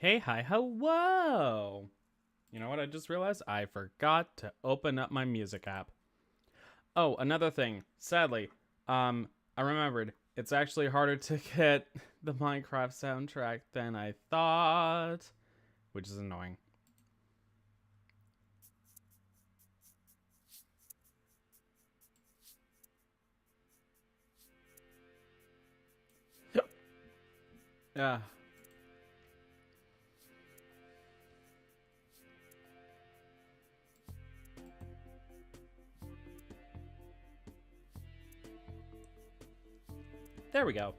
Hey, hi, hello! You know what I just realized? I forgot to open up my music app. Oh, another thing. Sadly, I remembered. It's actually harder to get the Minecraft soundtrack than I thought, which is annoying. Yeah. There we go.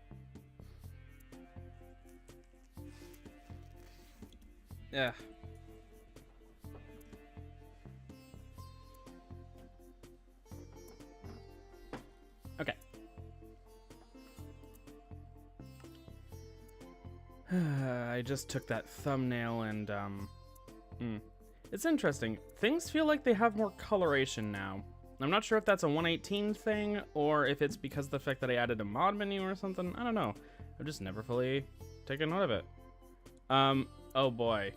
Yeah. Okay. I just took that thumbnail and, It's interesting. Things feel like they have more coloration now. I'm not sure if that's a 118 thing, or if it's because of the fact that I added a mod menu or something. I don't know. I've just never fully taken note of it. Oh boy.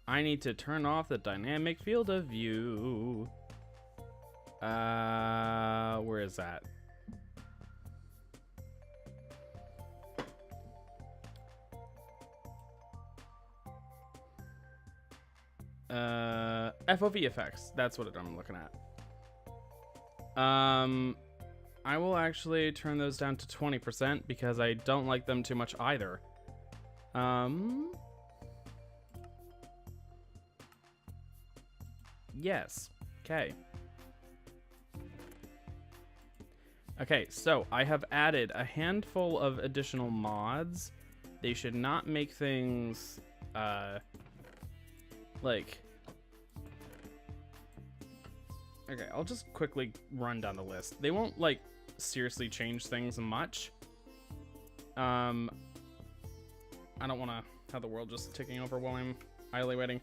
I need to turn off the dynamic field of view. Where is that? FOV effects. That's what I'm looking at. I will actually turn those down to 20% because I don't like them too much either. Yes. Okay. Okay, so I have added a handful of additional mods. They should not make things, like... Okay, I'll just quickly run down the list. They won't, like, seriously change things much. I don't want to have the world just ticking over while I'm idly waiting.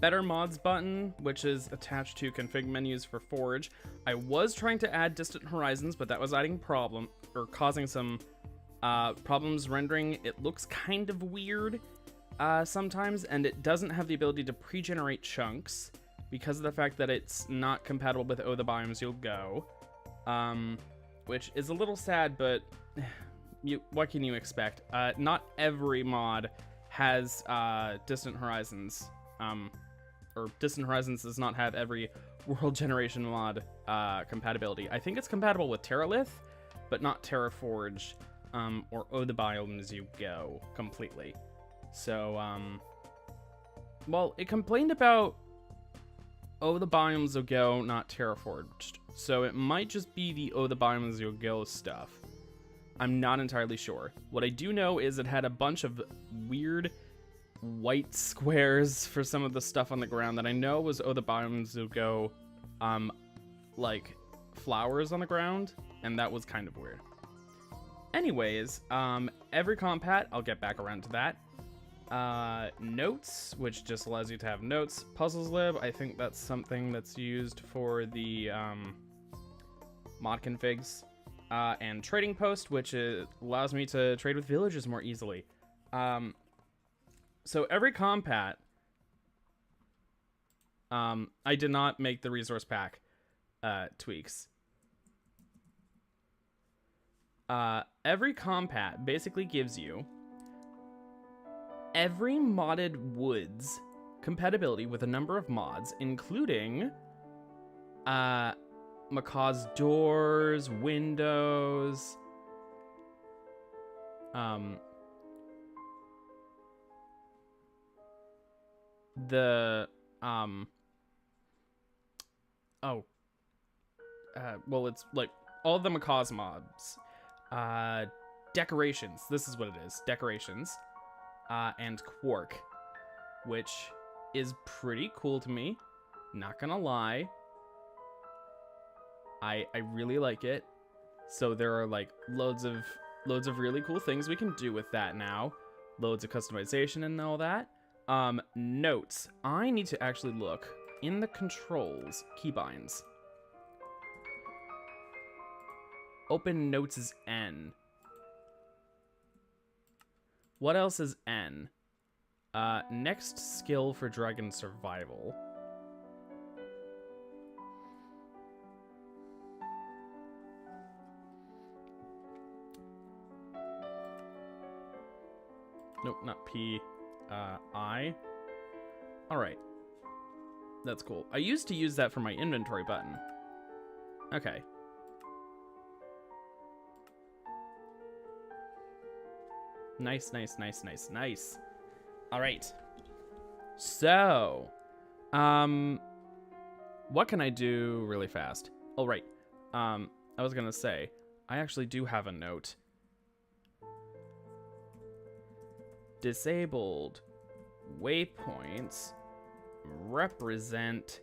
Better mods button, which is attached to config menus for Forge. I was trying to add distant horizons, but that was causing some problems rendering. It looks kind of weird sometimes, and it doesn't have the ability to pre-generate chunks because of the fact that it's not compatible with the Biomes You'll Go, which is a little sad, but what can you expect? Not every mod has distant horizons. Or Distant Horizons does not have every world generation mod compatibility. I think it's compatible with Terralith, but not Terraforge or the Biomes You Go completely. So, well, it complained about the Biomes You Go, not Terraforged. So it might just be the the Biomes You Go stuff. I'm not entirely sure. What I do know is it had a bunch of weird white squares for some of the stuff on the ground that I know was the Biomes You'll Go, like flowers on the ground, and that was kind of weird. Anyways, every compat, I'll get back around to that. Notes, which just allows you to have notes. PuzzleLib, I think that's something that's used for the mod configs. And trading post, which allows me to trade with villagers more easily. So every compat, I did not make the resource pack tweaks. Every compat basically gives you every modded woods compatibility with a number of mods, including Macaw's doors, windows, well, it's like all of the Macaw's mobs, decorations, this is what it is, decorations, and Quark, which is pretty cool to me, not gonna lie. I really like it. So there are like loads of really cool things we can do with that now, loads of customization and all that. Notes. I need to actually look in the controls keybinds. Open notes is N. What else is N? Next skill for Dragon Survival. Nope, not P. I. Alright. That's cool. I used to use that for my inventory button. Okay. Nice. Alright. So, what can I do really fast? Oh, right. I was gonna say, I actually do have a note. Disabled waypoints represent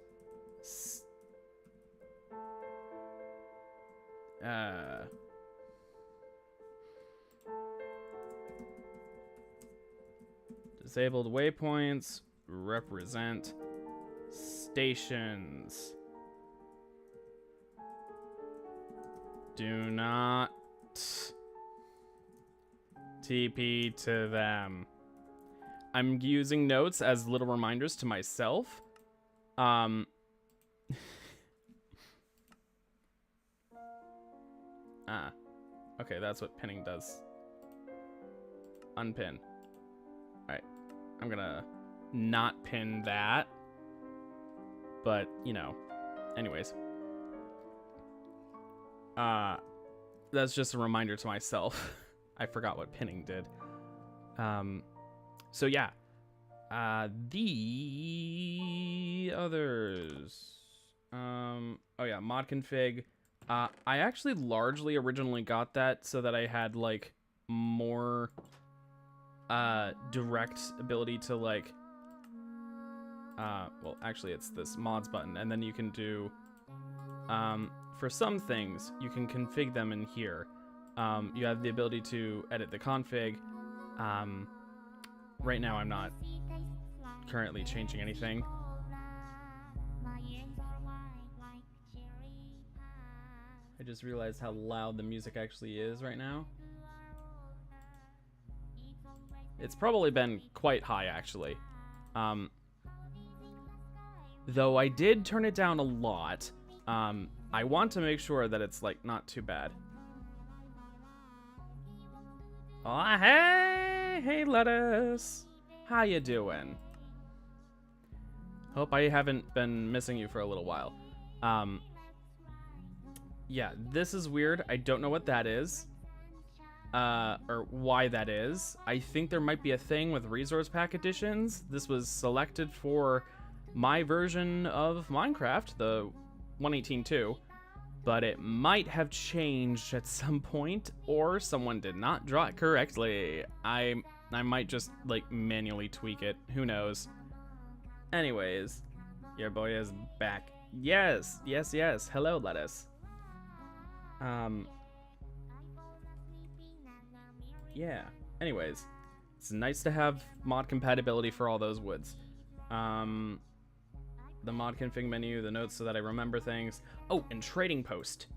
disabled waypoints represent stations. Do not TP to them. I'm using notes as little reminders to myself. Okay, that's what pinning does. Unpin. Alright, I'm gonna not pin that. But, you know, anyways. That's just a reminder to myself. I forgot what pinning did. So yeah. The others. Oh yeah, mod config. I actually largely originally got that so that I had like more direct ability to like well, actually it's this mods button, and then you can do for some things you can config them in here. You have the ability to edit the config. Right now I'm not currently changing anything. I just realized how loud the music actually is right now. It's probably been quite high, actually. Though I did turn it down a lot. I want to make sure that it's, like, not too bad. Oh, hey! Hey, Lettuce! How you doing? Hope I haven't been missing you for a little while. Yeah, this is weird. I don't know what that is. Or why that is. I think there might be a thing with resource pack additions. This was selected for my version of Minecraft, the 1.18.2, but it might have changed at some point, or someone did not draw it correctly. I might just, like, manually tweak it. Who knows? Anyways, your boy is back. Yes, yes, yes. Hello, Lettuce. Yeah. Anyways, it's nice to have mod compatibility for all those woods. The mod config menu, the notes so that I remember things. Oh, and trading post.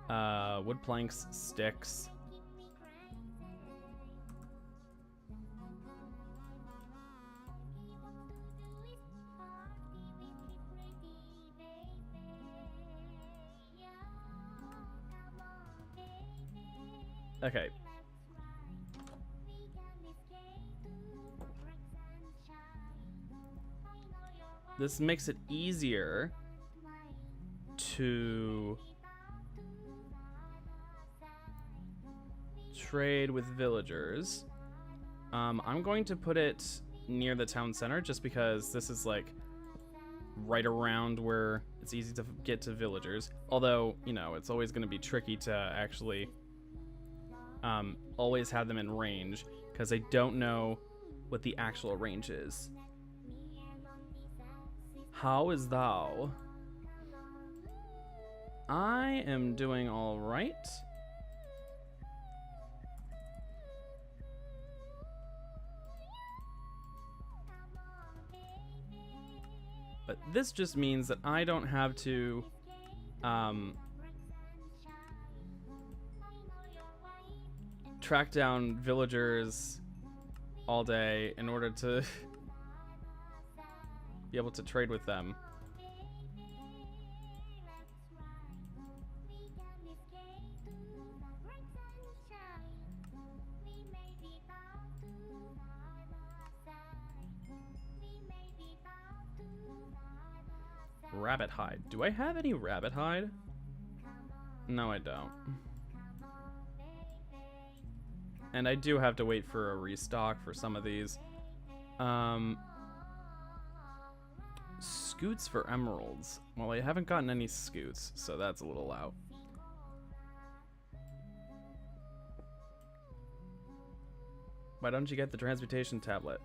Wood planks, sticks. Okay. This makes it easier to trade with villagers. I'm going to put it near the town center just because this is like right around where it's easy to get to villagers. Although, you know, it's always going to be tricky to actually always have them in range because I don't know what the actual range is. How is thou? I am doing all right. But this just means that I don't have to track down villagers all day in order to be able to trade with them. Rabbit hide. Do I have any rabbit hide? No, I don't. And I do have to wait for a restock for some of these. Scoots for emeralds. Well, I haven't gotten any scoots, so that's a little out. Why don't you get the transmutation tablet?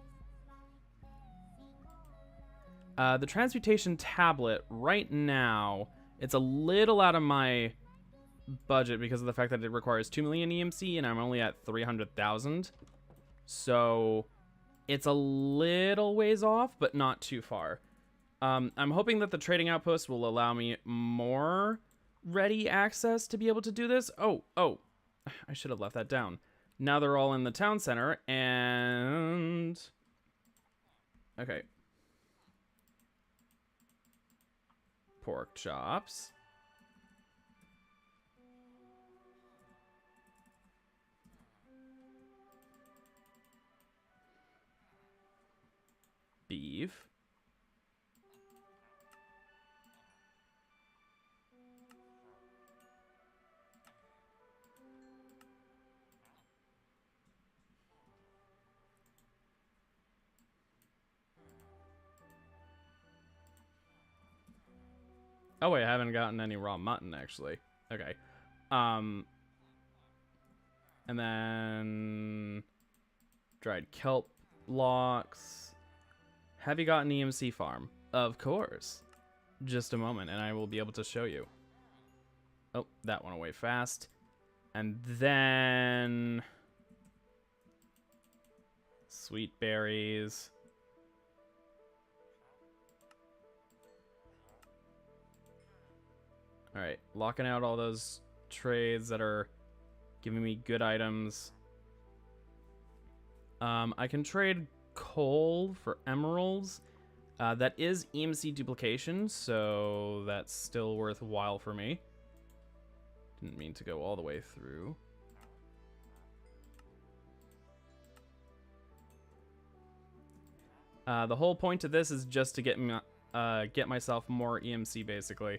The transmutation tablet, right now, it's a little out of my budget because of the fact that it requires 2 million EMC and I'm only at 300,000. So it's a little ways off, but not too far. I'm hoping that the trading outpost will allow me more ready access to be able to do this. Oh, I should have left that down. Now they're all in the town center and... Okay. Pork chops. beef. Oh wait, I haven't gotten any raw mutton actually. Okay. And then dried kelp blocks. Have you got an EMC farm? Of course. Just a moment and I will be able to show you. Oh, that went away fast. And then sweet berries. All right, locking out all those trades that are giving me good items. I can trade coal for emeralds. That is EMC duplication, so that's still worthwhile for me. Didn't mean to go all the way through. The whole point of this is just to get myself more EMC, basically.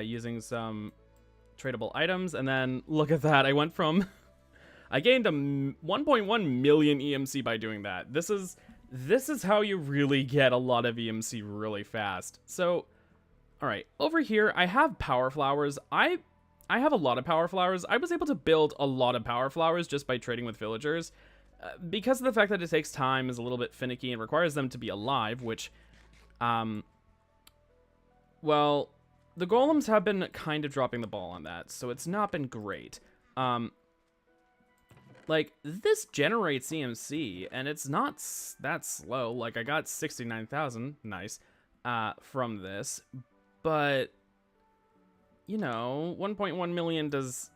Using some tradable items, and then look at that. I went from... I gained a 1.1 million EMC by doing that. This is how you really get a lot of EMC really fast. So, alright, over here, I have power flowers. I have a lot of power flowers. I was able to build a lot of power flowers just by trading with villagers. Because of the fact that it takes time, is a little bit finicky, and requires them to be alive, which, well, the golems have been kind of dropping the ball on that, so it's not been great. Like, this generates EMC, and it's not that slow. Like, I got 69,000, nice, from this, but, you know, 1.1 million does...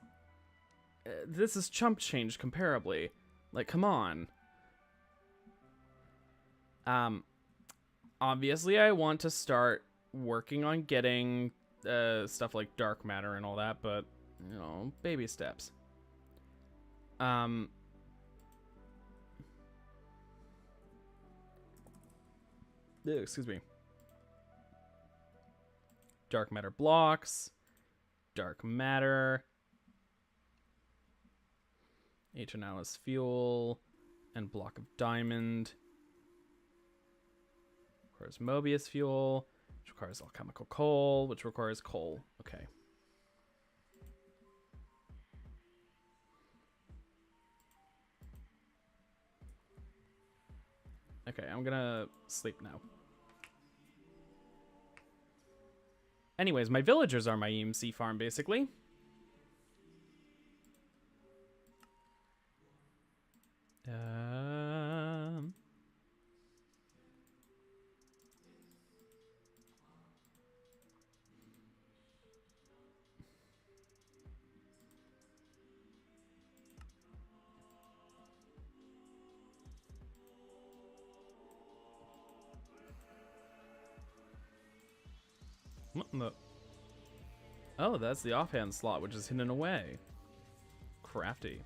this is chump change comparably. Like, come on. Obviously, I want to start working on getting stuff like dark matter and all that, but, you know, baby steps. Excuse me. Dark matter blocks, dark matter, H&Alice fuel, and block of diamond. Requires Mobius fuel, which requires alchemical coal, which requires coal. Okay. Okay, I'm gonna sleep now. Anyways, my villagers are my EMC farm, basically. What in the... Oh, that's the offhand slot, which is hidden away. Crafty.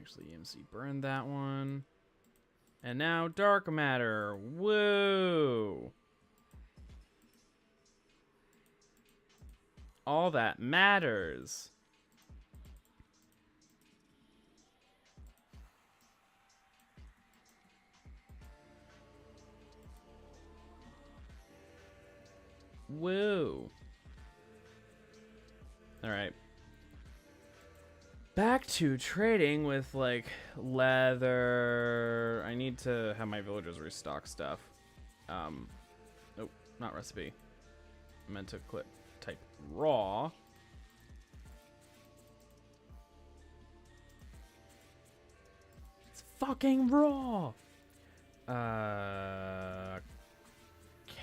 Actually, EMC burned that one. And now dark matter. Woo! All that matters. Woo! All right. Back to trading with, like, leather. I need to have my villagers restock stuff. Oh, not recipe. I meant to type raw. It's fucking raw!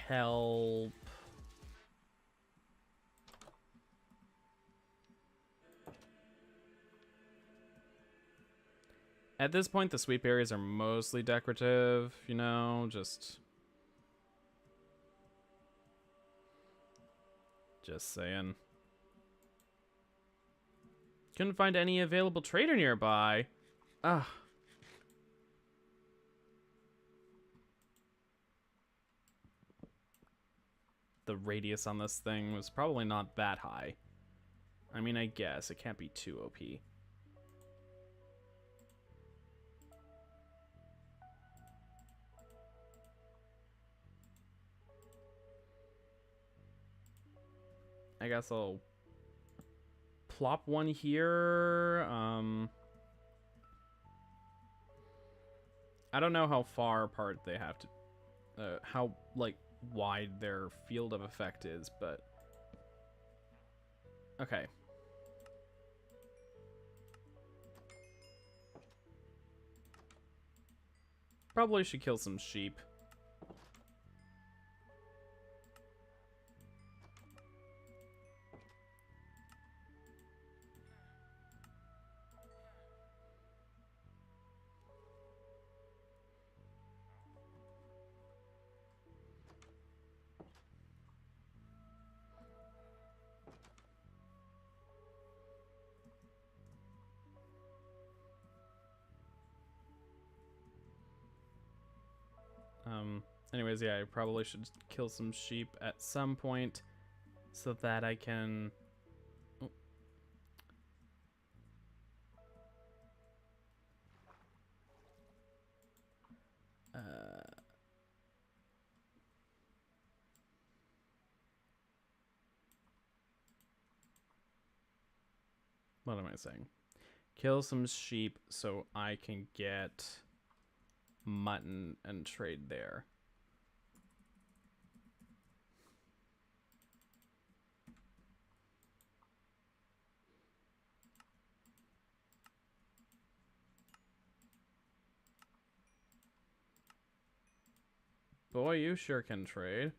Kelp. At this point, the sweep areas are mostly decorative, you know, just saying. Couldn't find any available trader nearby. Ugh. The radius on this thing was probably not that high. I mean, I guess it can't be too OP. I guess I'll plop one here. I don't know how far apart they have to, how like wide their field of effect is, but okay. Probably should kill some sheep. Anyways, yeah, I probably should kill some sheep at some point so that I can... Oh. What am I saying? Kill some sheep so I can get mutton and trade there. Boy, you sure can trade.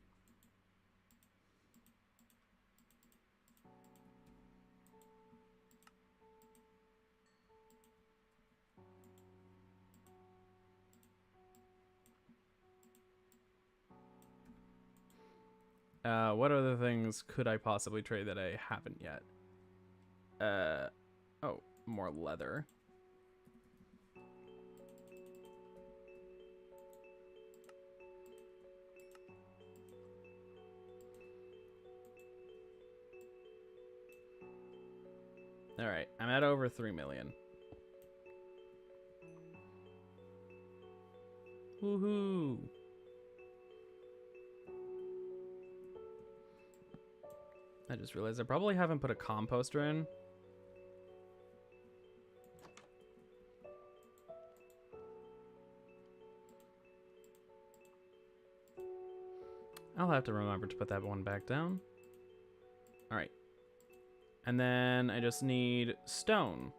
What other things could I possibly trade that I haven't yet? Oh, more leather. All right, I'm at over 3 million. Woohoo! I just realized I probably haven't put a composter in. I'll have to remember to put that one back down. All right. And then I just need stone.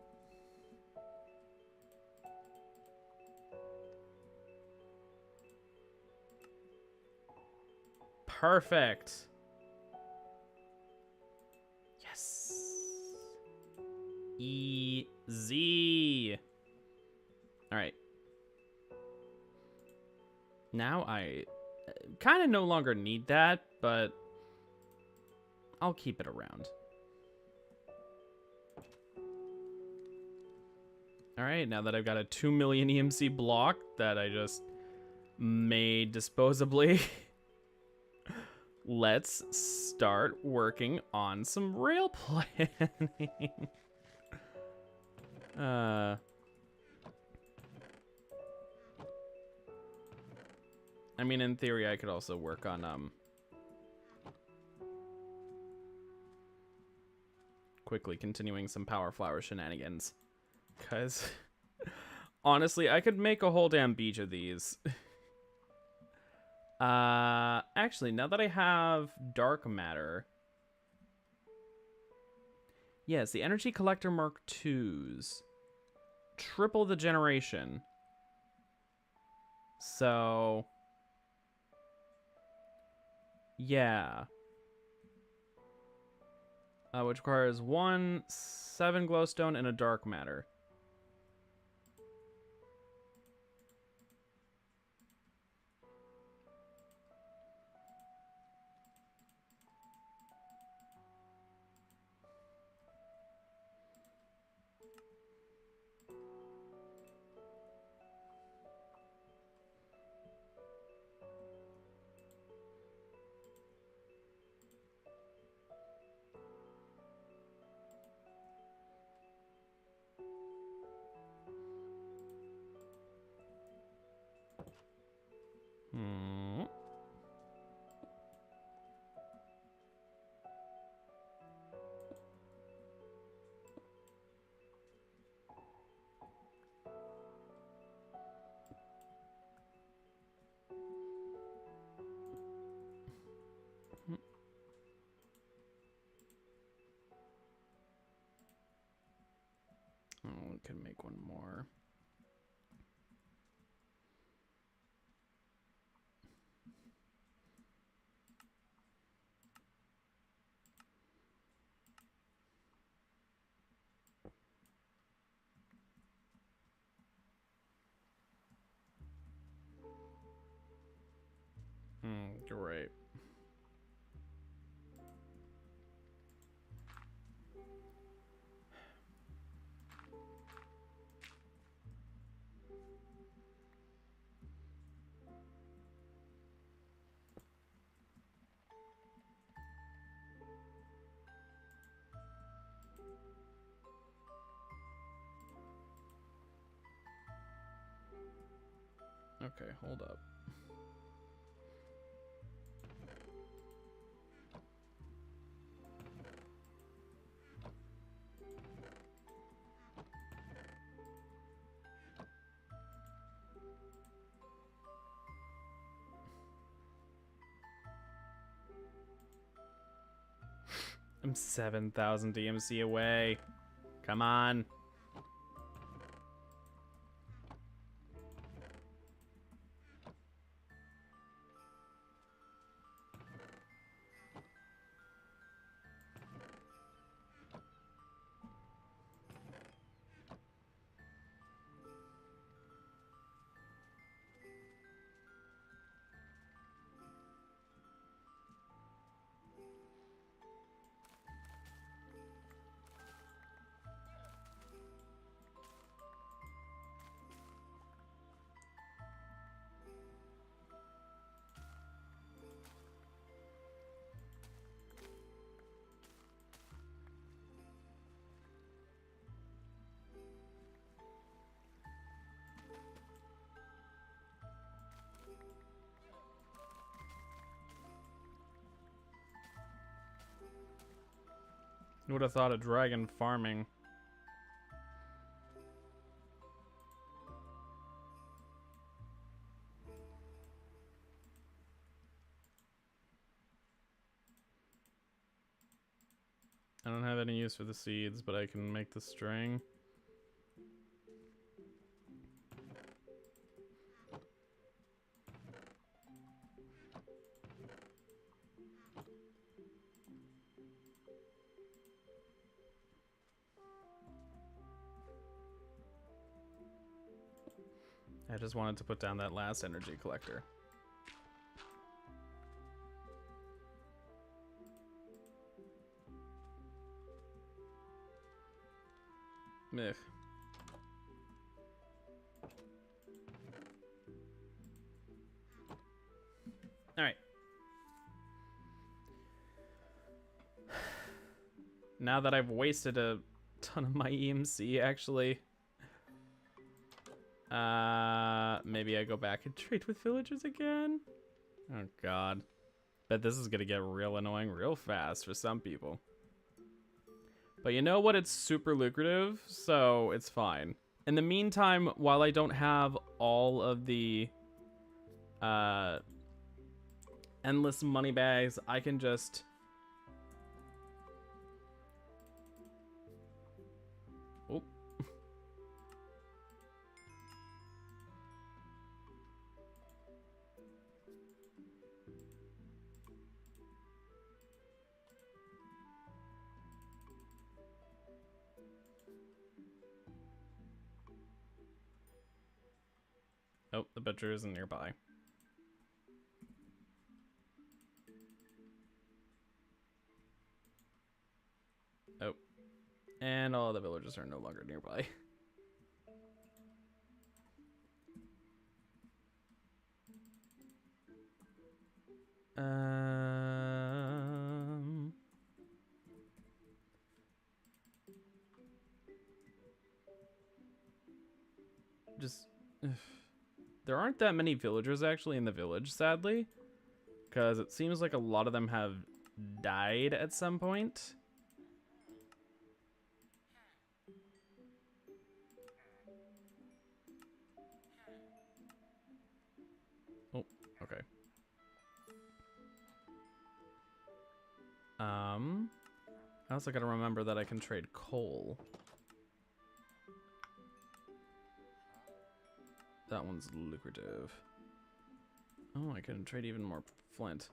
Perfect. Yes. Easy. All right. Now I kind of no longer need that, but I'll keep it around. All right, now that I've got a 2 million EMC block that I just made disposably, let's start working on some rail planning. I mean, in theory, I could also work on quickly continuing some power flower shenanigans. Because, honestly, I could make a whole damn beach of these. Actually, now that I have dark matter... Yes, the Energy Collector Mark IIs. Triple the generation. So... yeah. Which requires 7 glowstone and a dark matter. can make one more. Great. Okay, hold up. I'm 7,000 DMC away. Come on. Who would have thought of dragon farming? I don't have any use for the seeds, but I can make the string. I just wanted to put down that last energy collector. Ugh. All right. Now that I've wasted a ton of my EMC, actually, maybe I go back and trade with villagers again. Oh God, bet this is gonna get real annoying real fast for some people. But you know what? It's super lucrative, so it's fine. In the meantime, while I don't have all of the endless money bags, I can just oh. Oh, the butcher isn't nearby. Oh. And all the villagers are no longer nearby. Just... There aren't that many villagers actually in the village, sadly. Because it seems like a lot of them have died at some point. Oh, okay. I also gotta remember that I can trade coal. That one's lucrative. Oh, I can trade even more flint.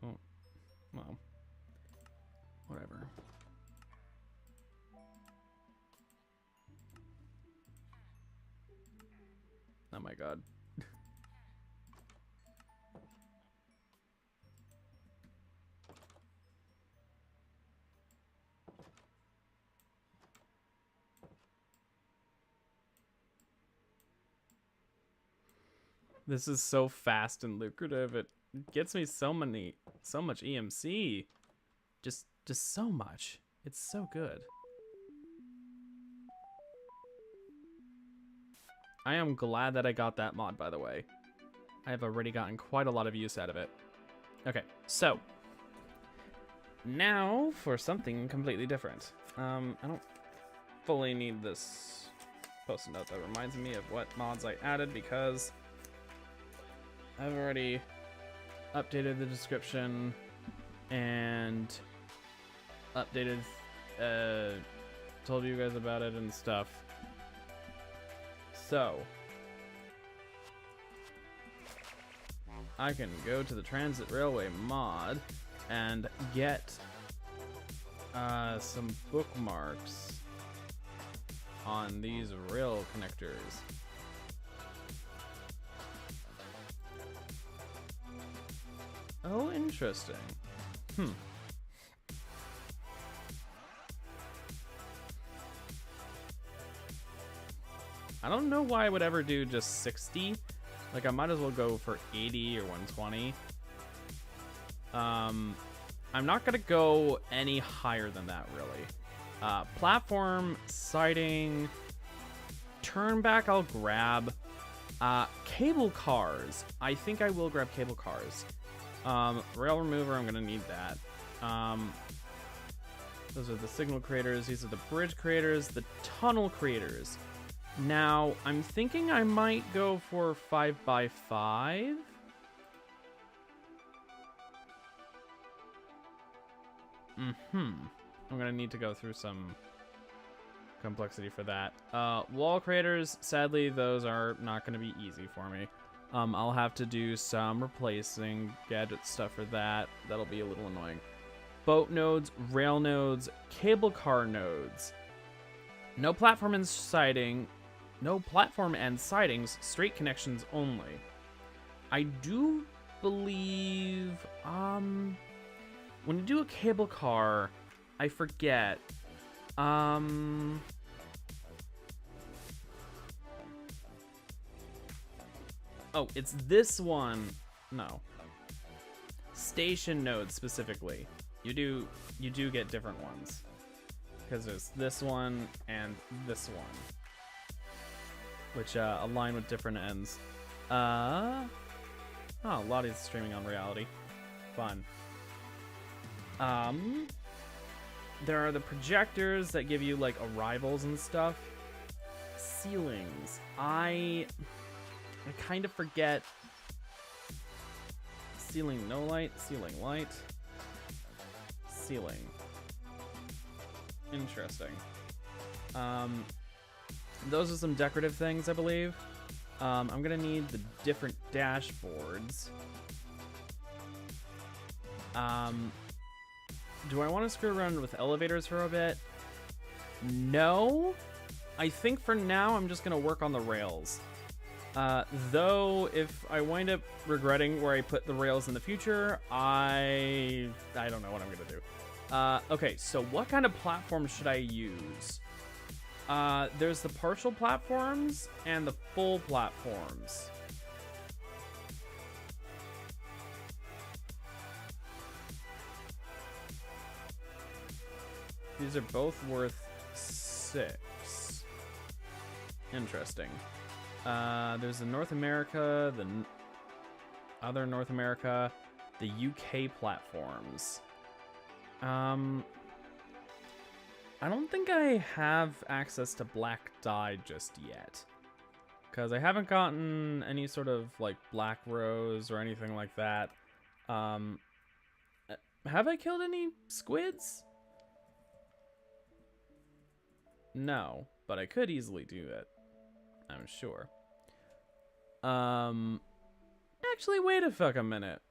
Oh, well, whatever. Oh my god. This is so fast and lucrative. It gets me so much EMC. Just so much. It's so good. I am glad that I got that mod, by the way. I have already gotten quite a lot of use out of it. Okay, so now for something completely different. I don't fully need this post-it note that reminds me of what mods I added because I've already updated the description and updated, told you guys about it and stuff. So I can go to the Transit Railway mod and get some bookmarks on these rail connectors. Oh, interesting. I don't know why I would ever do just 60. Like, I might as well go for 80 or 120. I'm not gonna go any higher than that, really. Platform, siding, turn back I'll grab. Cable cars. I think I will grab cable cars. Rail remover, I'm gonna need that. Those are the signal creators. These are the bridge creators, the tunnel creators. Now, I'm thinking I might go for 5x5. I'm gonna need to go through some complexity for that. Wall creators, sadly, those are not gonna be easy for me. I'll have to do some replacing gadget stuff for that. That'll be a little annoying. Boat nodes, rail nodes, cable car nodes. No platform and siding. No platform and sidings, straight connections only. I do believe, when you do a cable car, I forget, oh, it's this one. No. Station nodes specifically. You do get different ones. Because there's this one and this one, which align with different ends. Oh, Lottie's streaming on Reality. Fun. There are the projectors that give you like arrivals and stuff. Ceilings. I kind of forget. Ceiling no light, ceiling light. Ceiling. Interesting. Those are some decorative things, I believe. I'm gonna need the different dashboards. Do I want to screw around with elevators for a bit? No. I think for now I'm just gonna work on the rails. Though if I wind up regretting where I put the rails in the future, I don't know what I'm gonna do. Okay, so what kind of platform should I use? There's the partial platforms and the full platforms. These are both worth 6. Interesting. There's the North America, the other North America, the UK platforms. I don't think I have access to black dye just yet. Because I haven't gotten any sort of, like, black rose or anything like that. Have I killed any squids? No, but I could easily do it. I'm sure. Actually, wait a fucking minute.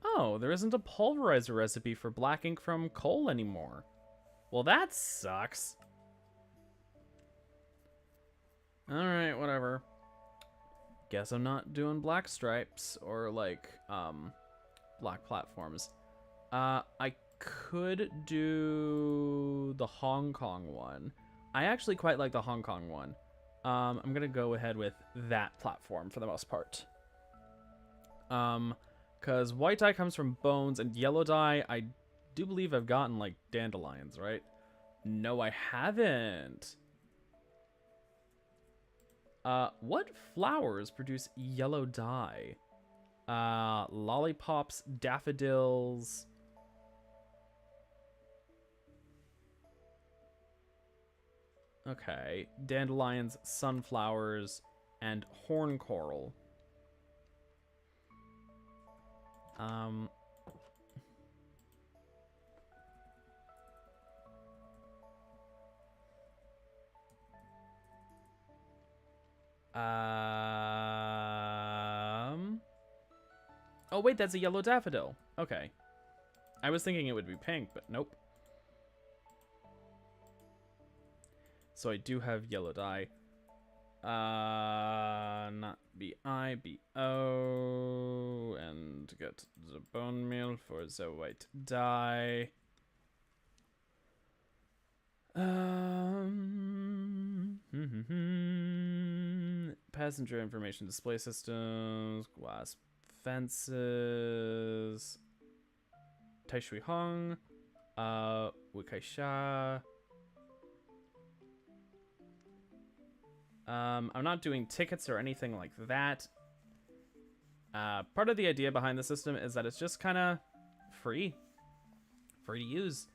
Oh, there isn't a pulverizer recipe for black ink from coal anymore. Well, that sucks. Alright, whatever. Guess I'm not doing black stripes or, like, black platforms. I could do the Hong Kong one. I actually quite like the Hong Kong one. I'm gonna go ahead with that platform for the most part. Because white dye comes from bones, and yellow dye, I do believe I've gotten, like, dandelions, right? No, I haven't. What flowers produce yellow dye? Lollipops, daffodils. Okay, dandelions, sunflowers, and horn coral. Oh wait, that's a yellow daffodil. Okay. I was thinking it would be pink, but nope. So I do have yellow dye. Not B-I, B-O, and get the bone meal for the white dye. Passenger information display systems, glass fences, Taishui Hong, Wikaisha. I'm not doing tickets or anything like that. Part of the idea behind the system is that it's just kind of free to use.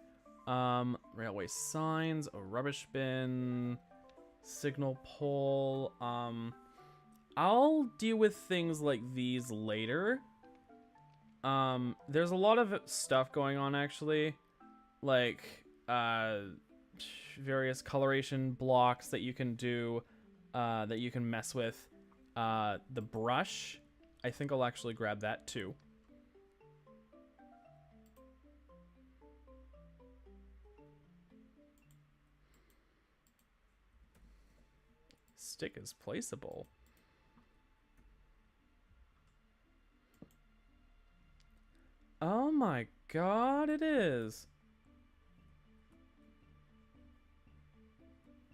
Railway signs, a rubbish bin, signal pole. I'll deal with things like these later. There's a lot of stuff going on actually, like various coloration blocks that you can do, that you can mess with. The brush, I think I'll actually grab that too. Stick is placeable. Oh my god, it is.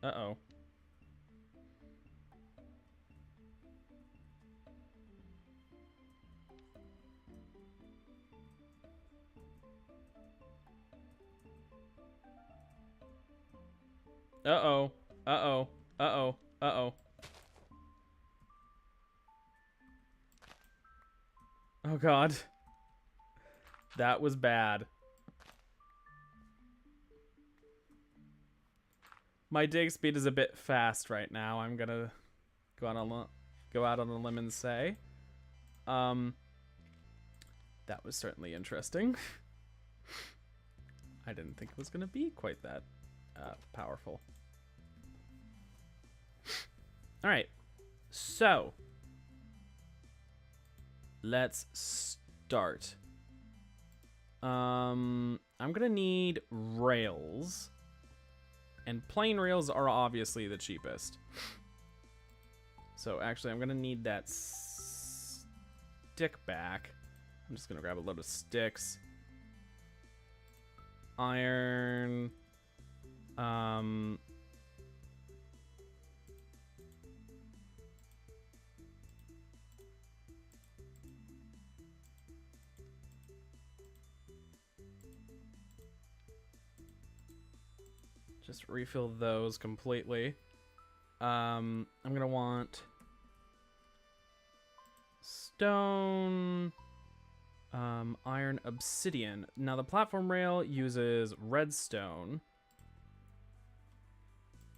Uh-oh. Uh-oh. Uh-oh. Uh-oh. Uh-oh. Oh god. That was bad. My dig speed is a bit fast right now. I'm gonna go out on a limb and say. That was certainly interesting. I didn't think it was gonna be quite that powerful. Alright, so let's start. I'm gonna need rails, and plain rails are obviously the cheapest. So actually I'm gonna need that stick back. I'm just gonna grab a load of sticks. Iron. Just refill those completely. I'm gonna want stone, Iron obsidian. Now the platform rail uses redstone.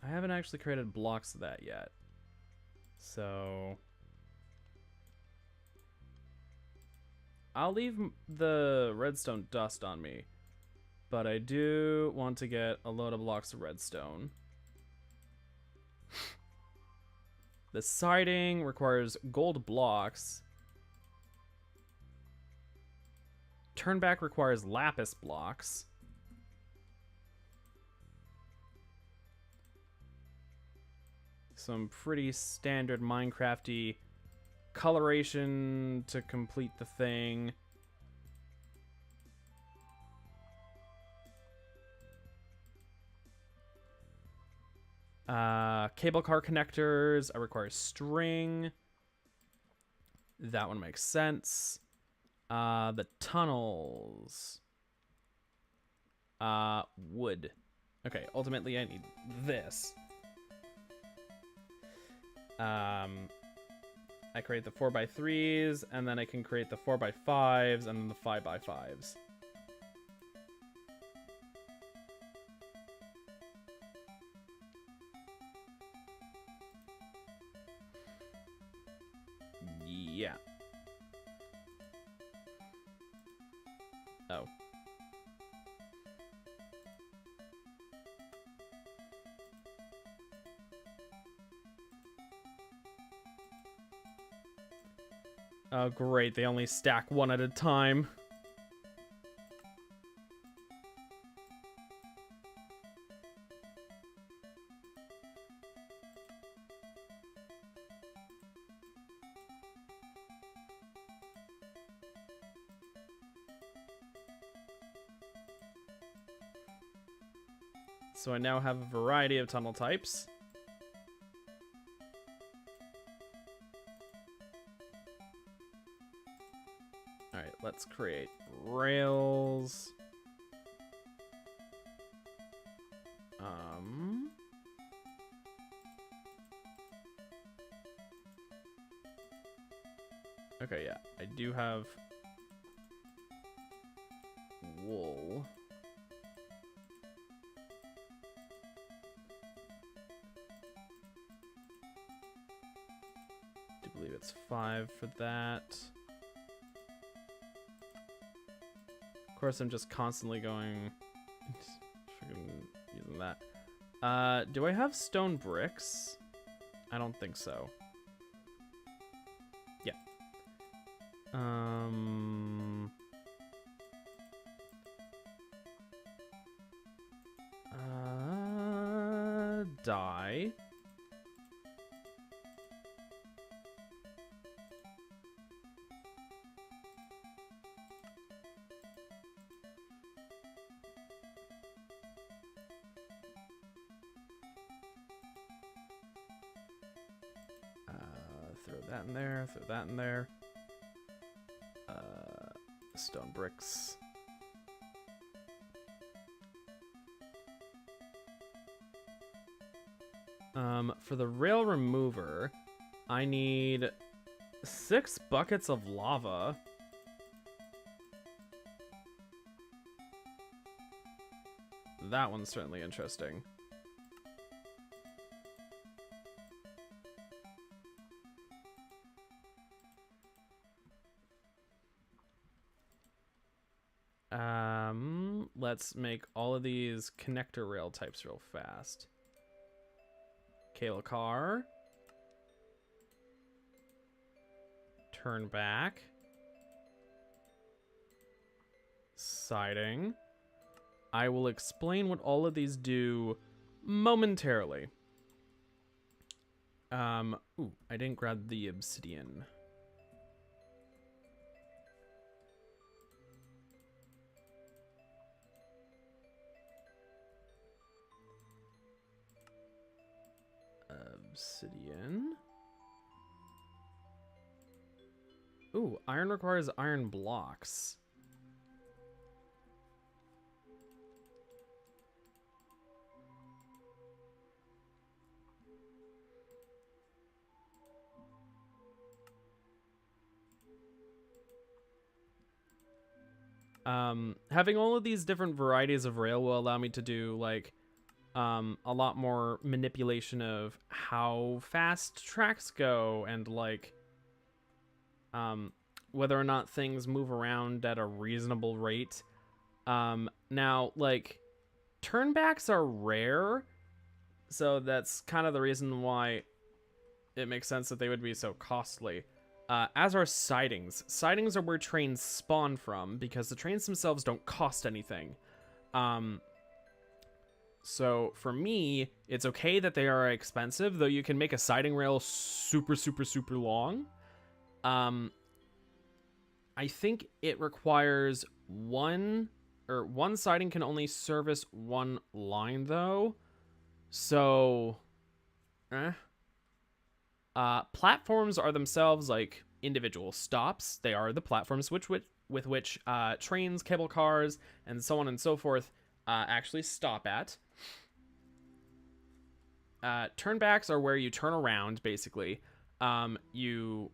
I haven't actually created blocks of that yet. So I'll leave the redstone dust on me, but I do want to get a load of blocks of redstone. The siding requires gold blocks. Turnback requires lapis blocks. Some pretty standard Minecrafty coloration to complete the thing. Cable car connectors. I require string. That one makes sense. The tunnels. Wood. Okay, ultimately I need this. I create the 4x3s, and then I can create the 4x5s, and then the 5x5s. Yeah. Oh. Oh, great. They only stack one at a time. So I now have a variety of tunnel types. Alright, let's create rails. Okay, yeah, I do have wool. I do believe it's 5 for that. Of course, I'm just constantly going, using that. Do I have stone bricks? I don't think so. Yeah. Dye. Throw that in there, throw that in there. Stone bricks. For the rail remover, I need 6 buckets of lava. That one's certainly interesting. Let's make all of these connector rail types real fast. Cable car. Turn back. Siding. I will explain what all of these do momentarily. Ooh, I didn't grab the obsidian. Obsidian. Ooh, iron requires iron blocks. Having all of these different varieties of rail will allow me to do like a lot more manipulation of how fast tracks go and like whether or not things move around at a reasonable rate. Now, like, turnbacks are rare, so that's kind of the reason why it makes sense that they would be so costly. As are sidings. Sidings are where trains spawn from, because the trains themselves don't cost anything. So for me, it's okay that they are expensive, though you can make a siding rail super, super, super long. I think it requires one siding can only service one line though. So, platforms are themselves like individual stops. They are the platforms with which trains, cable cars, and so on and so forth actually stop at. Turnbacks are where you turn around, basically. You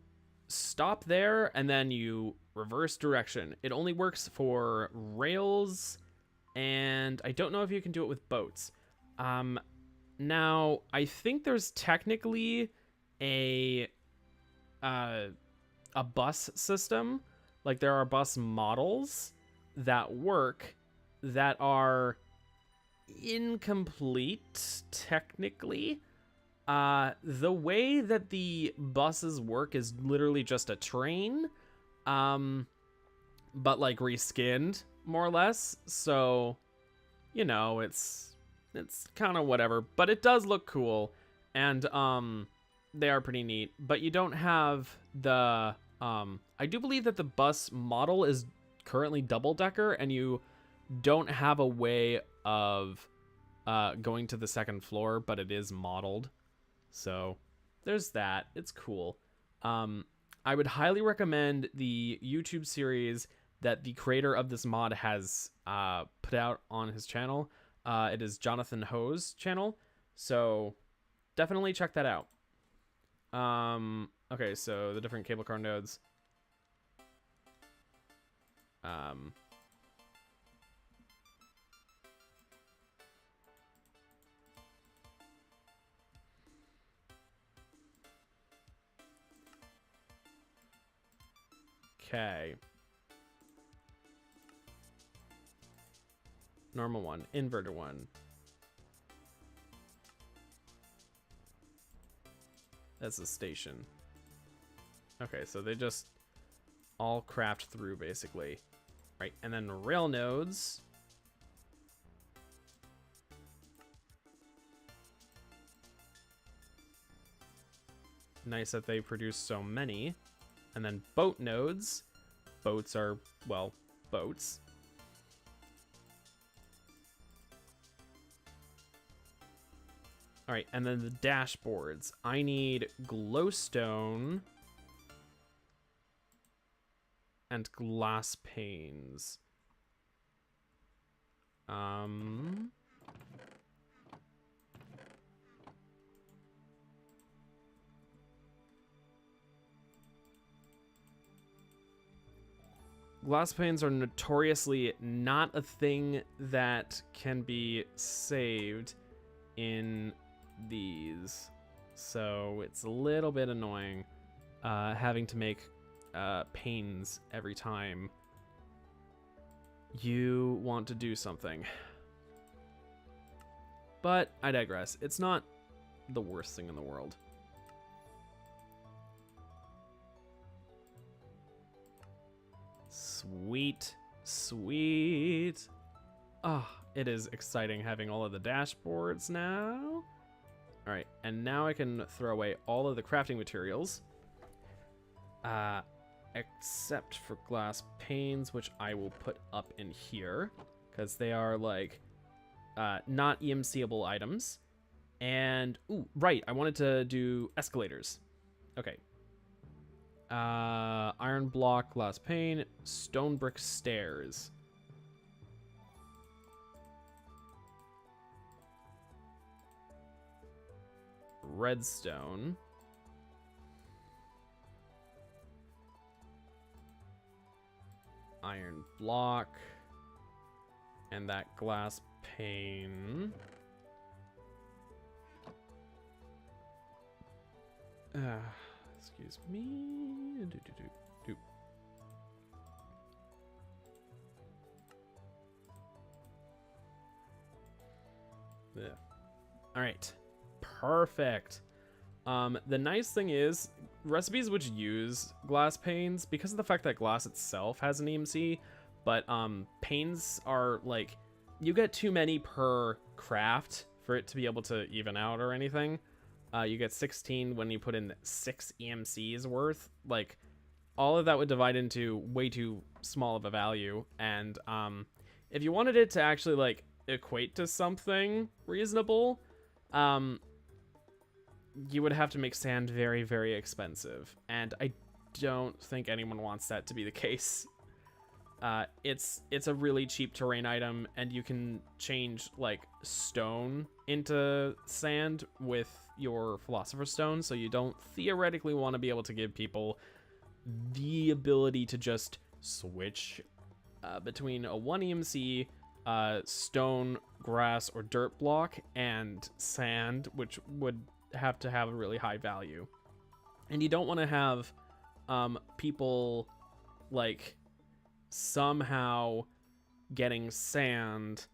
stop there and then you reverse direction. It only works for rails, and I don't know if you can do it with boats. Now I think there's technically a bus system. Like, there are bus models that work that are incomplete technically. The way that the buses work is literally just a train, but like reskinned more or less. So, you know, it's kind of whatever, but it does look cool, and they are pretty neat. But you don't have the I do believe that the bus model is currently double-decker, and you don't have a way of going to the second floor, but it is modeled. So there's that. It's cool. I would highly recommend the YouTube series that the creator of this mod has put out on his channel. It is Jonathan Ho's channel, so definitely check that out. Okay, so the different cable car nodes. Okay. Normal one, inverter one. That's a station. Okay, so they just all craft through basically. Right, and then rail nodes. Nice that they produce so many. And then boat nodes. Boats are, well, boats. All right, and then the dashboards. I need glowstone and glass panes. Glass panes are notoriously not a thing that can be saved in these, so it's a little bit annoying having to make panes every time you want to do something. But I digress. It's not the worst thing in the world. Sweet, sweet. Ah, oh, it is exciting having all of the dashboards now. All right, and now I can throw away all of the crafting materials, except for glass panes, which I will put up in here because they are like not EMCable items. And ooh, right, I wanted to do escalators. Okay. Iron block, glass pane, stone brick stairs. Redstone. iron block and that glass pane. Excuse me. Yeah. All right, perfect. The nice thing is recipes which use glass panes, because of the fact that glass itself has an EMC, but panes are like, you get too many per craft for it to be able to even out or anything. You get 16 when you put in 6 EMCs worth. Like, all of that would divide into way too small of a value. And if you wanted it to actually like equate to something reasonable, you would have to make sand very, very expensive. And I don't think anyone wants that to be the case. It's a really cheap terrain item, and you can change like stone into sand with your Philosopher's Stone, so you don't theoretically want to be able to give people the ability to just switch between a 1 EMC, stone, grass, or dirt block and sand, which would have to have a really high value. And you don't want to have people like somehow getting sand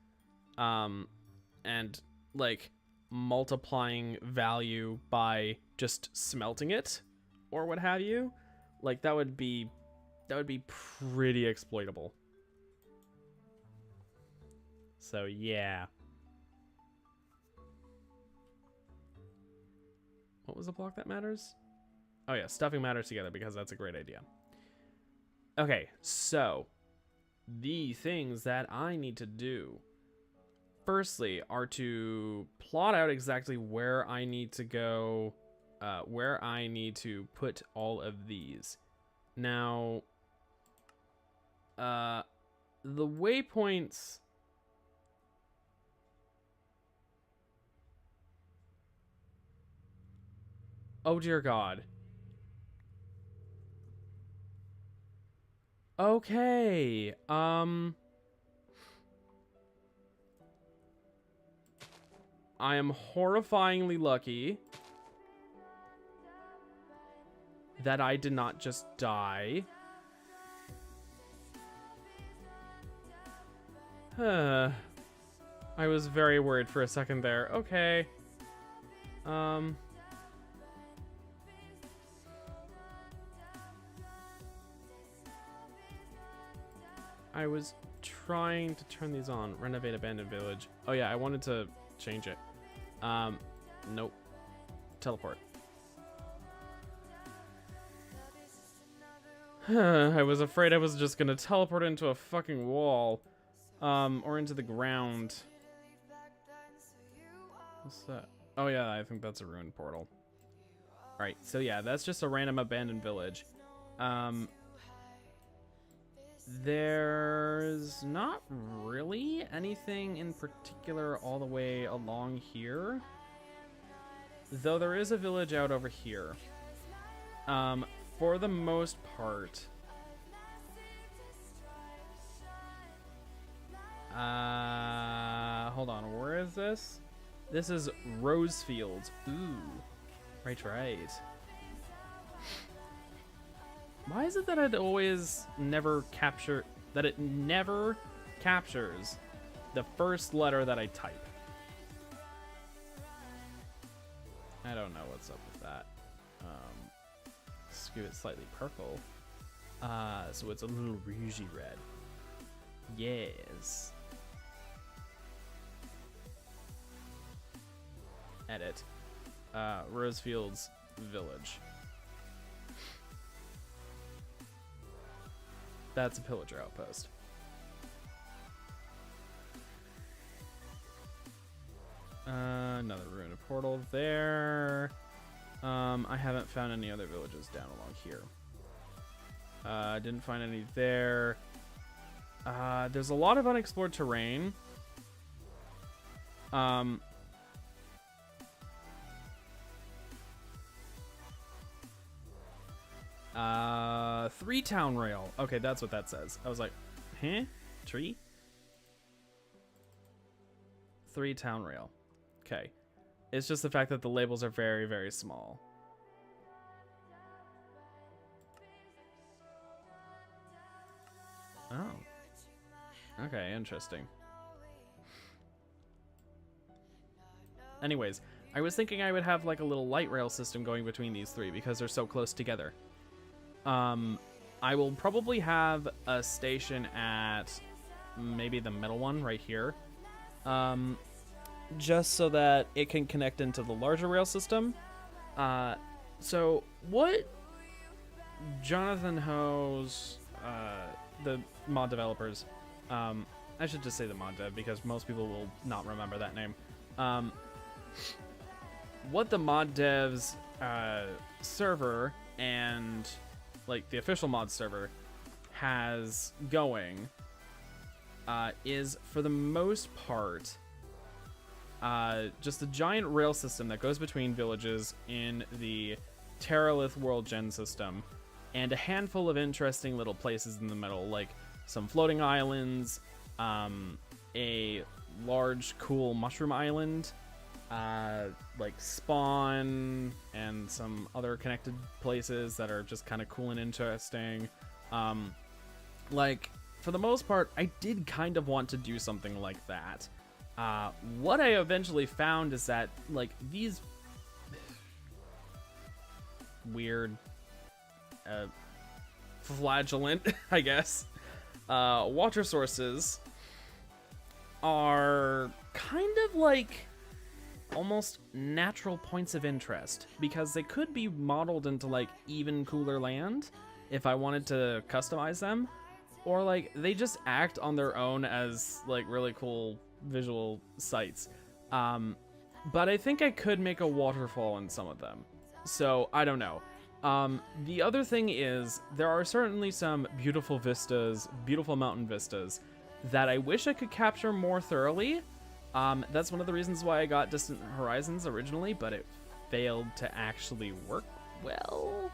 and like multiplying value by just smelting it or what have you. Like that would be pretty exploitable. So yeah. What was the block that matters? Oh yeah, stuffing matters together, because that's a great idea. Okay, so the things that I need to do firstly are to plot out exactly where I need to go, where I need to put all of these. Now, the waypoints... Oh dear God. Okay, I am horrifyingly lucky that I did not just die. I was very worried for a second there. Okay. I was trying to turn these on. Renovate abandoned village. Oh yeah, I wanted to change it. Nope. Teleport. I was afraid I was just gonna teleport into a fucking wall. Or into the ground. What's that? Oh yeah, I think that's a ruined portal. Alright, so yeah, that's just a random abandoned village. There's not really anything in particular all the way along here. Though there is a village out over here. For the most part. Hold on, where is this? This is Rosefield. Ooh. Right. Why is it that it never captures the first letter that I type? I don't know what's up with that. Skew it slightly purple. So it's a little rougey red. Yes. Edit. Rosefield's village. That's a pillager outpost. Another ruined portal there. I haven't found any other villages down along here. Didn't find any there. There's a lot of unexplored terrain. 3 town rail. Okay, that's what that says. I was like, Tree? 3 town rail. Okay. It's just the fact that the labels are very, very small. Oh. Okay, interesting. Anyways, I was thinking I would have like a little light rail system going between these 3 because they're so close together. I will probably have a station at maybe the middle one right here. Just so that it can connect into the larger rail system. So what Jonathan Ho's, the mod developers, I should just say the mod dev because most people will not remember that name. What the mod devs server and like the official mod server has going is for the most part just a giant rail system that goes between villages in the Terralith World Gen system, and a handful of interesting little places in the middle, like some floating islands, a large cool mushroom island, like spawn, and some other connected places that are just kind of cool and interesting. Like, for the most part, I did kind of want to do something like that. What I eventually found is that, like, these weird, flagellant, I guess, water sources are kind of like almost natural points of interest, because they could be modeled into like even cooler land if I wanted to customize them, or like they just act on their own as like really cool visual sights. But I think I could make a waterfall in some of them, so I don't know. The other thing is, there are certainly some beautiful vistas, beautiful mountain vistas, that I wish I could capture more thoroughly. That's one of the reasons why I got Distant Horizons originally, but it failed to actually work well.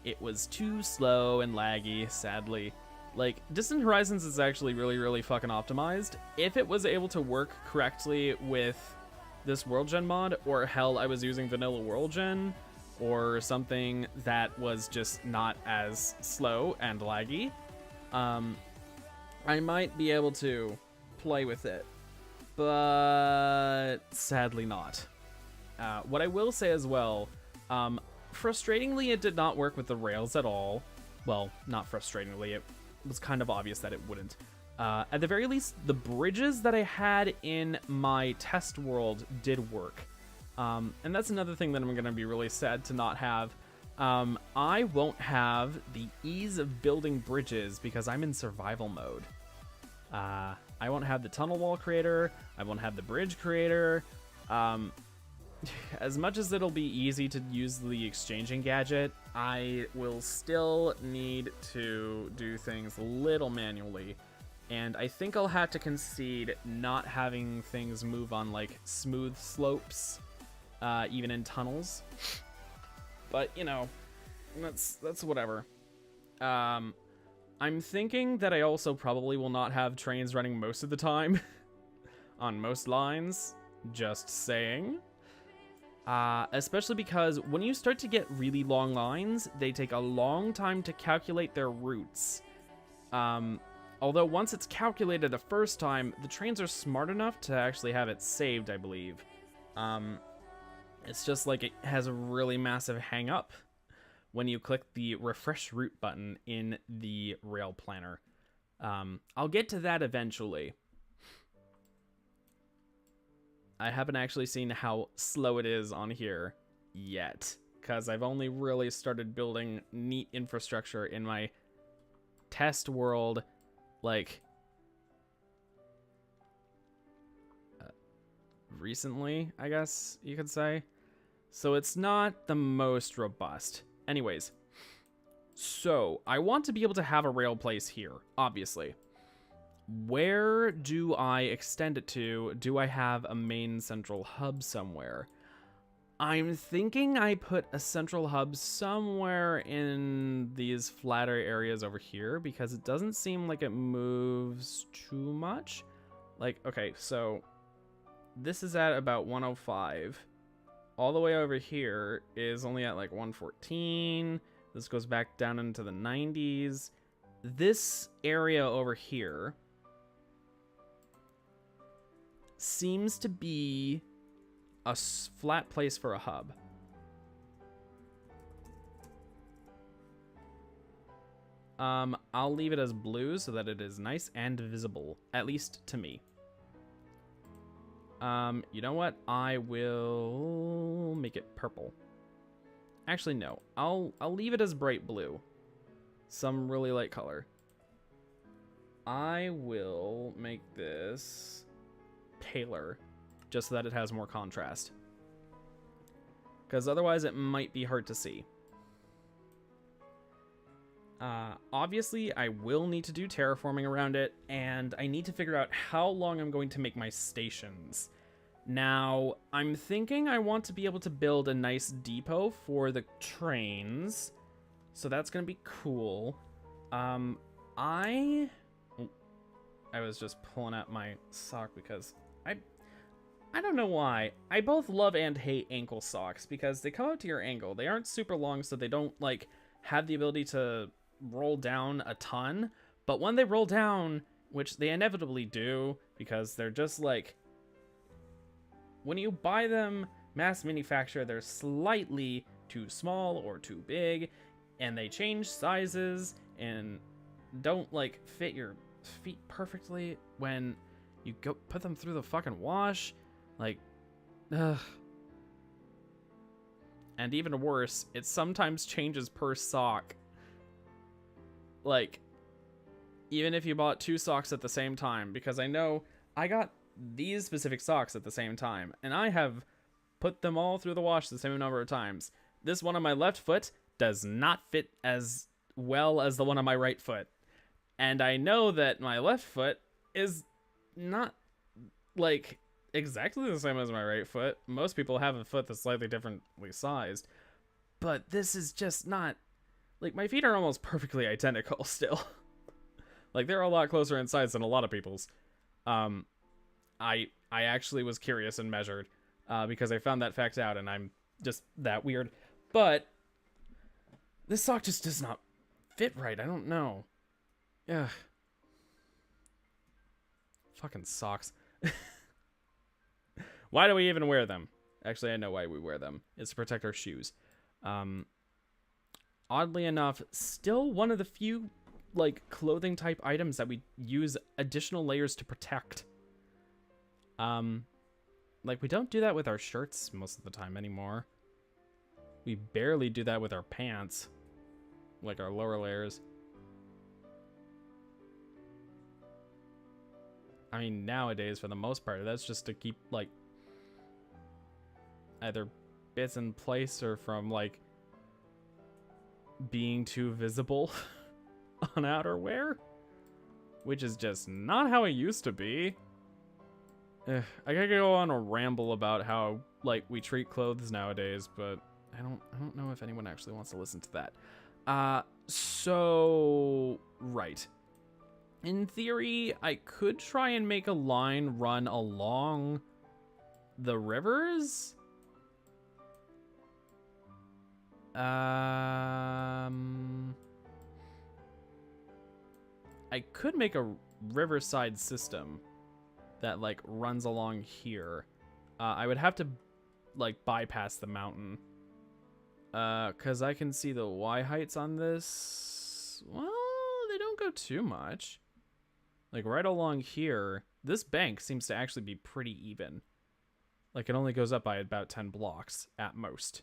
It was too slow and laggy, sadly. Like, Distant Horizons is actually really, really fucking optimized. If it was able to work correctly with this World Gen mod, or hell, I was using vanilla World Gen, or something that was just not as slow and laggy, I might be able to play with it, but sadly not. What I will say as well, frustratingly, it did not work with the rails at all. Well, not frustratingly, it was kind of obvious that it wouldn't. At the very least, the bridges that I had in my test world did work. And that's another thing that I'm going to be really sad to not have. I won't have the ease of building bridges because I'm in survival mode. I won't have the tunnel wall creator. I won't have the bridge creator. As much as it'll be easy to use the exchanging gadget, I will still need to do things a little manually. And I think I'll have to concede not having things move on like smooth slopes, even in tunnels. But, you know, that's whatever. I'm thinking that I also probably will not have trains running most of the time on most lines. Just saying. Especially because when you start to get really long lines, they take a long time to calculate their routes. Although once it's calculated the first time, the trains are smart enough to actually have it saved, I believe. It's just like it has a really massive hang up when you click the refresh route button in the rail planner. I'll get to that eventually. I haven't actually seen how slow it is on here yet, because I've only really started building neat infrastructure in my test world, like, recently, I guess you could say. So it's not the most robust. Anyways, so I want to be able to have a rail place here, obviously. Where do I extend it to? Do I have a main central hub somewhere? I'm thinking I put a central hub somewhere in these flatter areas over here because it doesn't seem like it moves too much. Like, okay, so this is at about 105. All the way over here is only at like 114. This goes back down into the 90s. This area over here seems to be a flat place for a hub. I'll leave it as blue so that it is nice and visible, at least to me. You know what? I will make it purple. Actually, no. I'll leave it as bright blue. Some really light color. I will make this paler, just so that it has more contrast. Because otherwise it might be hard to see. Obviously, I will need to do terraforming around it, and I need to figure out how long I'm going to make my stations. Now, I'm thinking I want to be able to build a nice depot for the trains, so that's going to be cool. I was just pulling out my sock because I don't know why. I both love and hate ankle socks because they come out to your ankle. They aren't super long, so they don't like have the ability to roll down a ton. But when they roll down, which they inevitably do, because they're just like, when you buy them mass manufacture, they're slightly too small or too big, and they change sizes and don't like fit your feet perfectly when you go put them through the fucking wash. Like, ugh. And even worse, it sometimes changes per sock. Like, even if you bought 2 socks at the same time, because I know I got these specific socks at the same time, and I have put them all through the wash the same number of times. This one on my left foot does not fit as well as the one on my right foot. And I know that my left foot is not, like, exactly the same as my right foot. Most people have a foot that's slightly differently sized. But this is just not... Like, my feet are almost perfectly identical still. Like, they're a lot closer in size than a lot of people's. I actually was curious and measured because I found that fact out, and I'm just that weird. But this sock just does not fit right. I don't know. Ugh. Fucking socks. Why do we even wear them? Actually, I know why we wear them. It's to protect our shoes. Oddly enough, still one of the few like clothing type items that we use additional layers to protect. Like we don't do that with our shirts most of the time anymore. We barely do that with our pants, like our lower layers. I mean, nowadays, for the most part, that's just to keep, like, either bits in place or from, like, being too visible on outerwear, which is just not how it used to be. I gotta go on a ramble about how, like, we treat clothes nowadays, but I don't know if anyone actually wants to listen to that. So, right. In theory, I could try and make a line run along the rivers. I could make a riverside system that like runs along here. I would have to like bypass the mountain. Cause I can see the Y heights on this. Well, they don't go too much. Like right along here, this bank seems to actually be pretty even. Like it only goes up by about 10 blocks at most.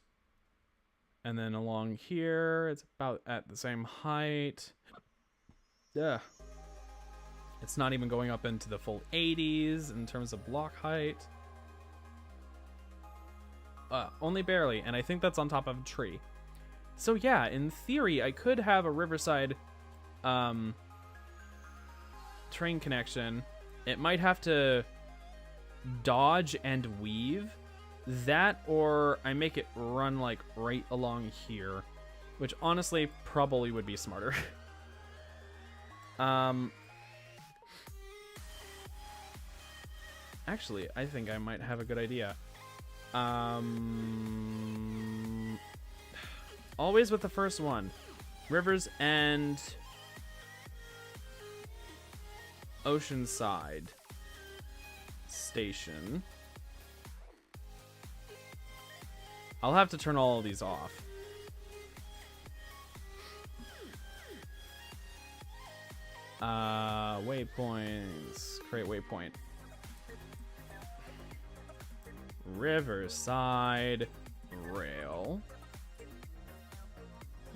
And then along here, it's about at the same height. Yeah. It's not even going up into the full 80s in terms of block height. Only barely, and I think that's on top of a tree. So yeah, in theory, I could have a riverside train connection. It might have to dodge and weave That, or I make it run like right along here, which honestly probably would be smarter. Actually, I think I might have a good idea. Always with the first one. Rivers and Oceanside Station. I'll have to turn all of these off. Waypoints. Create waypoint. Riverside Rail.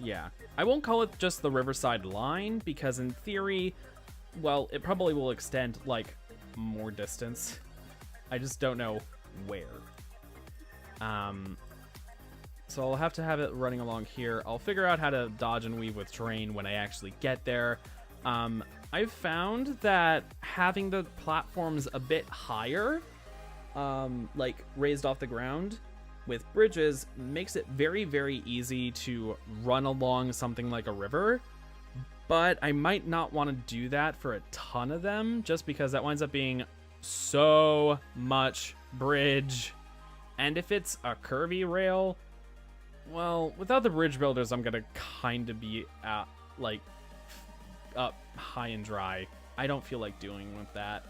Yeah. I won't call it just the Riverside line because in theory, well, it probably will extend like more distance. I just don't know where. So I'll have to have it running along here. I'll figure out how to dodge and weave with terrain when I actually get there. I've found that having the platforms a bit higher, like raised off the ground with bridges, makes it very, very easy to run along something like a river. But I might not want to do that for a ton of them, just because that winds up being so much bridge. And if it's a curvy rail, well, without the bridge builders, I'm gonna kind of be like up high and dry. I don't feel like doing with that.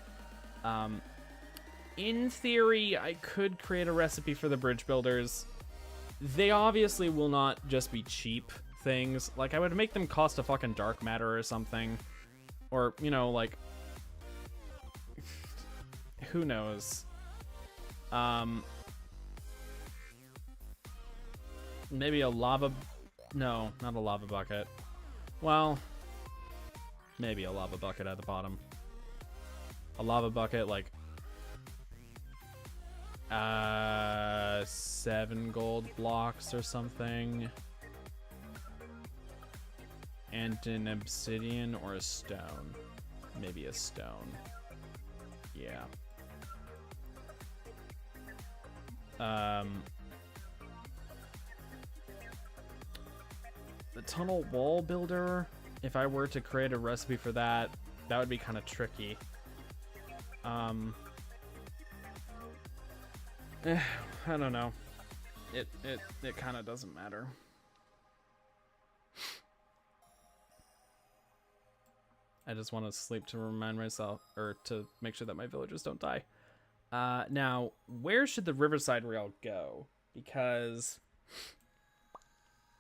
In theory, I could create a recipe for the bridge builders. They obviously will not just be cheap things. Like, I would make them cost a fucking dark matter or something. Or, you know, like, who knows? Maybe a lava... No, not a lava bucket. Well, maybe a lava bucket at the bottom. A lava bucket, like... 7 gold blocks or something. And an obsidian or a stone. Maybe a stone. Yeah. The tunnel wall builder, if I were to create a recipe for that, that would be kind of tricky. I don't know. It kind of doesn't matter. I just want to sleep to remind myself, or to make sure that my villagers don't die. Now, where should the Riverside Rail go? Because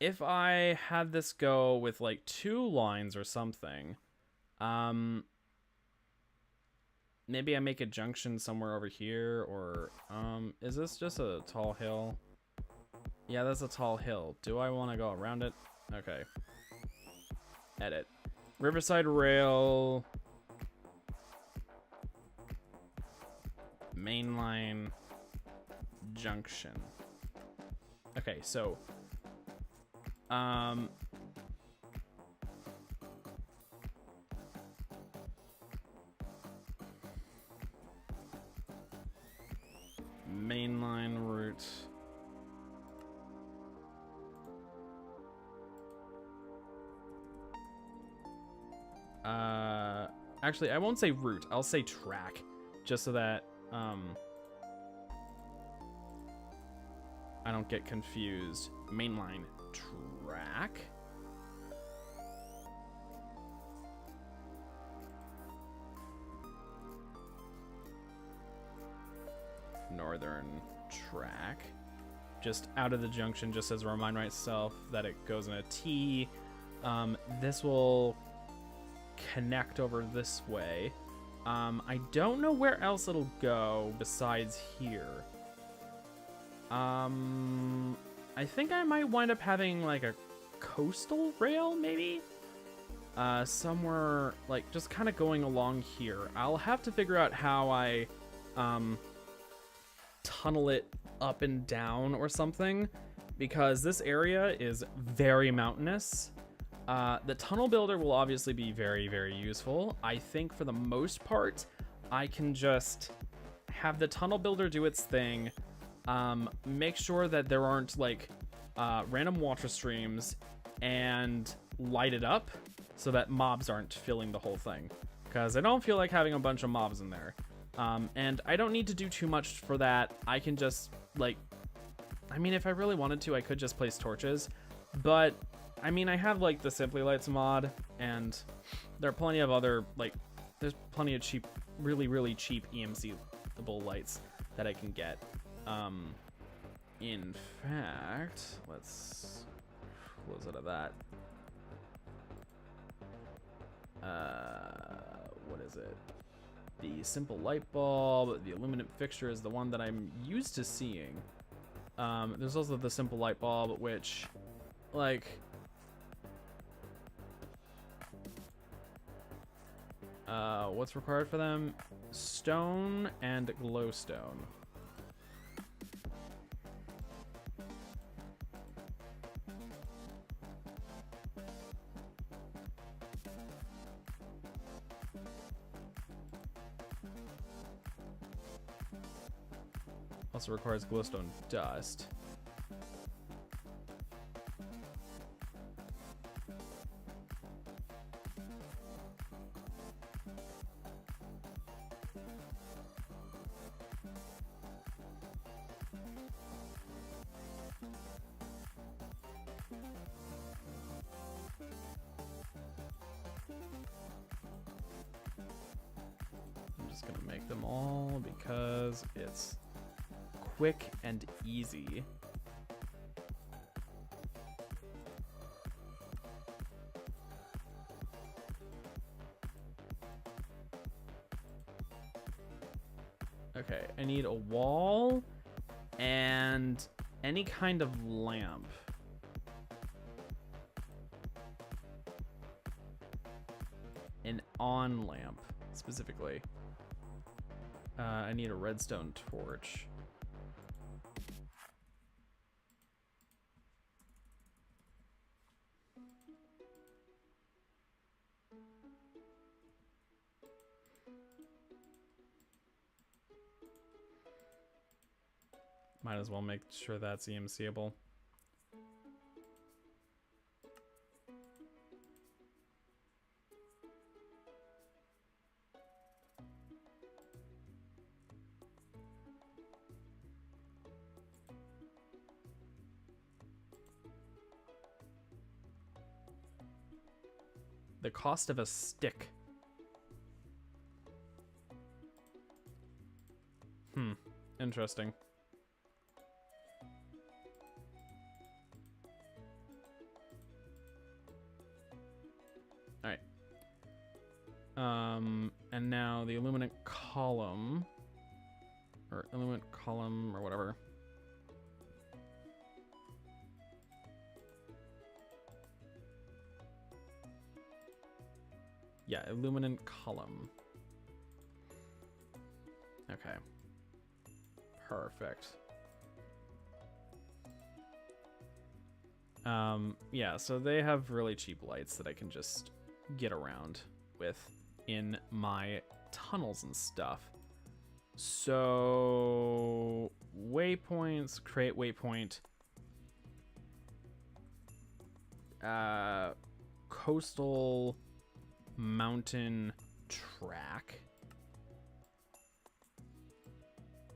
if I had this go with like 2 lines or something, maybe I make a junction somewhere over here, or is this just a tall hill? Yeah, that's a tall hill. Do I want to go around it? Okay. Edit. Riverside Rail. Mainline junction. Okay, so mainline route. Actually, I won't say route. I'll say track, just so that I don't get confused. Mainline track. Northern track. Just out of the junction, just as a remind myself that it goes in a T. This will connect over this way. I don't know where else it'll go besides here. I think I might wind up having like a coastal rail, maybe? Somewhere, like, just kind of going along here. I'll have to figure out how I tunnel it up and down or something, because this area is very mountainous. The tunnel builder will obviously be very, very useful. I think for the most part, I can just have the tunnel builder do its thing, make sure that there aren't like random water streams, and light it up so that mobs aren't filling the whole thing, because I don't feel like having a bunch of mobs in there. And I don't need to do too much for that. I can just like, I mean, if I really wanted to, I could just place torches, but I mean, I have like the Simply Lights mod, and there are plenty of other, like, there's plenty of cheap, really cheap EMC-able lights that I can get. In fact, let's close out of that. What is it? The simple light bulb, the illuminant fixture is the one that I'm used to seeing. There's also the simple light bulb, which, like, what's required for them? Stone and glowstone. Also requires glowstone dust. I'm just gonna make them all because it's quick and easy. Okay, I need a wall and any kind of lamp. An on lamp, specifically. I need a redstone torch. Might as well make sure that's EMCable. The cost of a stick. Interesting. Alright. And now the illuminant column. Or illuminant column or whatever. Yeah, illuminant column. Okay. Perfect. Yeah, so they have really cheap lights that I can just get around with in my tunnels and stuff. So, waypoints, create waypoint. Coastal mountain track.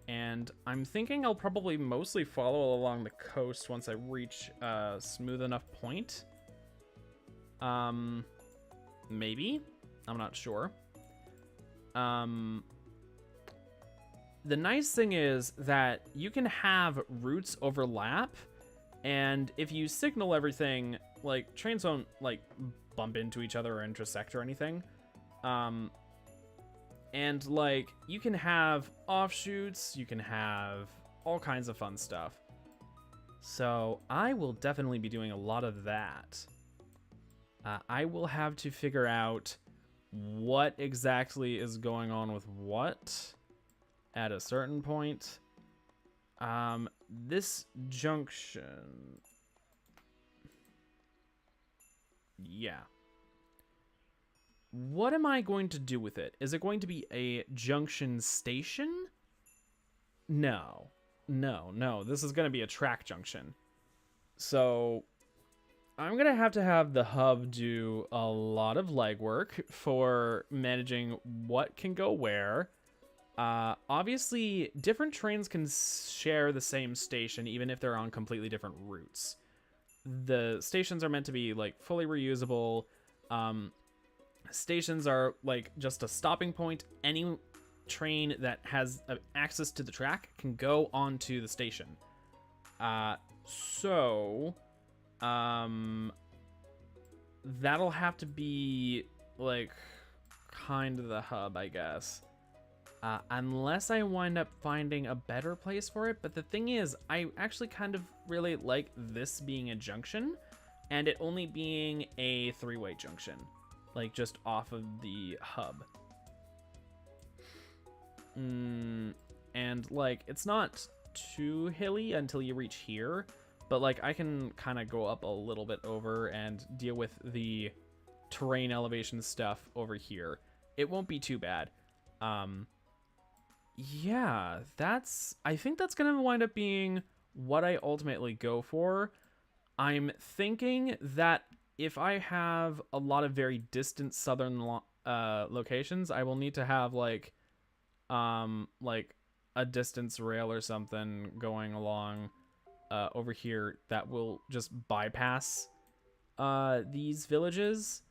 And I'm thinking I'll probably mostly follow along the coast once I reach a smooth enough point. Maybe? I'm not sure. The nice thing is that you can have routes overlap, and if you signal everything, like, trains don't, like, bump into each other or intersect or anything. And, like, you can have offshoots, you can have all kinds of fun stuff. So I will definitely be doing a lot of that. I will have to figure out what exactly is going on with what at a certain point. This junction... Yeah. What am I going to do with it? Is it going to be a junction station? No. No, this is going to be a track junction. So I'm going to have the hub do a lot of legwork for managing what can go where. Obviously, different trains can share the same station, even if they're on completely different routes. The stations are meant to be, like, fully reusable. Stations are, like, just a stopping point. Any train that has access to the track can go onto the station. That'll have to be, like, kind of the hub, I guess. Unless I wind up finding a better place for it. But the thing is, I actually kind of really like this being a junction and it only being a three-way junction, like just off of the hub. And like, it's not too hilly until you reach here, but like I can kind of go up a little bit over and deal with the terrain elevation stuff over here. It won't be too bad. Yeah, I think that's gonna wind up being what I ultimately go for. I'm thinking that if I have a lot of very distant southern locations, I will need to have like a distance rail or something going along over here that will just bypass these villages.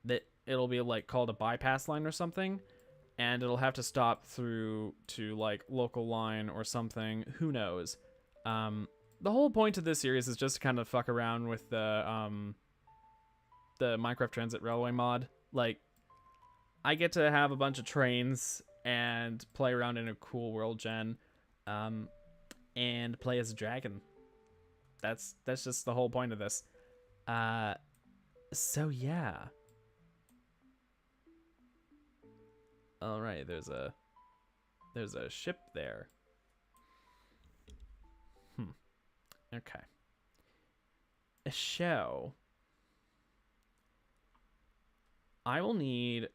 That it'll be like called a bypass line or something. And it'll have to stop through to like local line or something. Who knows? The whole point of this series is just to kind of fuck around with the Minecraft Transit Railway mod. Like, I get to have a bunch of trains and play around in a cool world gen, and play as a dragon. That's just the whole point of this. So yeah. All right, there's a ship there. Okay. A show. I will need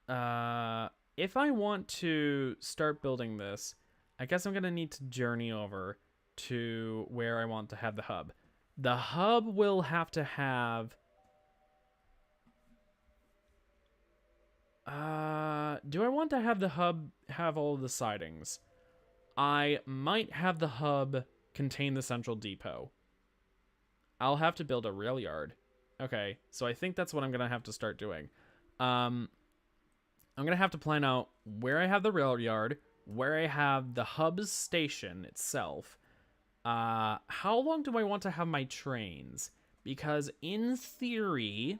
if I want to start building this, I guess I'm going to need to journey over to where I want to have the hub. The hub will have to have do I want to have the hub have all of the sidings? I might have the hub contain the central depot. I'll have to build a rail yard. Okay, so I think that's what I'm going to have to start doing. I'm going to have to plan out where I have the rail yard, where I have the hub's station itself. How long do I want to have my trains? Because in theory,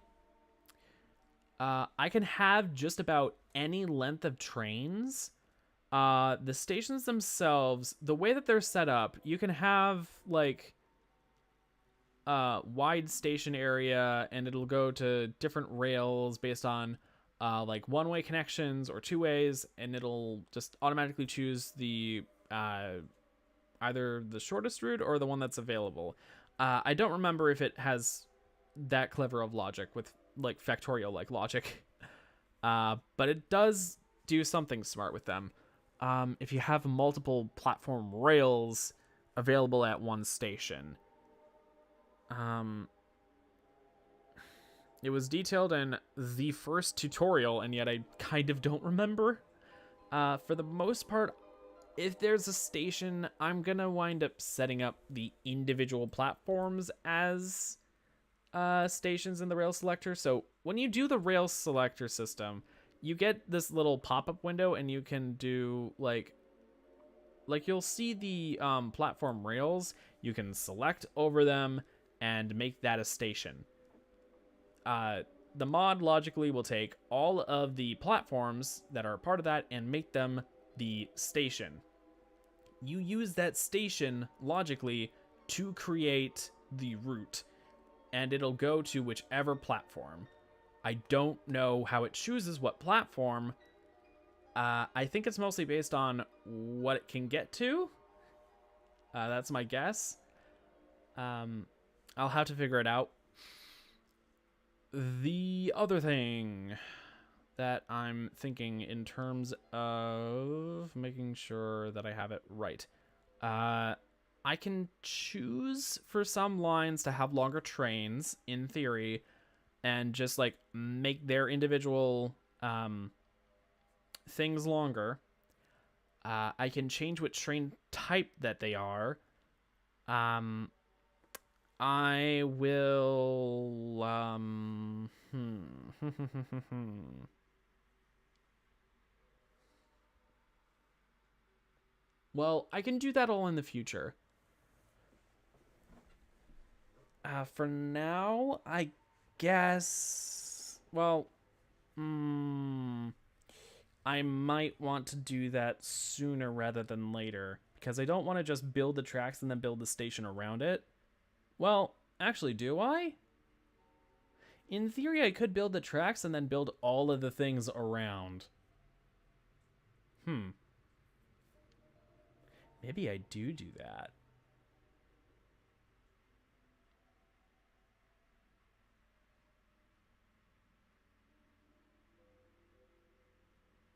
I can have just about any length of trains. The stations themselves, the way that they're set up, you can have like wide station area, and it'll go to different rails based on like one-way connections or two ways, and it'll just automatically choose the either the shortest route or the one that's available. I don't remember if it has that clever of logic with like factorial like logic, but it does do something smart with them. If you have multiple platform rails available at one station. It was detailed in the first tutorial, and yet I kind of don't remember. For the most part, if there's a station, I'm gonna wind up setting up the individual platforms as stations in the rail selector. So when you do the rail selector system, you get this little pop-up window, and you can do like you'll see the platform rails. You can select over them and make that a station. The mod logically will take all of the platforms that are part of that and make them the station. You use that station logically to create the route, and it'll go to whichever platform. I don't know how it chooses what platform. I think it's mostly based on what it can get to. That's my guess. I'll have to figure it out. The other thing that I'm thinking in terms of making sure that I have it right. I can choose for some lines to have longer trains, in theory, and just like make their individual things longer. I can change what train type that they are. I will Well, I can do that all in the future. For now, I guess. Well, I might want to do that sooner rather than later, because I don't want to just build the tracks and then build the station around it. Well, actually, do I? In theory, I could build the tracks and then build all of the things around. Maybe I do that.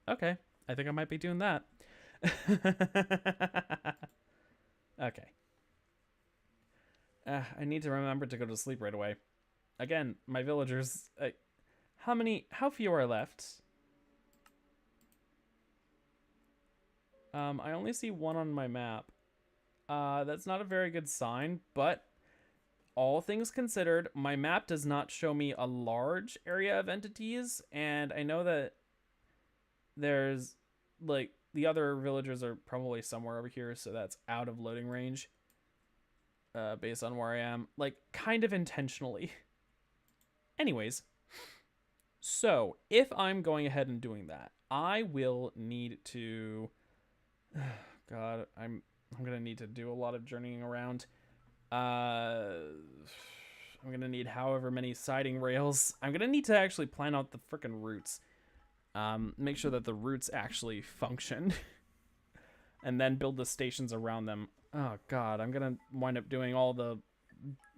Okay, I think I might be doing that. Okay. I need to remember to go to sleep right away. Again, my villagers... how few are left? I only see one on my map. That's not a very good sign, but all things considered, my map does not show me a large area of entities, and I know that there's, like, the other villagers are probably somewhere over here, so that's out of loading range, based on where I am, like, kind of intentionally. Anyways, so if I'm going ahead and doing that, I will need to... God, I'm gonna need to do a lot of journeying around. I'm gonna need however many siding rails. I'm gonna need to actually plan out the frickin' routes. Make sure that the routes actually function. And then build the stations around them. Oh god, I'm gonna wind up doing all the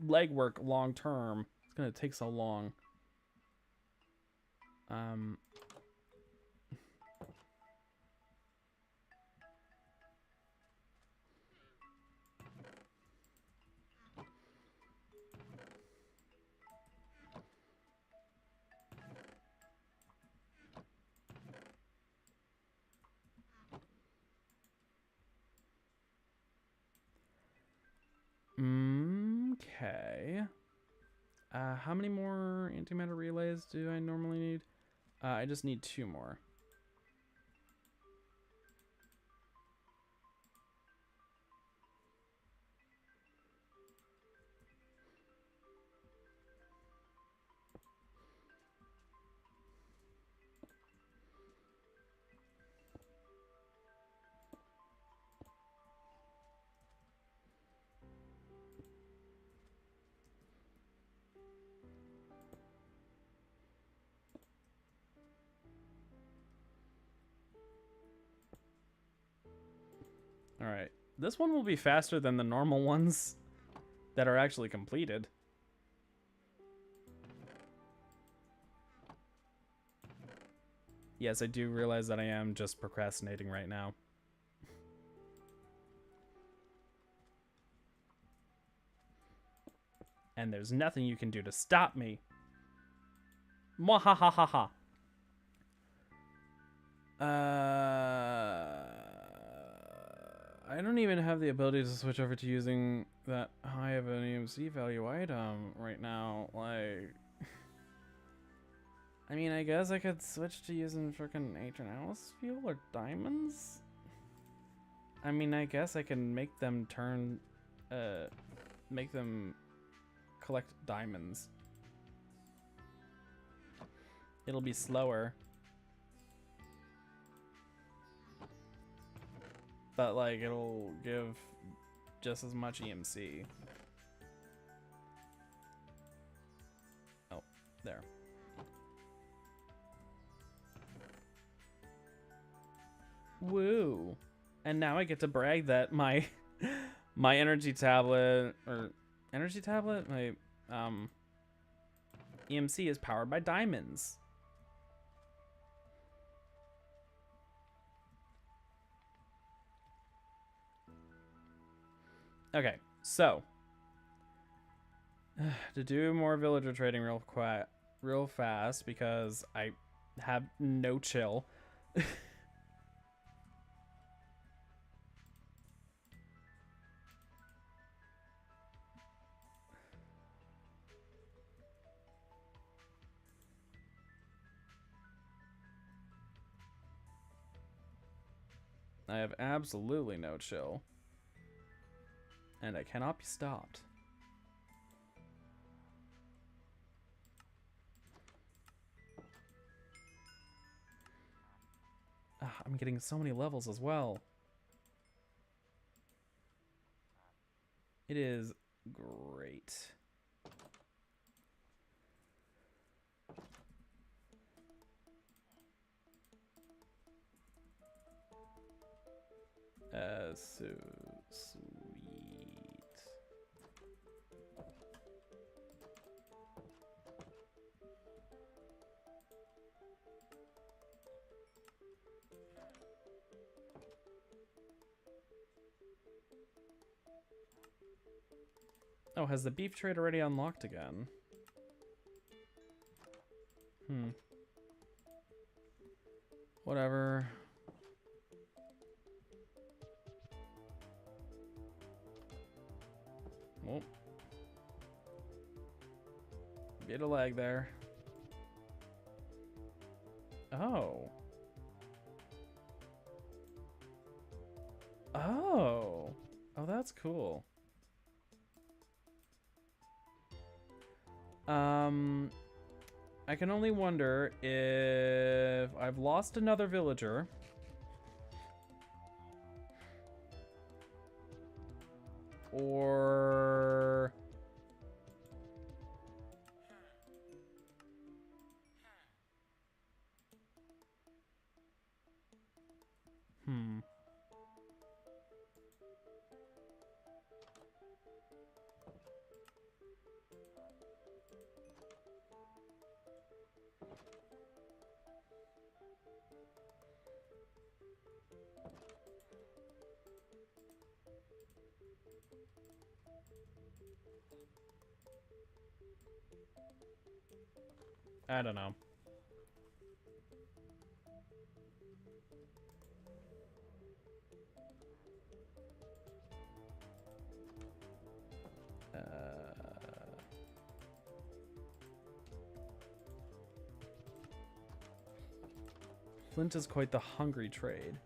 legwork long term. It's gonna take so long. Okay. How many more antimatter relays do I normally need? I just need 2 more. Alright. This one will be faster than the normal ones that are actually completed. Yes, I do realize that I am just procrastinating right now. And there's nothing you can do to stop me. Mwahahaha. I don't even have the ability to switch over to using that high of an EMC value item right now. Like, I mean, I guess I could switch to using frickin' H&L's fuel or diamonds. I mean, I guess I can make them turn, make them collect diamonds. It'll be slower. But, like, it'll give just as much EMC. Oh, there. Woo. And now I get to brag that my my energy tablet, my EMC is powered by diamonds. Okay, so to do more villager trading real fast because I have no chill. I have absolutely no chill. And I cannot be stopped. I'm getting so many levels as well. It is great. So sweet. Oh, has the beef trade already unlocked again? Whatever. Well, bit of lag there. Oh. Oh. Oh, that's cool. I can only wonder if I've lost another villager. Or... I don't know. Flint is quite the hungry trade.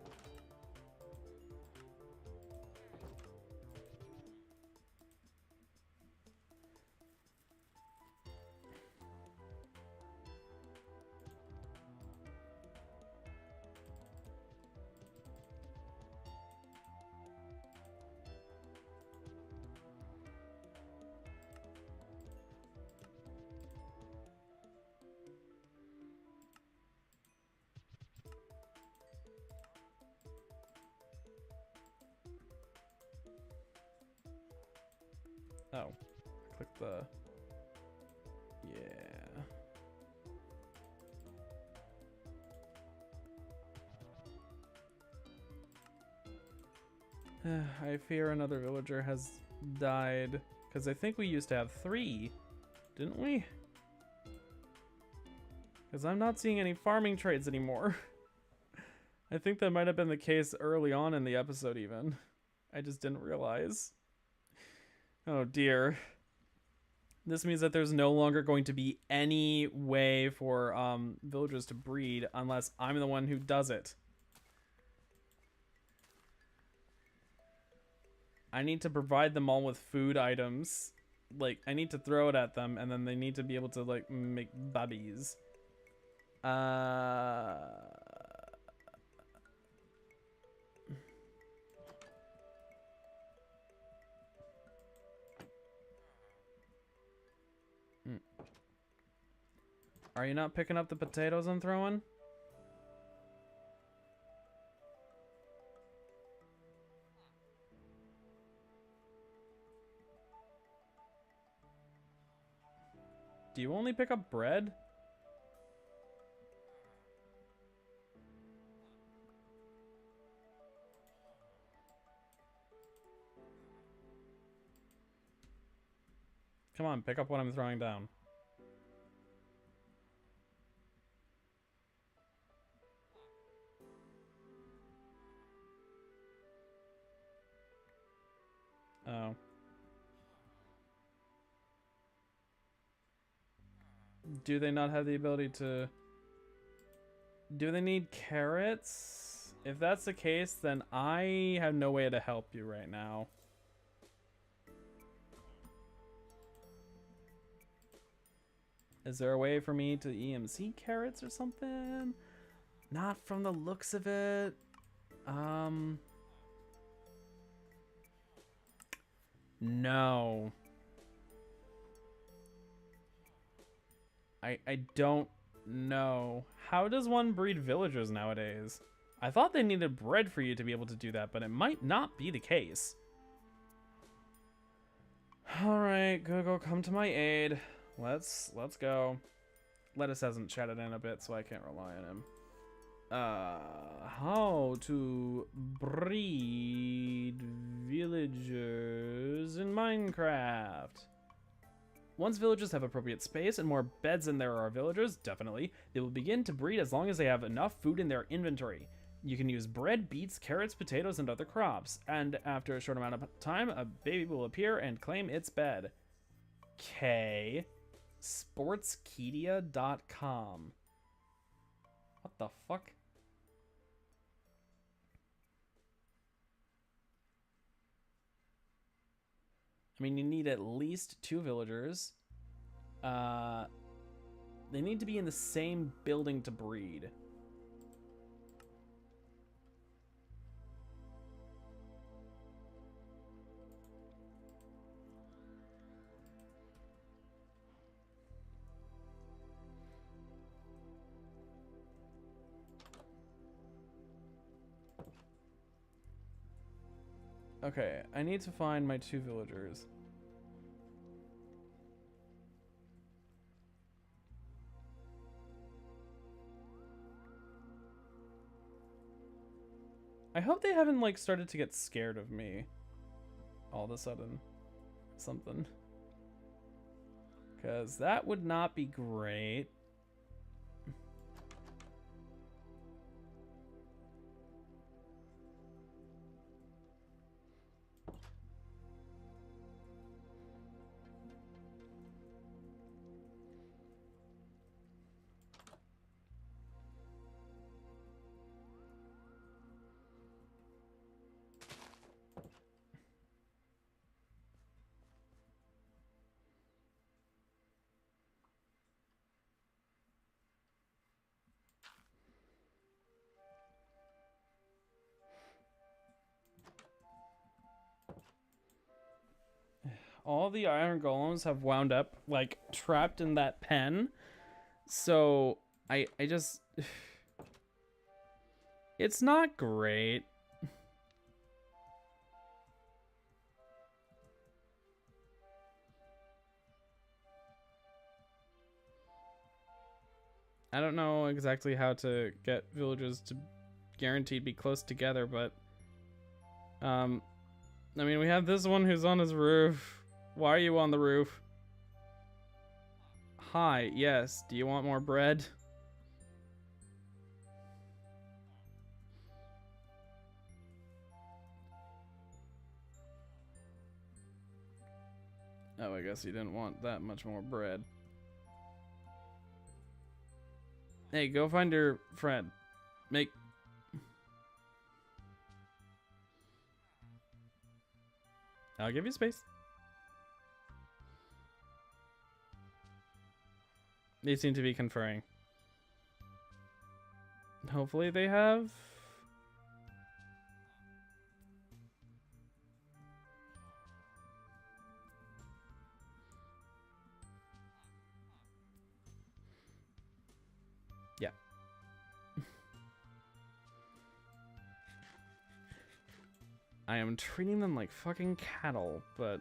Oh, click the, yeah. I fear another villager has died, because I think we used to have 3, didn't we? Because I'm not seeing any farming trades anymore. I think that might have been the case early on in the episode even. I just didn't realize. Oh dear. This means that there's no longer going to be any way for villagers to breed unless I'm the one who does it. I need to provide them all with food items. Like, I need to throw it at them, and then they need to be able to, like, make babies. Are you not picking up the potatoes I'm throwing? Do you only pick up bread? Come on, pick up what I'm throwing down. Oh. Do they not have the ability to... Do they need carrots? If that's the case, then I have no way to help you right now. Is there a way for me to EMC carrots or something? Not from the looks of it. No. I don't know. How does one breed villagers nowadays? I thought they needed bread for you to be able to do that, but it might not be the case. Alright, Google, come to my aid. Let's go. Lettuce hasn't chatted in a bit, so I can't rely on him. How to breed villagers in Minecraft. Once villagers have appropriate space and more beds than there are villagers, definitely, they will begin to breed as long as they have enough food in their inventory. You can use bread, beets, carrots, potatoes, and other crops, and after a short amount of time, a baby will appear and claim its bed. K. Sportskedia.com. What the fuck? I mean, you need at least 2 villagers. They need to be in the same building to breed. Okay, I need to find my 2 villagers. I hope they haven't, like, started to get scared of me all of a sudden. Something. Because that would not be great. All the iron golems have wound up, like, trapped in that pen. So, I just... It's not great. I don't know exactly how to get villagers to guaranteed be close together, but... I mean, we have this one who's on his roof. Why are you on the roof? Hi, yes. Do you want more bread? Oh, I guess you didn't want that much more bread. Hey, go find your friend. Make... I'll give you space. They seem to be conferring. Hopefully they have... Yeah. I am treating them like fucking cattle, but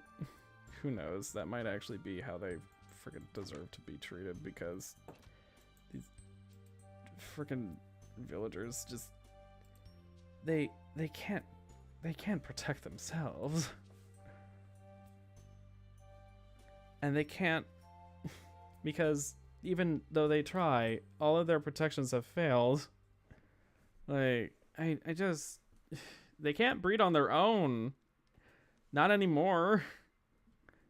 who knows? That might actually be how they freaking deserve to be treated, because these freaking villagers just they can't protect themselves. And they can't, because even though they try, all of their protections have failed. Like, I just, they can't breed on their own. Not anymore.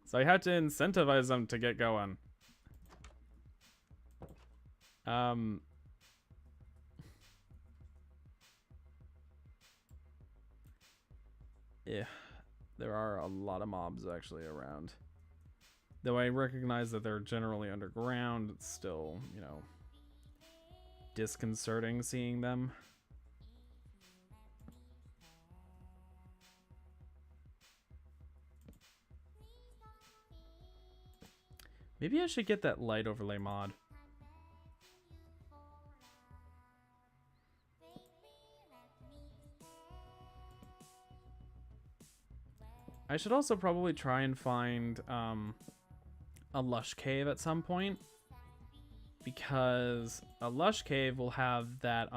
So I had to incentivize them to get going. Yeah, there are a lot of mobs actually around. Though I recognize that they're generally underground, it's still, you know, disconcerting seeing them. Maybe I should get that light overlay mod. I should also probably try and find a lush cave at some point, because a lush cave will have that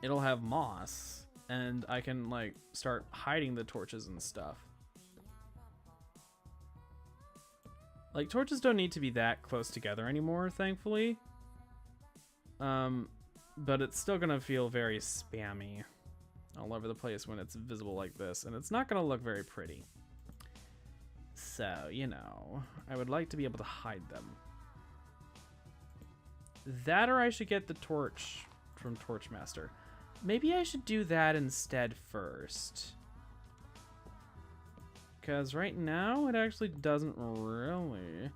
it'll have moss, and I can like start hiding the torches and stuff. Like, torches don't need to be that close together anymore, thankfully. But it's still gonna feel very spammy all over the place when it's visible like this, and it's not gonna look very pretty. So, you know, I would like to be able to hide them. That, or I should get the torch from Torchmaster. Maybe I should do that instead first. Because right now, it actually doesn't really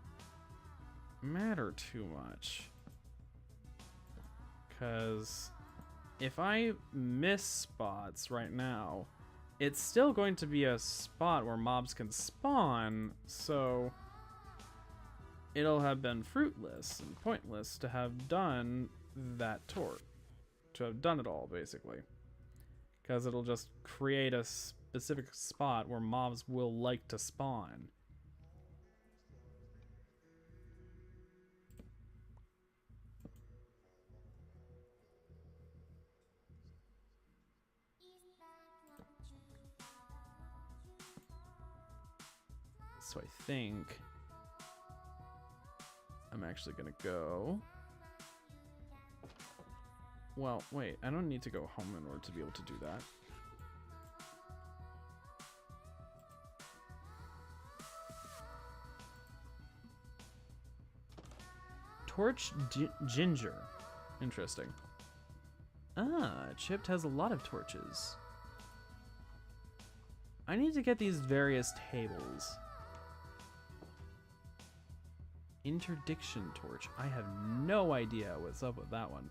matter too much. Because if I miss spots right now, it's still going to be a spot where mobs can spawn, so it'll have been fruitless and pointless to have done that torch. To have done it all, basically. Because it'll just create a specific spot where mobs will like to spawn. So I think I'm actually gonna go. Well, wait, I don't need to go home in order to be able to do that. Torch Ginger. Interesting. Ah, Chipped has a lot of torches. I need to get these various tables. Interdiction torch. I have no idea what's up with that one.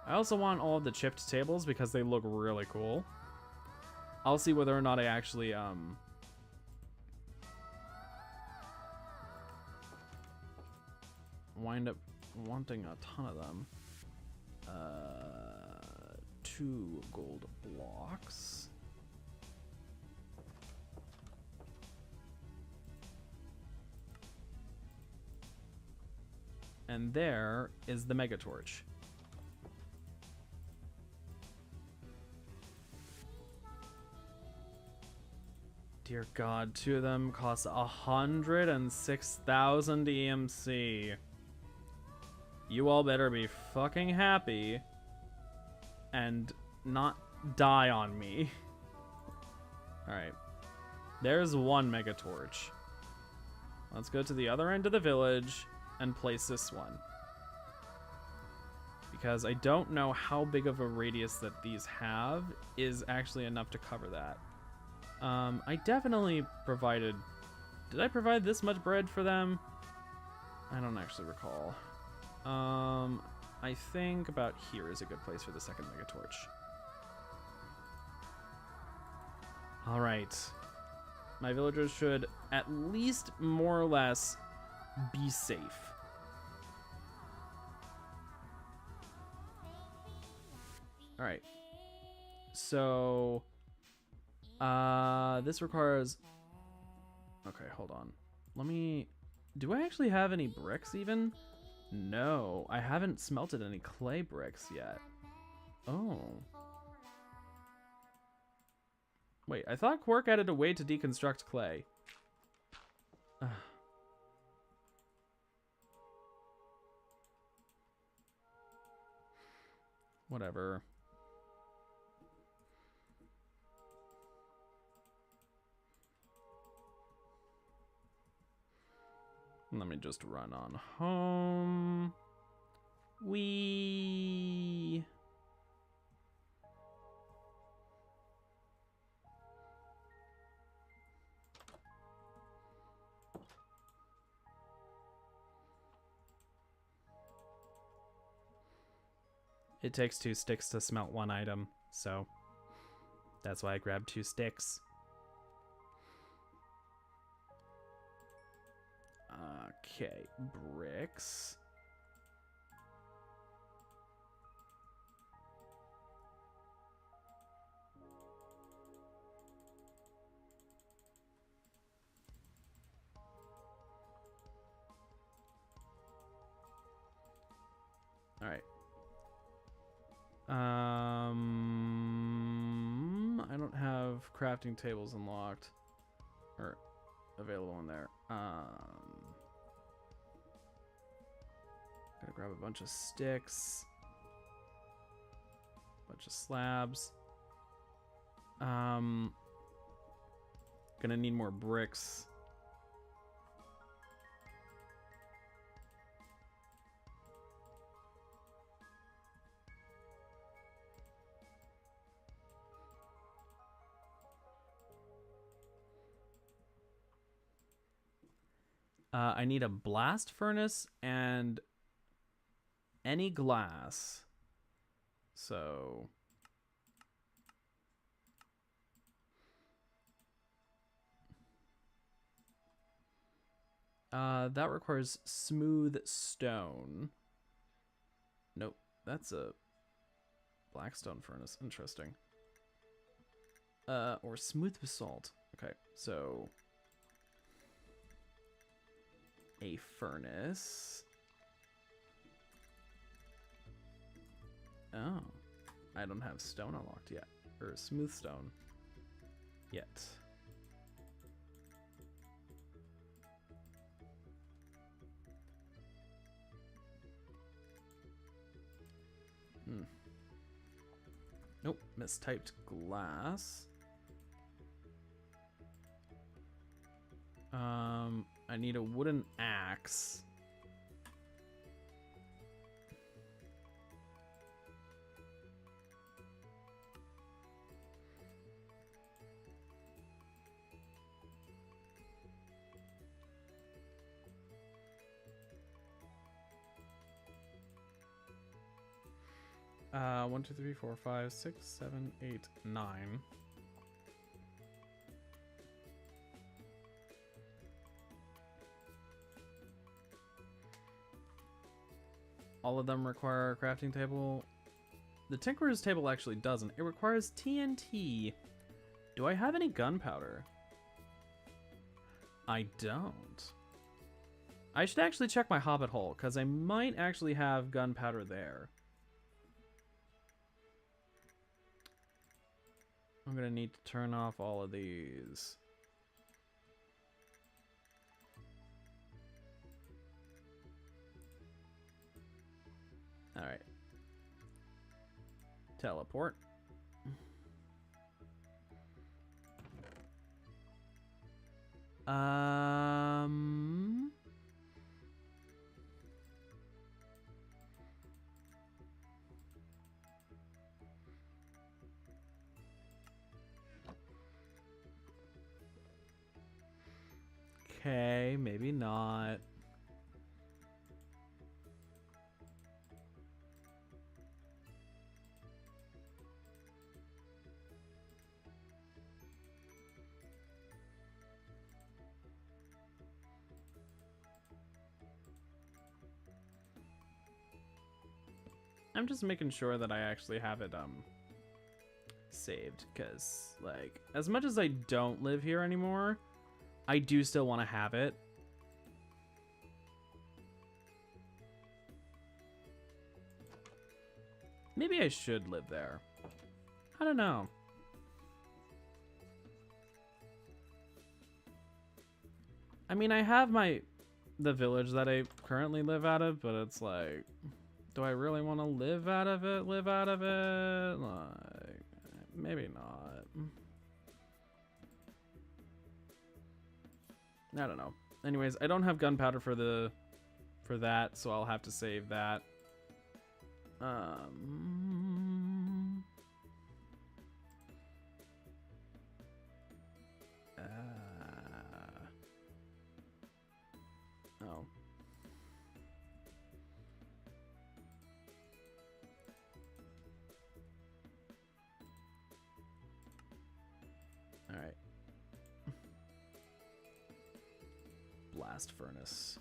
I also want all of the chipped tables because they look really cool. I'll see whether or not I actually wind up wanting a ton of them. 2 gold blocks. And there is the mega torch. Dear God, 2 of them cost 106,000 EMC. You all better be fucking happy and not die on me. Alright. There's 1 mega torch. Let's go to the other end of the village and place this one. Because I don't know how big of a radius that these have is actually enough to cover that. I definitely provided... Did I provide this much bread for them? I don't actually recall. I think about here is a good place for the second mega torch. Alright. My villagers should at least more or less be safe. Alright. So... this requires... Okay, hold on. Let me... Do I actually have any bricks even? No, I haven't smelted any clay bricks yet. Oh. Wait, I thought Quark added a way to deconstruct clay. Whatever. Let me just run on home. It takes 2 sticks to smelt 1 item, so that's why I grabbed 2 sticks. Okay, bricks. All right. I don't have crafting tables unlocked or available in there. Gotta grab a bunch of sticks, bunch of slabs. Gonna need more bricks. I need a blast furnace and any glass. So that requires smooth stone. Nope, that's a blackstone furnace. Interesting. Or smooth basalt. Okay, so a furnace. Oh, I don't have stone unlocked yet, or smooth stone yet. Nope, mistyped glass. I need a wooden axe. One, two, three, four, five, six, 7, 8, 9. All of them require a crafting table. The Tinkerer's table actually doesn't. It requires TNT. Do I have any gunpowder? I don't. I should actually check my hobbit hole, because I might actually have gunpowder there. I'm going to need to turn off all of these. All right. Teleport. Okay, maybe not. I'm just making sure that I actually have it saved, because like as much as I don't live here anymore, I do still want to have it. Maybe I should live there. I don't know. I mean, I have the village that I currently live out of, but it's like, do I really want to live out of it? Like, maybe not. I don't know. Anyways, I don't have gunpowder for that, so I'll have to save that. Oh. All right. Blast furnace.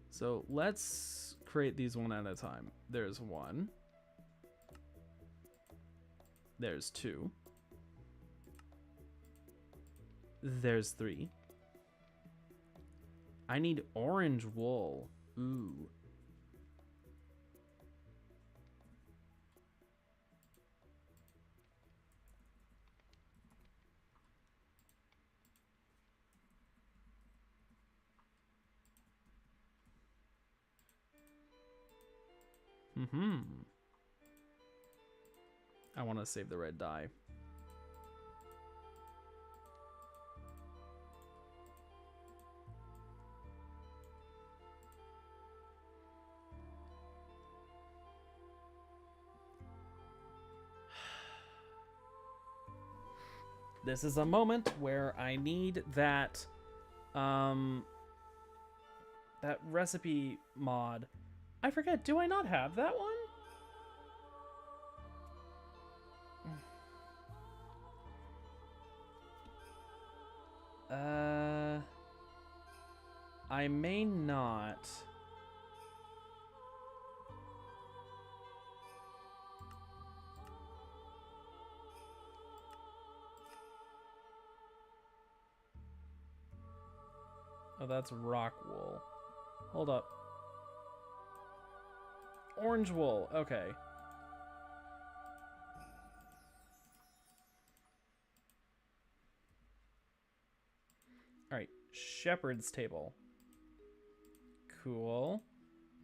So let's create these one at a time. There's one. There's two. There's three. I need orange wool. Ooh. I want to save the red dye. This is a moment where I need that that recipe mod. I forget, do I not have that one? I may not. Oh, that's rock wool. Hold up. Orange wool, okay. Alright, shepherd's table. Cool.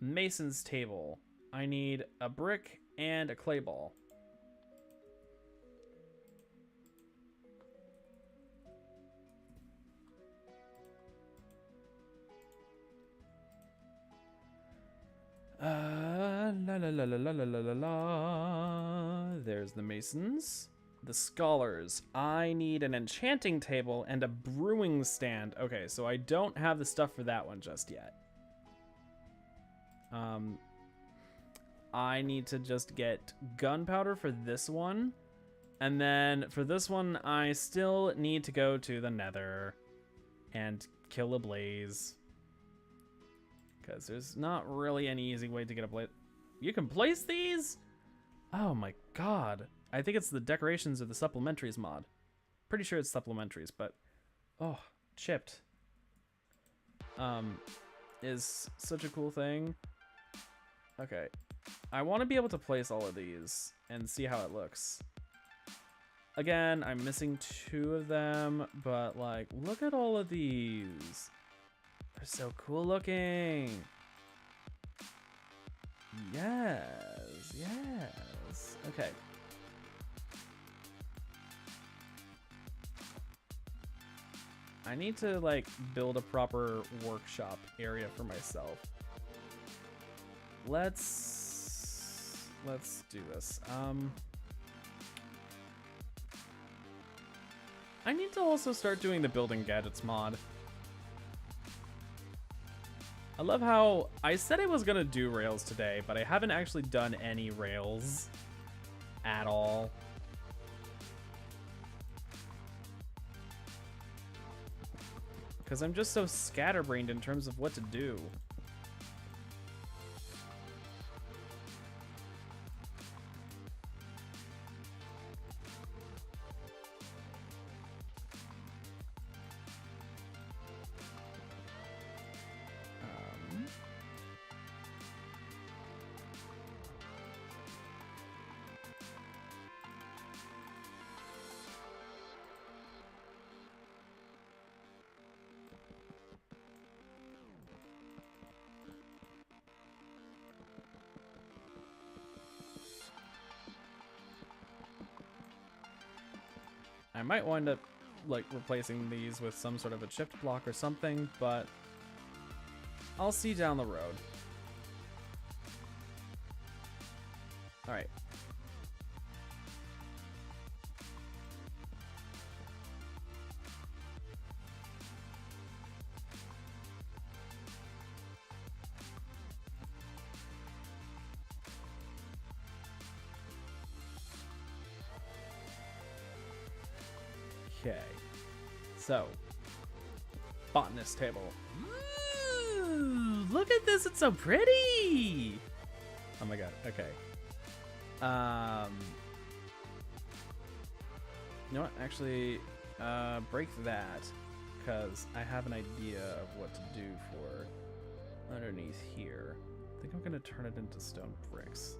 Mason's table. I need a brick and a clay ball. La la la la la la la la la. There's the masons. The scholars. I need an enchanting table and a brewing stand. Okay, so I don't have the stuff for that one just yet. I need to just get gunpowder for this one. And then for this one, I still need to go to the nether and kill a blaze. Because there's not really any easy way to get a blaze. You can place these? Oh my god. I think it's the decorations or the supplementaries mod. Pretty sure it's supplementaries, but oh, chipped. Is such a cool thing. Okay. I want to be able to place all of these and see how it looks. Again, I'm missing 2 of them, but like, look at all of these. They're so cool looking. Yes, yes. Okay. I need to like build a proper workshop area for myself. Let's do this. I need to also start doing the building gadgets mod. I love how I said I was gonna do rails today, but I haven't actually done any rails at all. Because I'm just so scatterbrained in terms of what to do. I might wind up like replacing these with some sort of a chipped block or something, but I'll see down the road. All right. Okay, so botanist table. Ooh, look at this, it's so pretty. Oh my god. Okay. You know what? Actually, break that, because I have an idea of what to do for underneath here. I think I'm gonna turn it into stone bricks.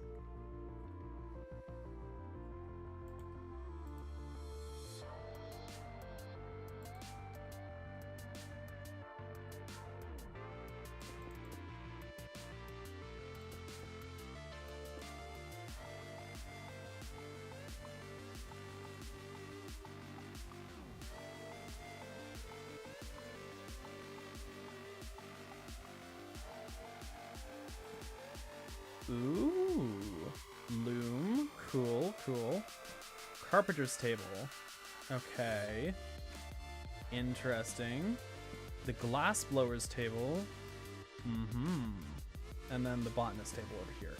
Ooh, loom, cool, cool. Carpenter's table, okay. Interesting. The glass blower's table, and then the botanist table over here.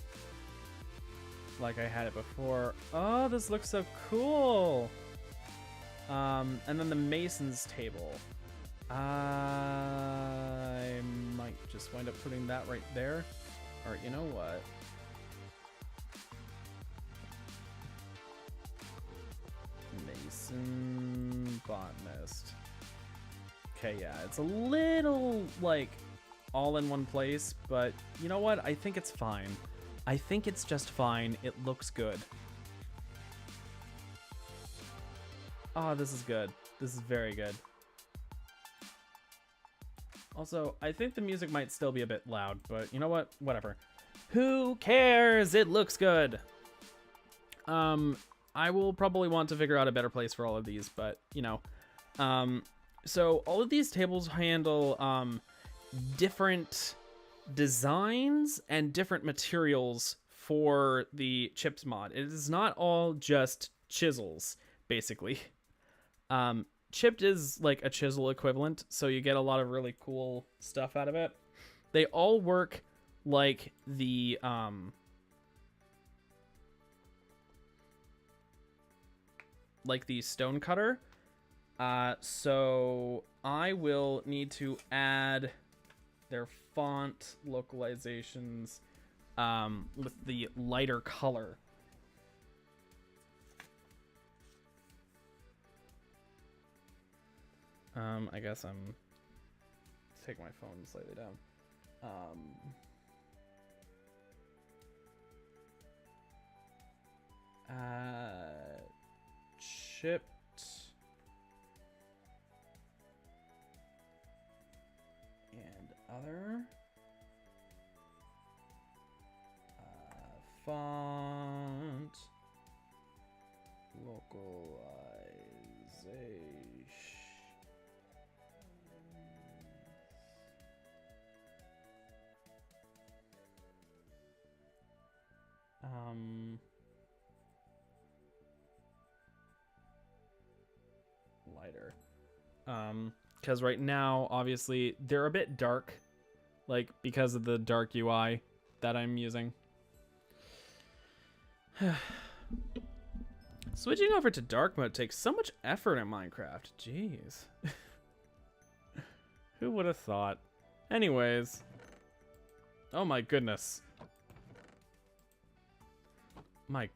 Like I had it before. Oh, this looks so cool. And then the mason's table. I might just wind up putting that right there. Or you know what? Mason, botanist. Okay, yeah, it's a little like all in one place, but you know what? I think it's fine. I think it's just fine. It looks good. Oh, this is good. This is very good. Also, I think the music might still be a bit loud, but you know what? Whatever. Who cares? It looks good. I will probably want to figure out a better place for all of these, but you know. So all of these tables handle different designs and different materials for the chipped mod. It is not all just chisels, basically. Chipped is like a chisel equivalent, so you get a lot of really cool stuff out of it. They all work like the stone cutter. So I will need to add their font localizations with the lighter color. I guess I'm taking my phone slightly down. Chipped and other font localization. Lighter. Because right now, obviously, they're a bit dark, like because of the dark UI that I'm using. Switching over to dark mode takes so much effort in Minecraft. Jeez. Who would have thought? Anyways. Oh my goodness. My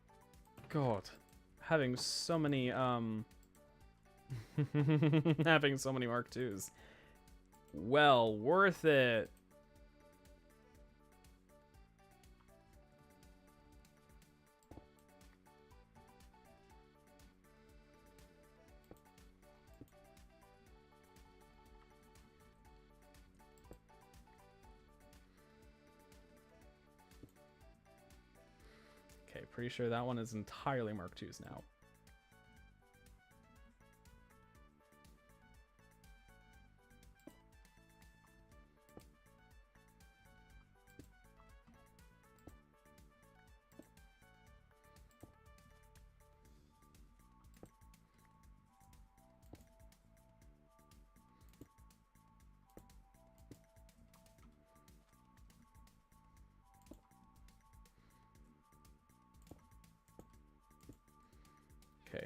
god. Having so many, having so many Mark IIs. Well, worth it. Okay, pretty sure that one is entirely Mark IIs now.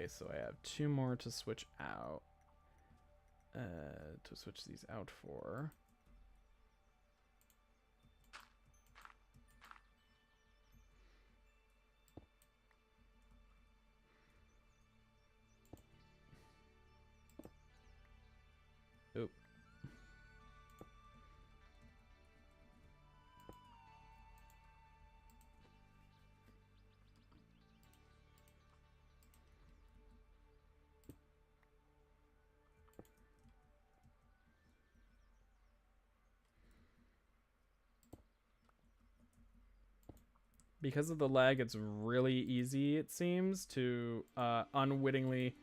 Okay, so I have 2 more to switch out. To switch these out for. Oop. Because of the lag, it's really easy, it seems, to unwittingly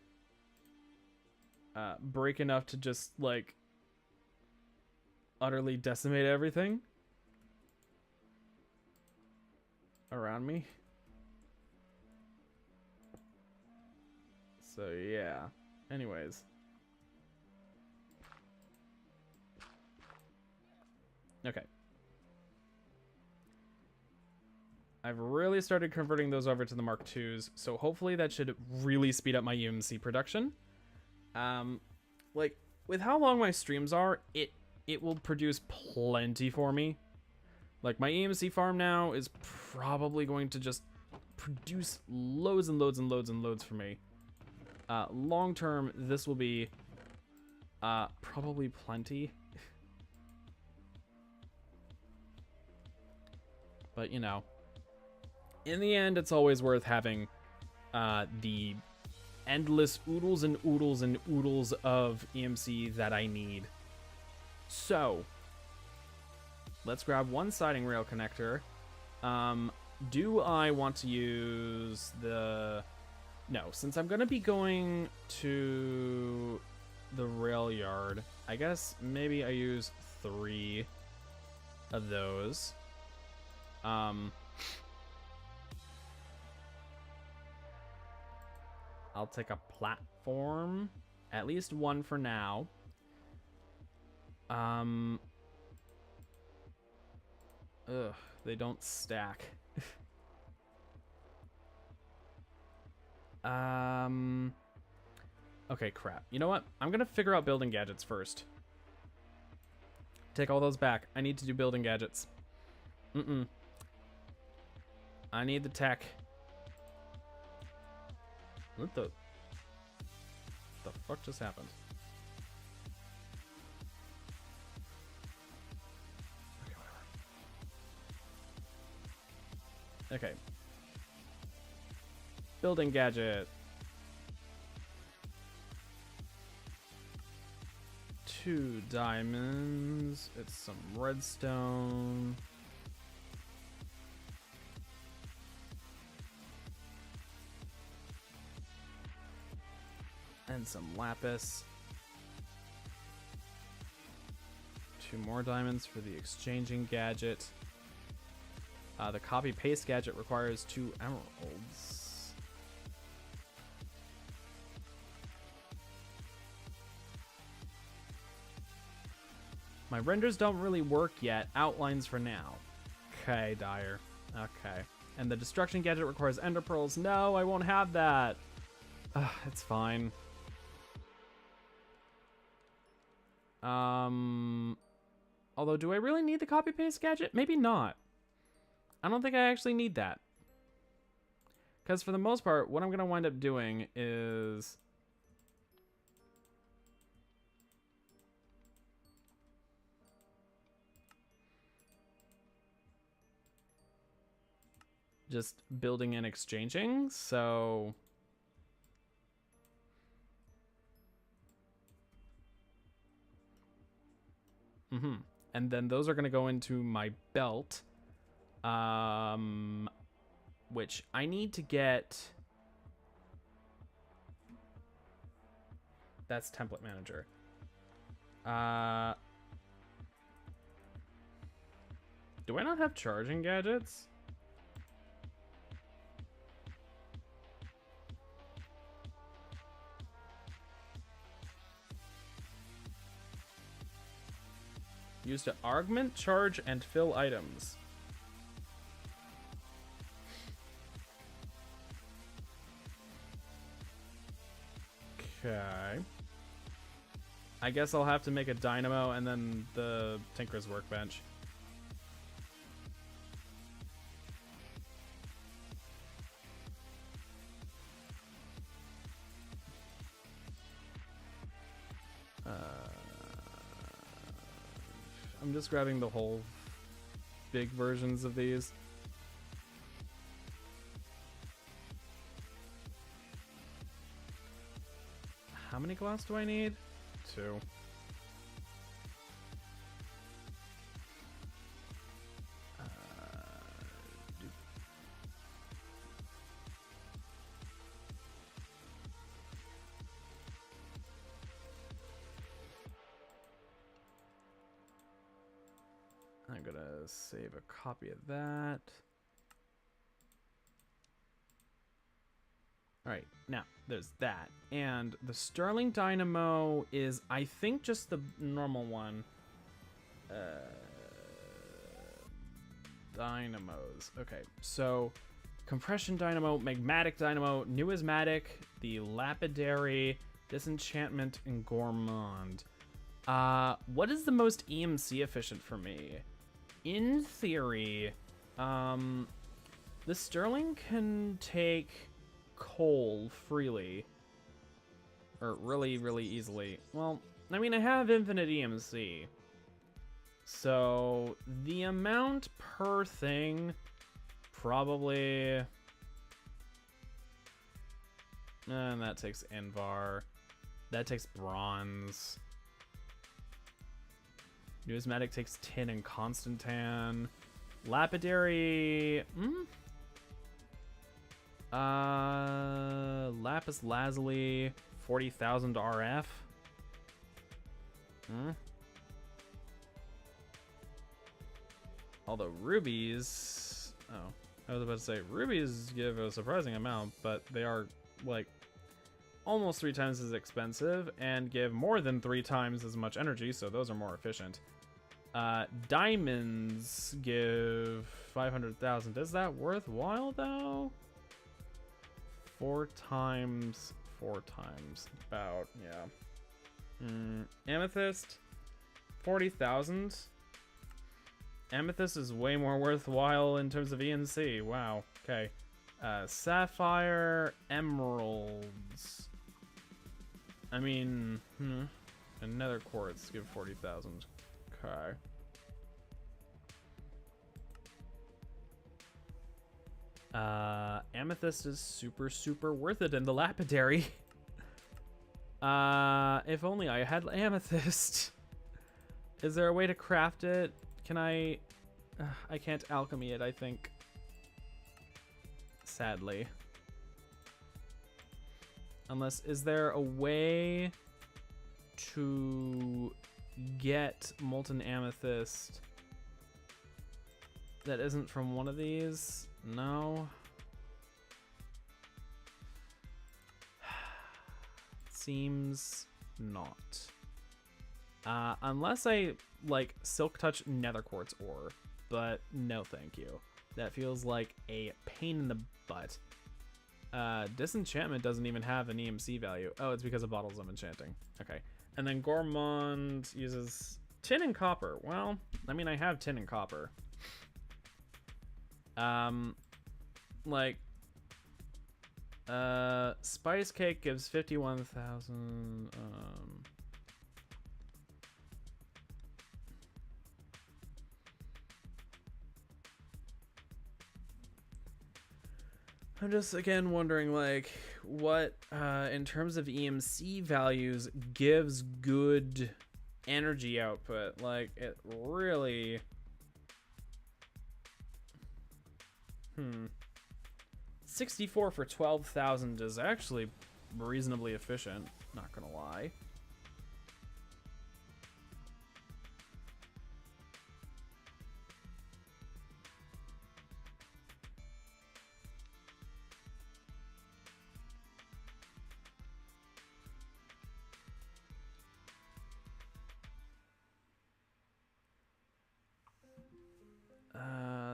break enough to just, like, utterly decimate everything around me. So, yeah. Anyways. Okay. I've really started converting those over to the Mark IIs, so hopefully that should really speed up my UMC production. Like, with how long my streams are, it will produce plenty for me. Like, my EMC farm now is probably going to just produce loads and loads and loads and loads for me. Long term, this will be probably plenty. But, you know, in the end, it's always worth having the endless oodles and oodles and oodles of EMC that I need. So, let's grab one siding rail connector. Do I want to use the... No, since I'm going to be going to the rail yard, I guess maybe I use 3 of those. I'll take a platform, at least 1 for now. Ugh, they don't stack. Okay, crap. You know what? I'm gonna figure out building gadgets first. Take all those back. I need to do building gadgets. I need the tech. What the fuck just happened? Okay, whatever. Okay. Building gadget. 2 diamonds. It's some redstone. And some lapis. 2 more diamonds for the exchanging gadget. The copy paste gadget requires 2 emeralds. My renders don't really work yet. Outlines for now. Okay, Dyer. Okay. And the destruction gadget requires ender pearls. No, I won't have that. It's fine. Although, do I really need the copy paste gadget? Maybe not. I don't think I actually need that. Because for the most part, what I'm going to wind up doing is... just building and exchanging, so... And then those are going to go into my belt, which I need to get. That's template manager. Do I not have charging gadgets? Used to augment, charge, and fill items. Okay. I guess I'll have to make a dynamo and then the Tinker's workbench. I'm just grabbing the whole big versions of these. How many glass do I need? 2. I'm gonna save a copy of that. Alright, now, there's that. And the Sterling Dynamo is, I think, just the normal one. Dynamos. Okay, so Compression Dynamo, Magmatic Dynamo, Numismatic, the Lapidary, Disenchantment, and Gourmand. What is the most EMC efficient for me? In theory, the Sterling can take coal freely, or really easily. Well, I mean, I have infinite EMC, so the amount per thing probably, and that takes Envar, that takes bronze. Numismatic takes tin and Constantan. Lapidary, Lapis Lazuli, 40,000 RF. Although rubies, I was about to say rubies give a surprising amount, but they are like almost 3 times as expensive and give more than 3 times as much energy, so those are more efficient. Diamonds give 500,000. Is that worthwhile though? 4 times, about, yeah. Amethyst, 40,000. Amethyst is way more worthwhile in terms of ENC. Wow. Okay. Sapphire, emeralds. I mean, and nether quartz give 40,000. Okay. Amethyst is super worth it in the lapidary. If only I had amethyst. Is there a way to craft it? Can I can't alchemy it, I think. Sadly. Unless, is there a way to get molten amethyst that isn't from one of these? No. Seems not. Unless I like silk touch nether quartz ore, but no thank you. That feels like a pain in the butt. Disenchantment doesn't even have an EMC value. Oh, it's because of bottles I'm enchanting. Okay. And then Gourmand uses tin and copper. Well, I mean, I have tin and copper. Like, Spice Cake gives 51,000. I'm just again wondering, like, what in terms of EMC values gives good energy output. Like, it really 64 for 12,000 is actually reasonably efficient, not gonna lie.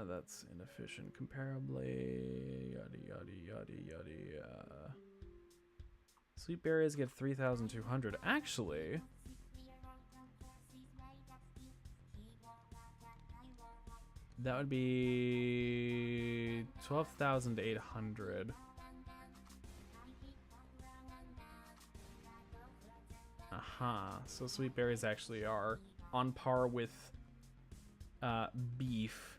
That's inefficient comparably, yada. So Sweet berries give 3,200. Actually, that would be 12,800. Aha. So sweet berries actually are on par with beef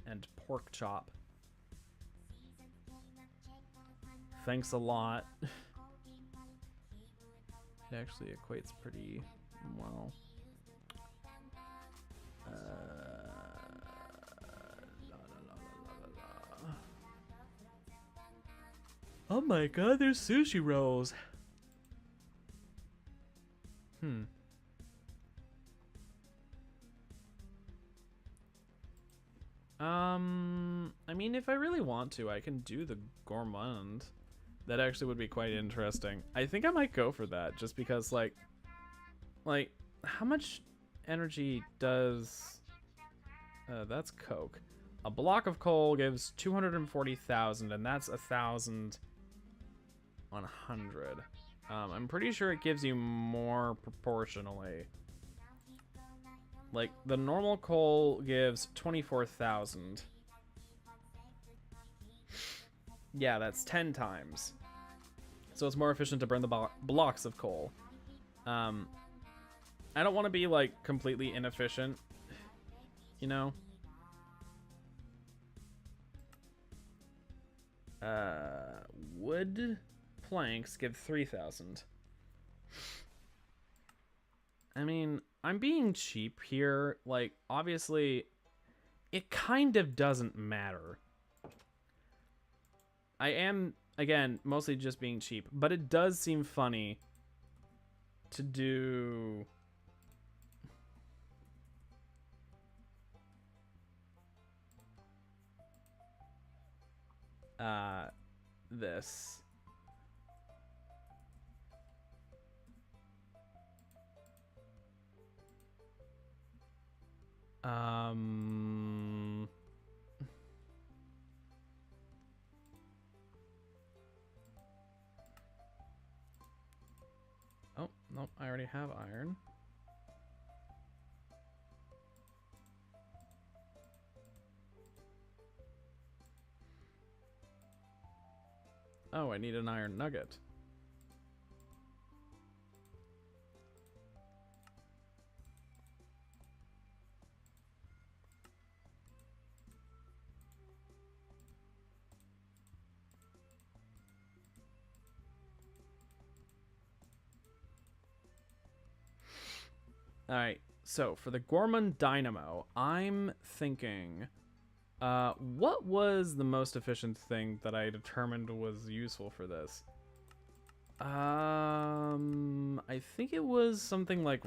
and pork chop. Thanks a lot. It actually equates pretty well. Oh my god, there's sushi rolls. I mean, if I really want to, I can do the gourmand. That actually would be quite interesting. I think I might go for that, just because, like, how much energy does... that's coke. A block of coal gives 240,000, and that's 1,100. I'm pretty sure it gives you more proportionally. Like, the normal coal gives 24,000. Yeah, that's 10 times. So it's more efficient to burn the blocks of coal. I don't want to be, like, completely inefficient, you know? Wood planks give 3,000. I mean, I'm being cheap here. Like, obviously, it kind of doesn't matter. I am, again, mostly just being cheap, but it does seem funny to do... this. Oh, nope, I already have iron. Oh, I need an iron nugget. Alright, so for the Gorman Dynamo, I'm thinking, what was the most efficient thing that I determined was useful for this? I think it was something like,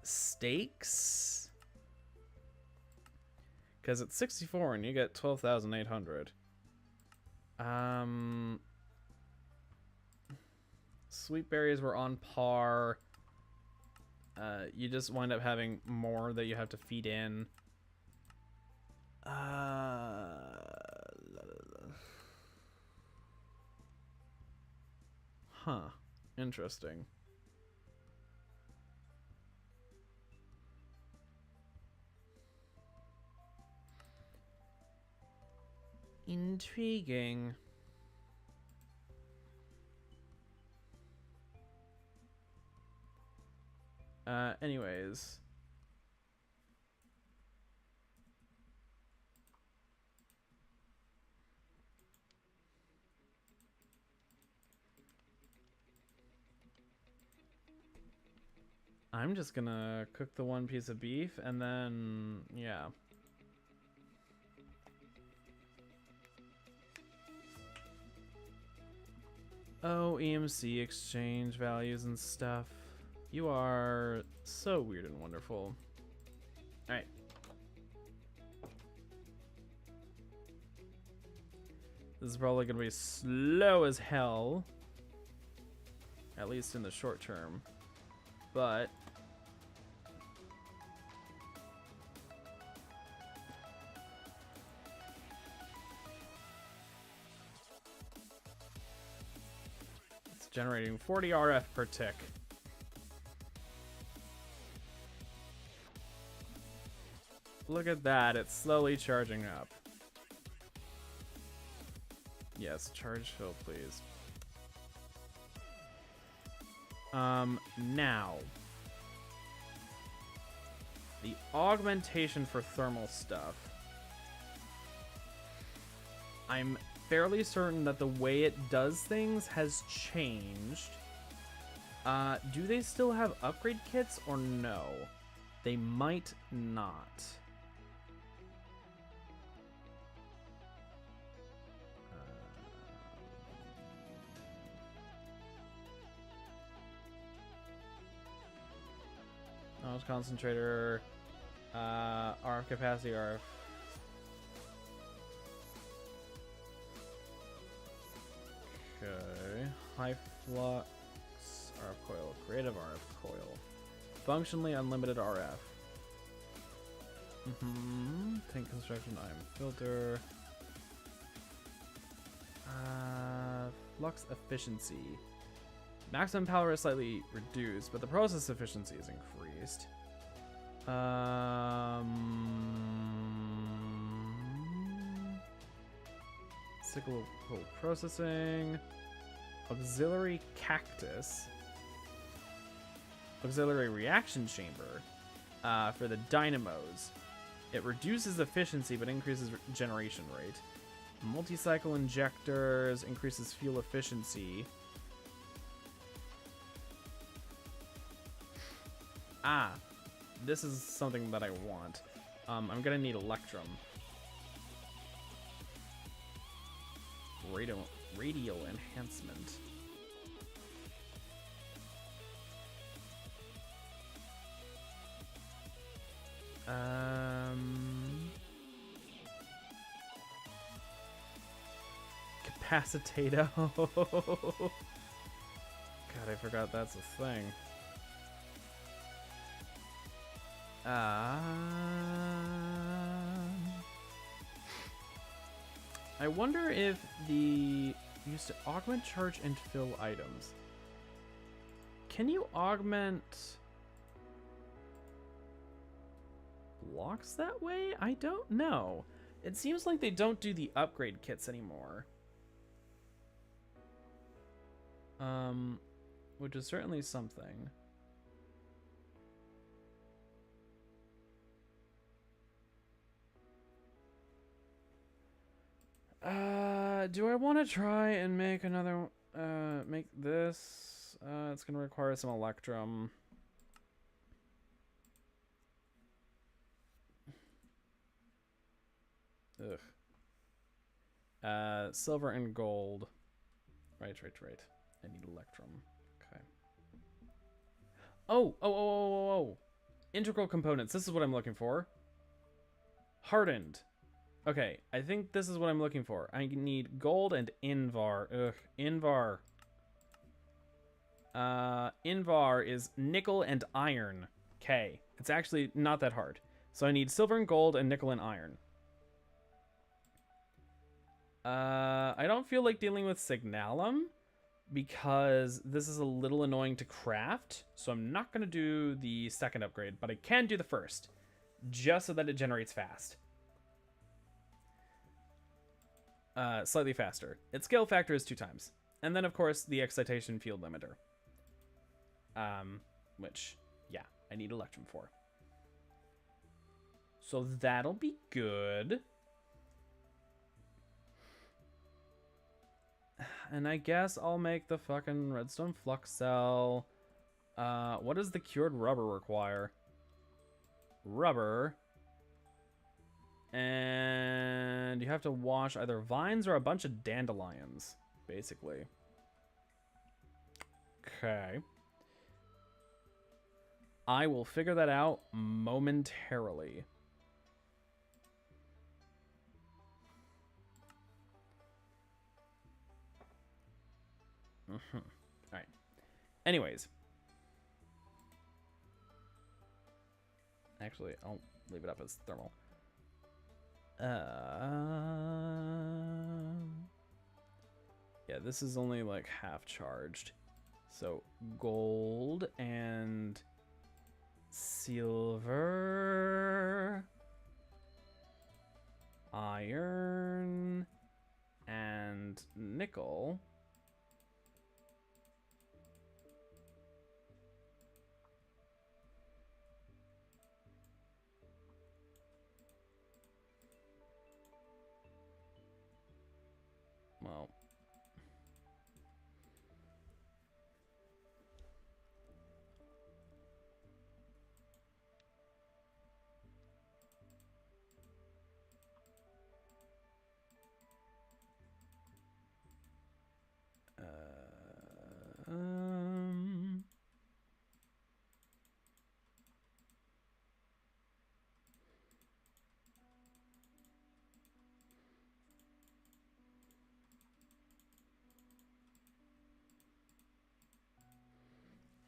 steaks? Because it's 64 and you get 12,800. Sweet berries were on par. You just wind up having more that you have to feed in. Huh. Interesting. Intriguing. Anyways. I'm just gonna cook the one piece of beef and then, yeah. Oh, EMC exchange values and stuff. You are so weird and wonderful. Alright. This is probably gonna be slow as hell. At least in the short term. But It's generating 40 RF per tick. Look at that, it's slowly charging up. Yes, charge fill, please. Now. The augmentation for thermal stuff. I'm fairly certain that the way it does things has changed. Do they still have upgrade kits or no? They might not. Knowledge concentrator, RF capacity, RF. Okay, high flux, RF coil, creative RF coil, functionally unlimited RF. Tank construction, IM filter. Flux efficiency. Maximum power is slightly reduced, but the process efficiency is increased. Cyclical processing. Auxiliary cactus. Auxiliary reaction chamber for the dynamos. It reduces efficiency but increases generation rate. Multi-cycle injectors increases fuel efficiency. Ah, this is something that I want. I'm gonna need Electrum. Radial enhancement. Capacitato. God, I forgot that's a thing. I wonder if the used to augment, charge, and fill items. Can you augment blocks that way? I don't know. It seems like they don't do the upgrade kits anymore. Which is certainly something. Do I want to try and make another, make this? It's gonna require some Electrum. Ugh. Silver and gold. Right. I need Electrum. Okay. Oh. Integral components. This is what I'm looking for. Hardened. Okay, I think this is what I'm looking for. I need gold and Invar. Ugh, Invar. Invar is nickel and iron. Okay, it's actually not that hard. So I need silver and gold and nickel and iron. I don't feel like dealing with Signalum because this is a little annoying to craft. So I'm not going to do the second upgrade, but I can do the first just so that it generates fast. Slightly faster. Its scale factor is 2 times. And then, of course, the excitation field limiter. Which, yeah, I need Electrum for. So that'll be good. And I guess I'll make the fucking redstone flux cell. What does the cured rubber require? Rubber. And you have to wash either vines or a bunch of dandelions, basically. Okay. I will figure that out momentarily. All right. Anyways. Actually, I'll leave it up as thermal. Yeah, this is only like half charged. So gold and silver, iron, and nickel. Well,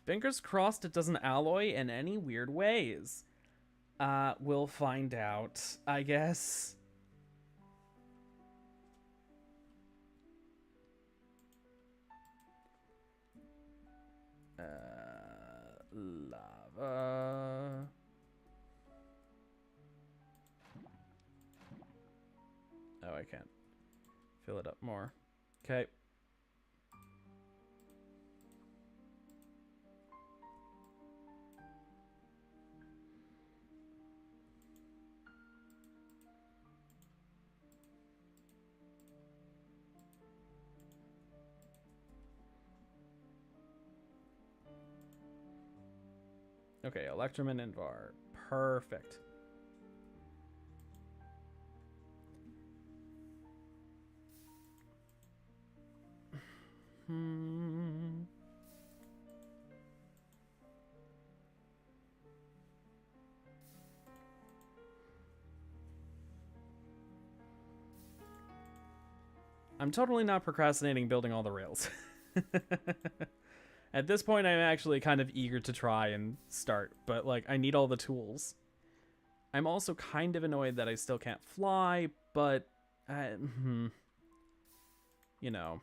fingers crossed it doesn't alloy in any weird ways. We'll find out, I guess. Lava. Oh, I can't fill it up more. Okay. Okay, Electrum and Invar. Perfect. I'm totally not procrastinating building all the rails. At this point, I'm actually kind of eager to try and start, but like I need all the tools. I'm also kind of annoyed that I still can't fly, but you know.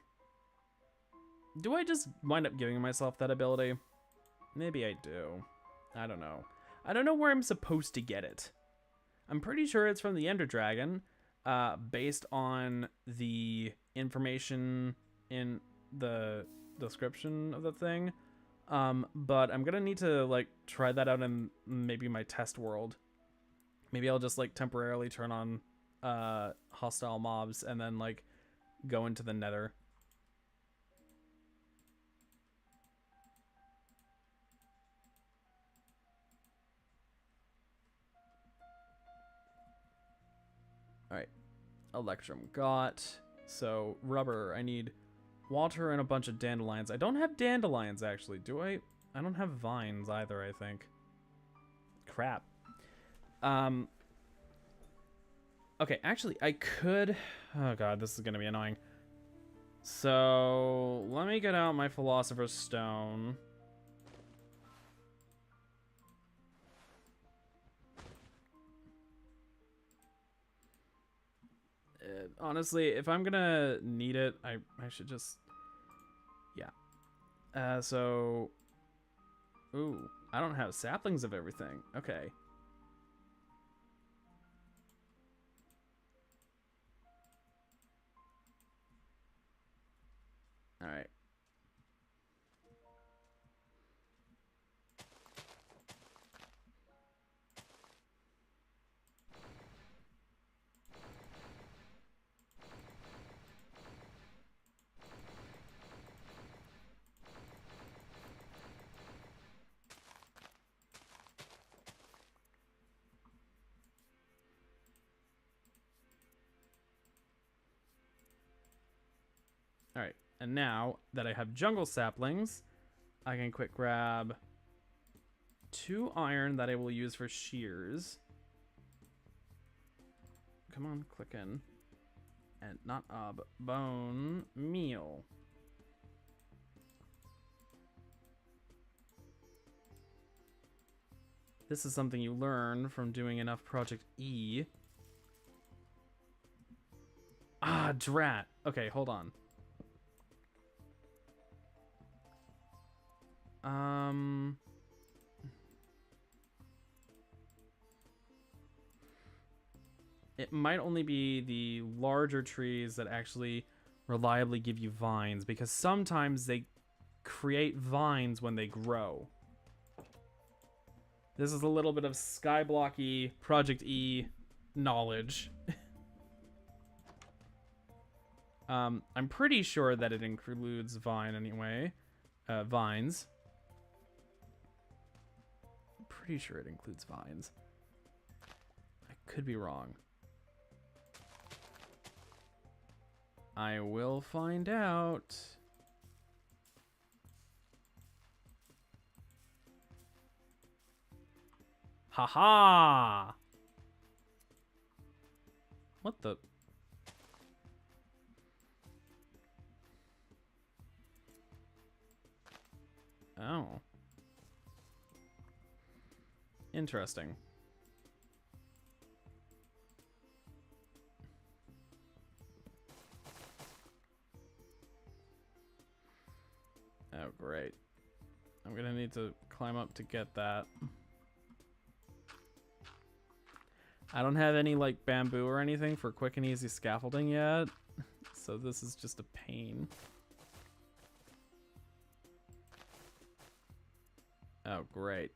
Do I just wind up giving myself that ability? Maybe I do. I don't know. I don't know where I'm supposed to get it. I'm pretty sure it's from the Ender Dragon, based on the information in the description of the thing. But I'm gonna need to like try that out in maybe my test world. Maybe I'll just like temporarily turn on hostile mobs and then like go into the nether. Alright, Electrum got. So, rubber, I need water and a bunch of dandelions. I don't have dandelions, actually, do I? I don't have vines either, I think. Crap. Okay, actually, I could... Oh god, this is gonna be annoying. So, let me get out my Philosopher's Stone. Honestly, if I'm gonna need it, I should just... Yeah. So... Ooh, I don't have saplings of everything. Okay. Alright. Alright, and now that I have jungle saplings, I can quick grab 2 iron that I will use for shears. Come on, click in. And not bone meal. This is something you learn from doing enough ProjectE. Ah, drat. Okay, hold on. It might only be the larger trees that actually reliably give you vines, because sometimes they create vines when they grow. This is a little bit of Skyblock-y, ProjectE knowledge. I'm pretty sure that it includes vine anyway. Vines. I'm pretty sure it includes vines. I could be wrong. I will find out. Haha! What the? Oh. Interesting. Oh, great. I'm gonna need to climb up to get that. I don't have any, like, bamboo or anything for quick and easy scaffolding yet, so this is just a pain. Oh, great.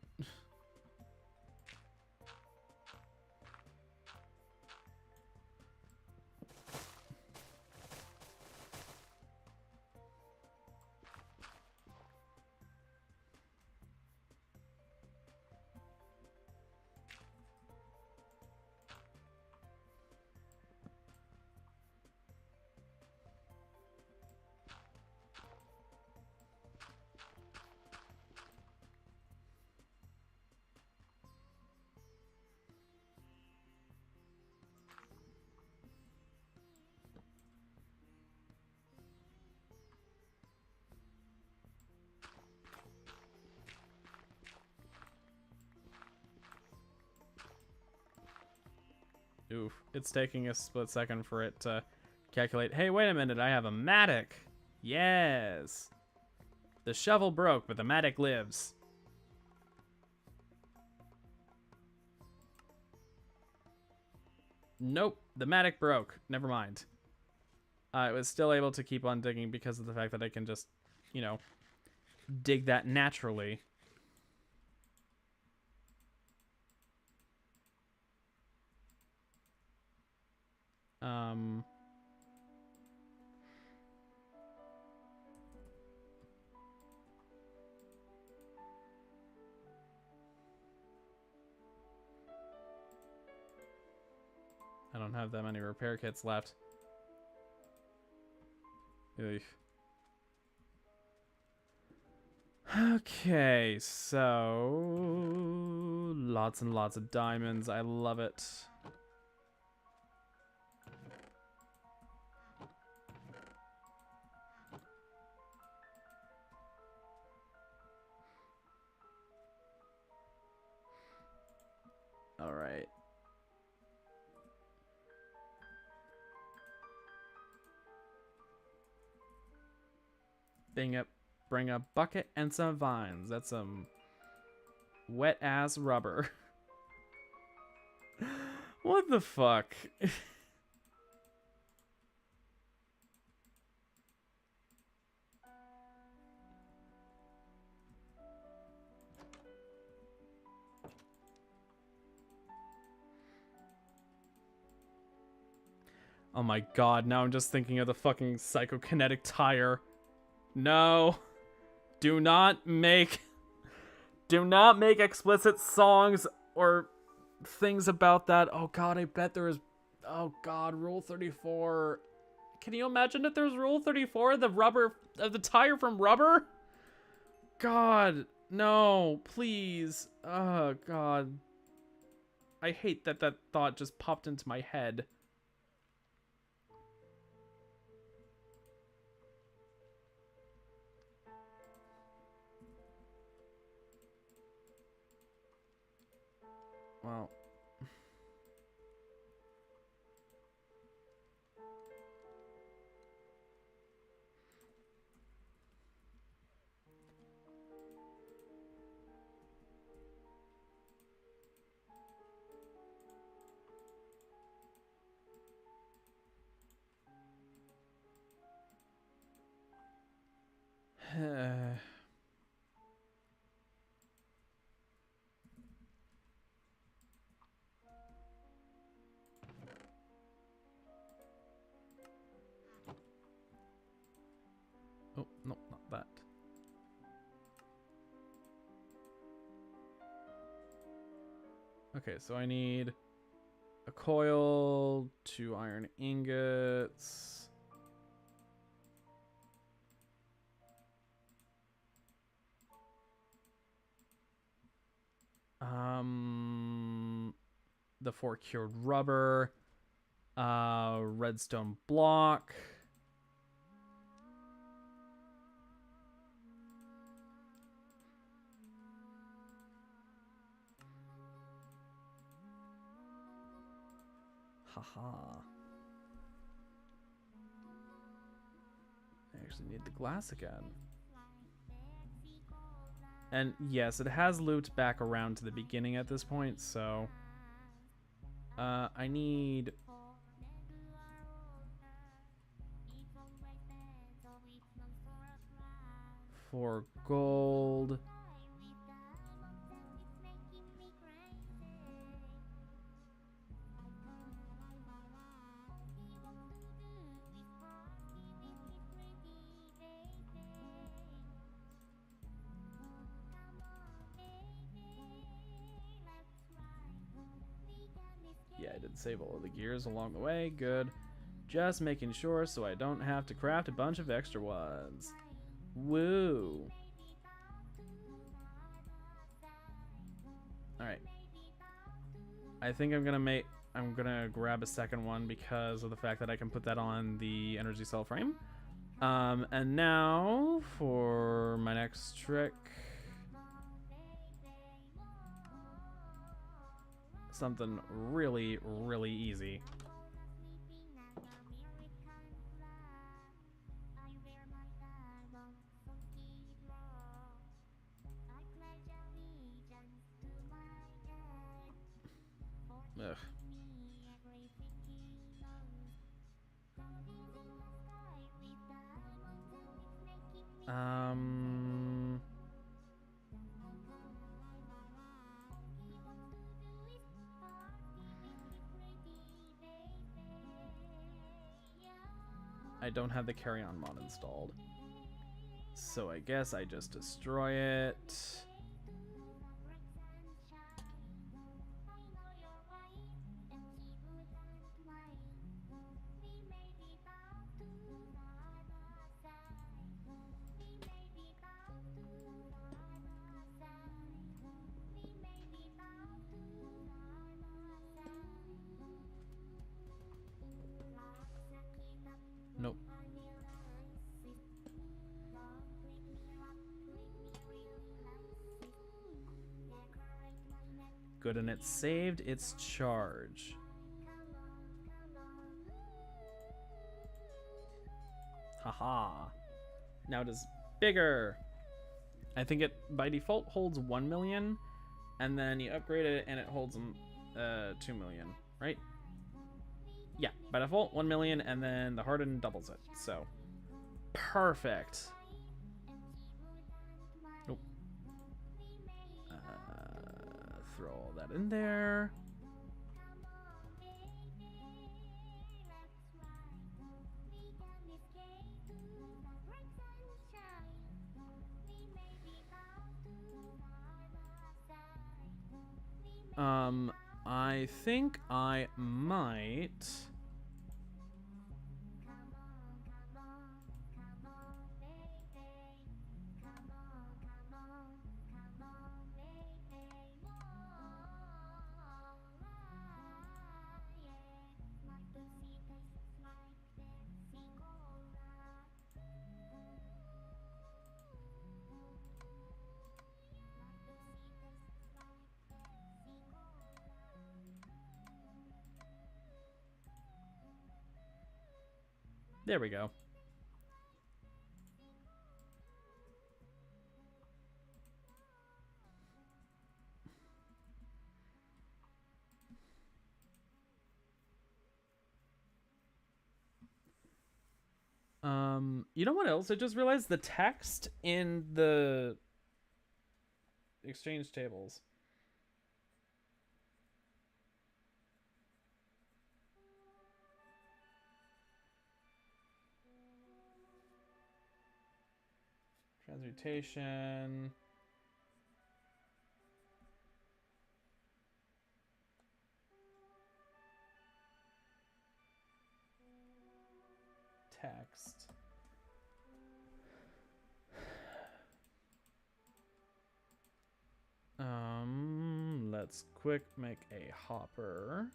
Oof, it's taking a split second for it to calculate. Hey, wait a minute, I have a Matic. Yes. The shovel broke, but the Matic lives. Nope, the Matic broke. Never mind. I was still able to keep on digging because of the fact that I can just, you know, dig that naturally. I don't have that many repair kits left. Eesh. Okay, so lots and lots of diamonds. I love it. All right. Bring a bucket and some vines. That's some wet ass rubber. What the fuck? Oh my god, now I'm just thinking of the fucking psychokinetic tire. No. Do not make explicit songs or things about that. Oh god, I bet there is. Oh god, Rule 34. Can you imagine if there's Rule 34, the tire from rubber? God, no, please. Oh god. I hate that thought just popped into my head. Well, Oh, no, not that. Okay, so I need a coil, 2 iron ingots. The 4 cured rubber, redstone block. Haha. I actually need the glass again. And yes, it has looped back around to the beginning at this point, so I need 4 gold. Yeah, I did save all of the gears along the way. Good. Just making sure so I don't have to craft a bunch of extra ones. Woo. Alright. I think I'm gonna grab a second one because of the fact that I can put that on the energy cell frame. And now for my next trick. Something really, really easy. Ugh. I don't have the carry-on mod installed. So I guess I just destroy it. Nope. Good, and it saved its charge. Haha. Now it is bigger. I think it by default holds 1 million, and then you upgrade it and it holds 2 million, right? Yeah, by default 1 million, and then the harden doubles it. So perfect. Nope. Throw all that in there. I think I might. There we go. You know what else? I just realized the text in the exchange tables. Transmutation. Text. Let's quick make a hopper.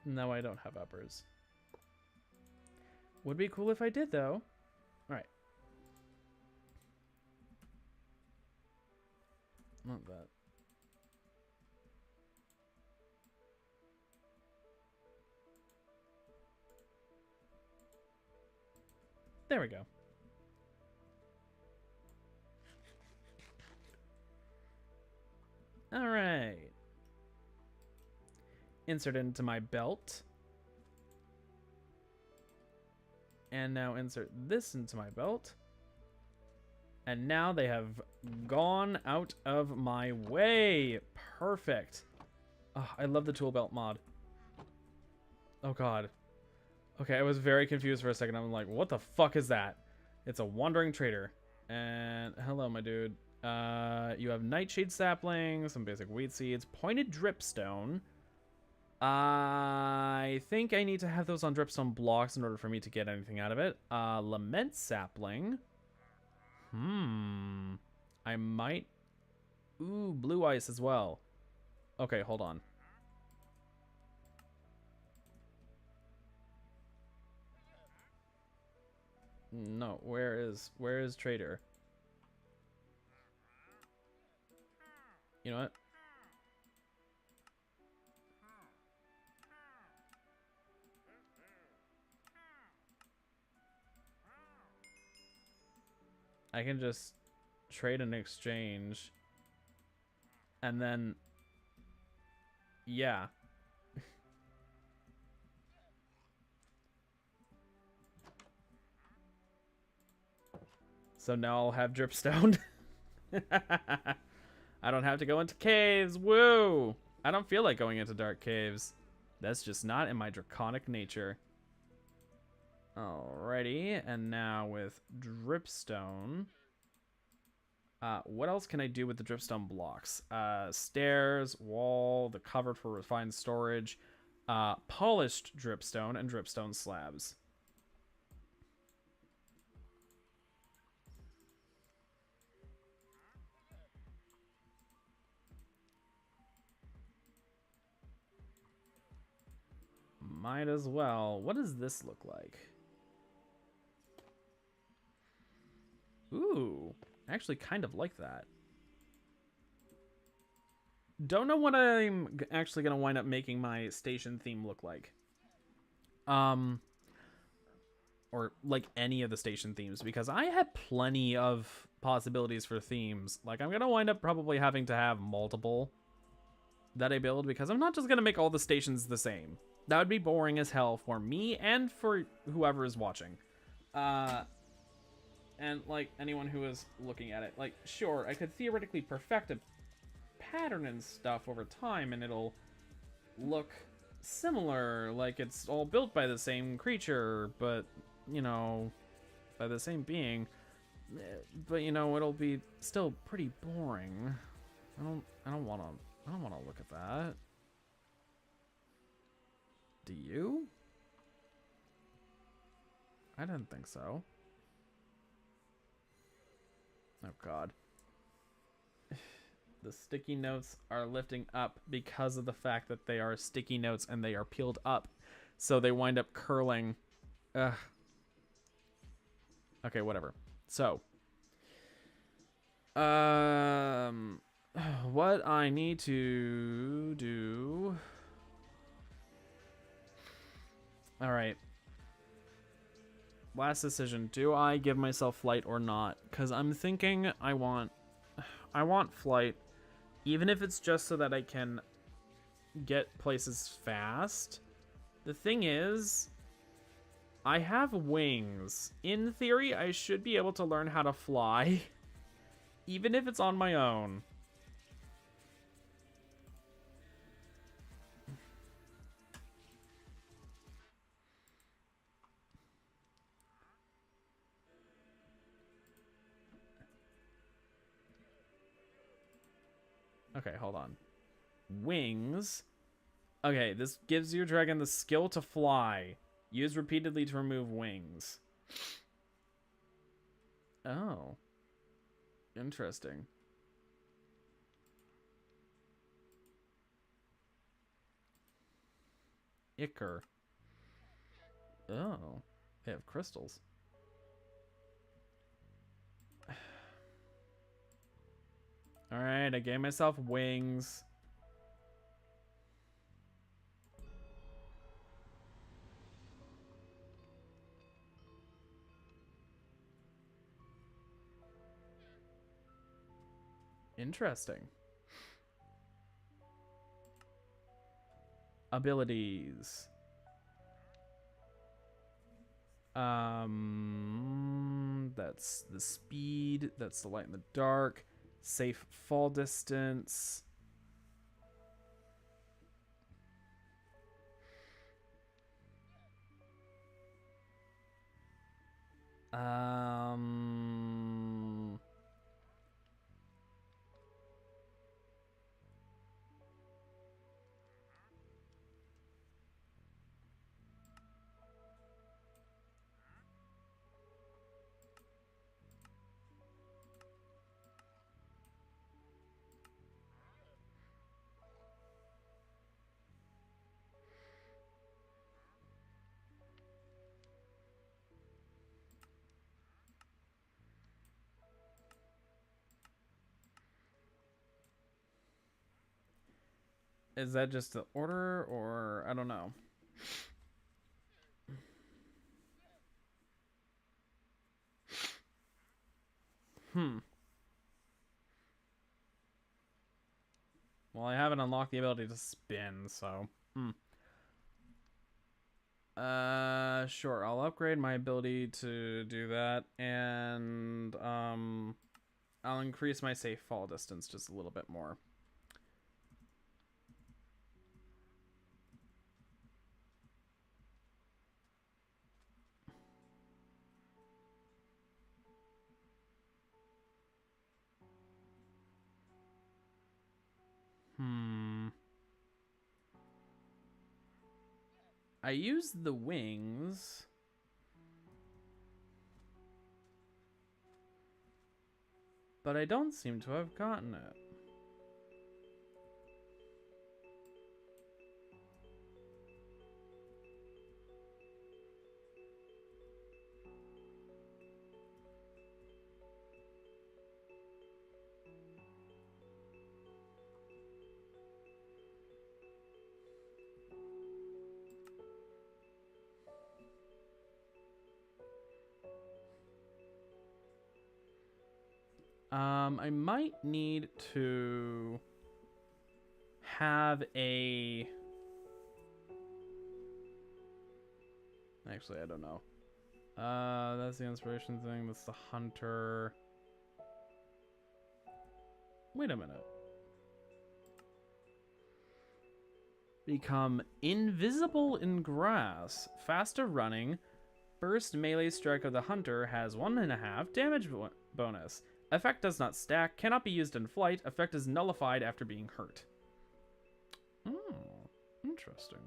No, I don't have uppers. Would be cool if I did, though. Alright. Not that. There we go. Alright. Insert into my belt. And now insert this into my belt. And now they have gone out of my way. Perfect. Oh, I love the tool belt mod. Oh god. Okay, I was very confused for a second. I'm like, what the fuck is that? It's a wandering trader. And hello, my dude. You have nightshade sapling, some basic weed seeds, pointed dripstone. I think I need to have those on dripstone blocks in order for me to get anything out of it. Lament sapling. I might... Ooh, blue ice as well. Okay, hold on. No, where is trader? You know what? I can just trade and exchange. And then... Yeah. So now I'll have dripstone. I don't have to go into caves. Woo! I don't feel like going into dark caves. That's just not in my draconic nature. Alrighty, and now with dripstone. What else can I do with the dripstone blocks? Stairs, wall, the cupboard for refined storage, polished dripstone, and dripstone slabs. Might as well. What does this look like? Ooh, I actually kind of like that. Don't know what I'm actually going to wind up making my station theme look like. Or like any of the station themes, because I had plenty of possibilities for themes. Like, I'm going to wind up probably having to have multiple that I build, because I'm not just going to make all the stations the same. That would be boring as hell for me and for whoever is watching. And, like, anyone who is looking at it. Like, sure, I could theoretically perfect a pattern and stuff over time, and it'll look similar, like it's all built by the same creature, but, you know, by the same being. But, you know, it'll be still pretty boring. I don't want to look at that. Do you? I didn't think so. Oh god. The sticky notes are lifting up because of the fact that they are sticky notes and they are peeled up. So they wind up curling. Ugh. Okay, whatever. So. What I need to do... Alright. Last decision. Do I give myself flight or not? Because I'm thinking I want I want flight, even if it's just so that I can get places fast. The thing is, I have wings. In theory, I should be able to learn how to fly, even if it's on my own. Okay, hold on. Wings. Okay, this gives your dragon the skill to fly. Use repeatedly to remove wings. Oh. Interesting. Ichor. Oh. They have crystals. Alright, I gave myself wings. Interesting. Abilities. That's the speed. That's the light in the dark. Safe fall distance. Is that just the order, or I don't know? Well, I haven't unlocked the ability to spin, so sure, I'll upgrade my ability to do that, and I'll increase my safe fall distance just a little bit more. I used the wings. But I don't seem to have gotten it. I might need to have a... Actually, I don't know. That's the inspiration thing. That's the hunter. Wait a minute. Become invisible in grass. Faster running. Burst melee strike of the hunter has 1.5 damage bonus. Effect does not stack. Cannot be used in flight. Effect is nullified after being hurt. Oh, interesting.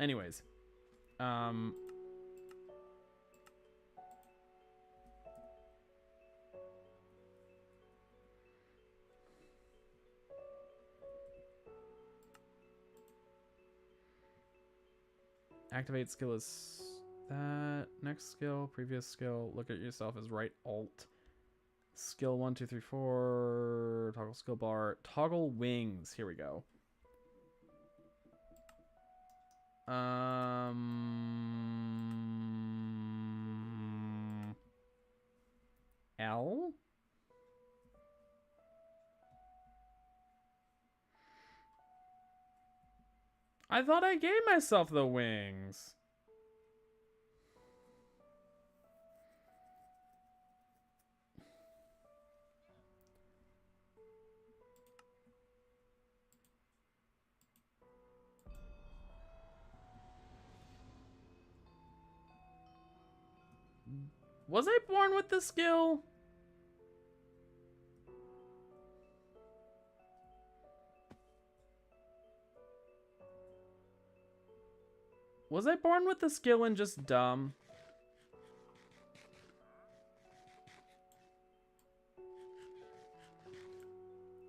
Anyways. Activate skill is that. Next skill, previous skill. Look at yourself as right alt. Skill 1, 2, 3, 4. Toggle skill bar. Toggle wings. Here we go. L? I thought I gave myself the wings. Was I born with the skill? Was I born with the skill and just dumb?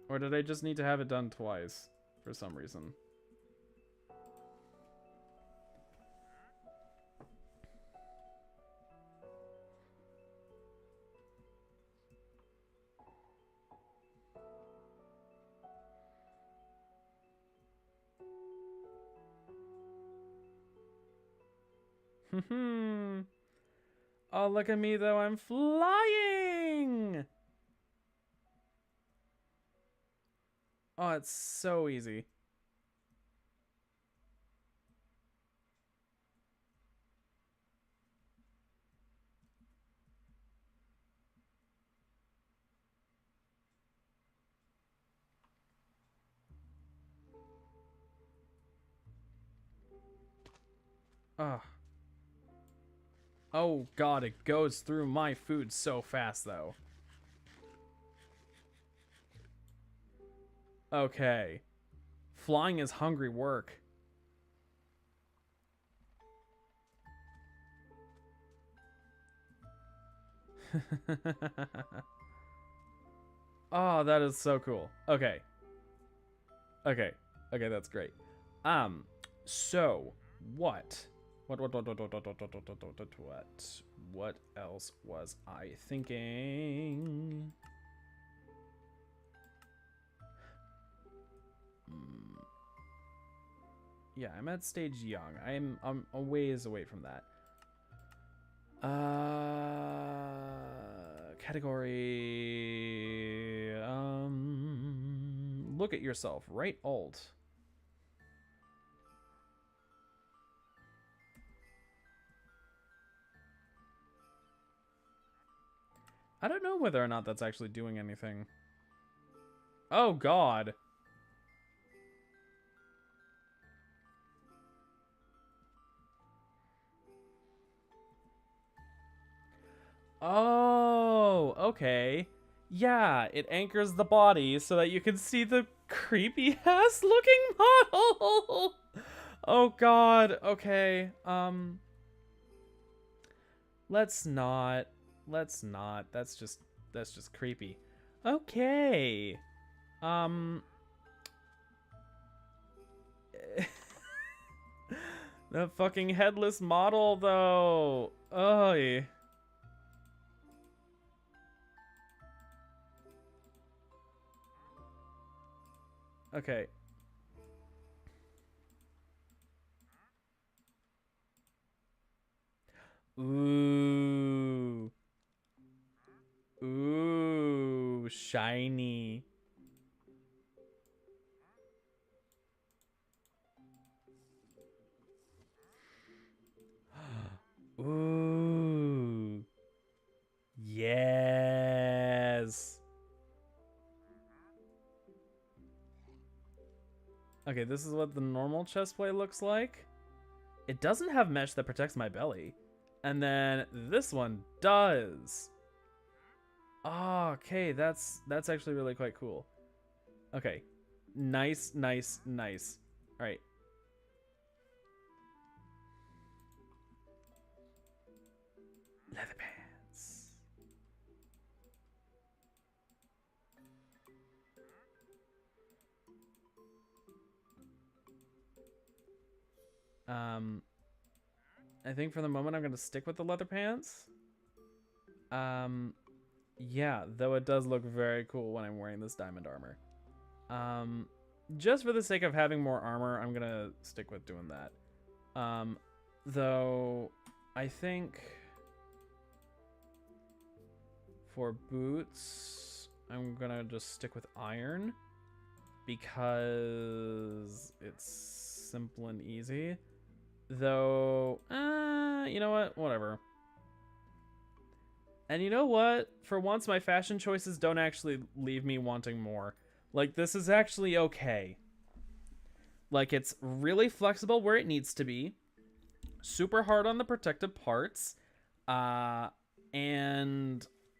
Or did I just need to have it done twice for some reason? Oh, look at me though, I'm flying! Oh, it's so easy. Ugh. Oh god, it goes through my food so fast though. Okay. Flying is hungry work. Oh, that is so cool. Okay. Okay, that's great. So, what else was I thinking? Yeah, I'm at stage young. I'm a ways away from that. Category. Look at yourself. Right alt. I don't know whether or not that's actually doing anything. Oh god. Oh, okay. Yeah, it anchors the body so that you can see the creepy ass looking model. Oh god. Okay. Let's not. That's just creepy. Okay. The fucking headless model though. Oy. Okay. Ooh. Ooh, shiny. Ooh. Yes. Okay, this is what the normal chest plate looks like. It doesn't have mesh that protects my belly. And then this one does. Oh, okay, that's actually really quite cool. Okay. Nice. All right. Leather pants. I think for the moment I'm going to stick with the leather pants. Yeah, though it does look very cool when I'm wearing this diamond armor. Just for the sake of having more armor, I'm gonna stick with doing that. Though I think for boots, I'm gonna just stick with iron because it's simple and easy. Though, you know what? Whatever. And you know what? For once, my fashion choices don't actually leave me wanting more. Like, this is actually okay. Like, it's really flexible where it needs to be. Super hard on the protective parts. And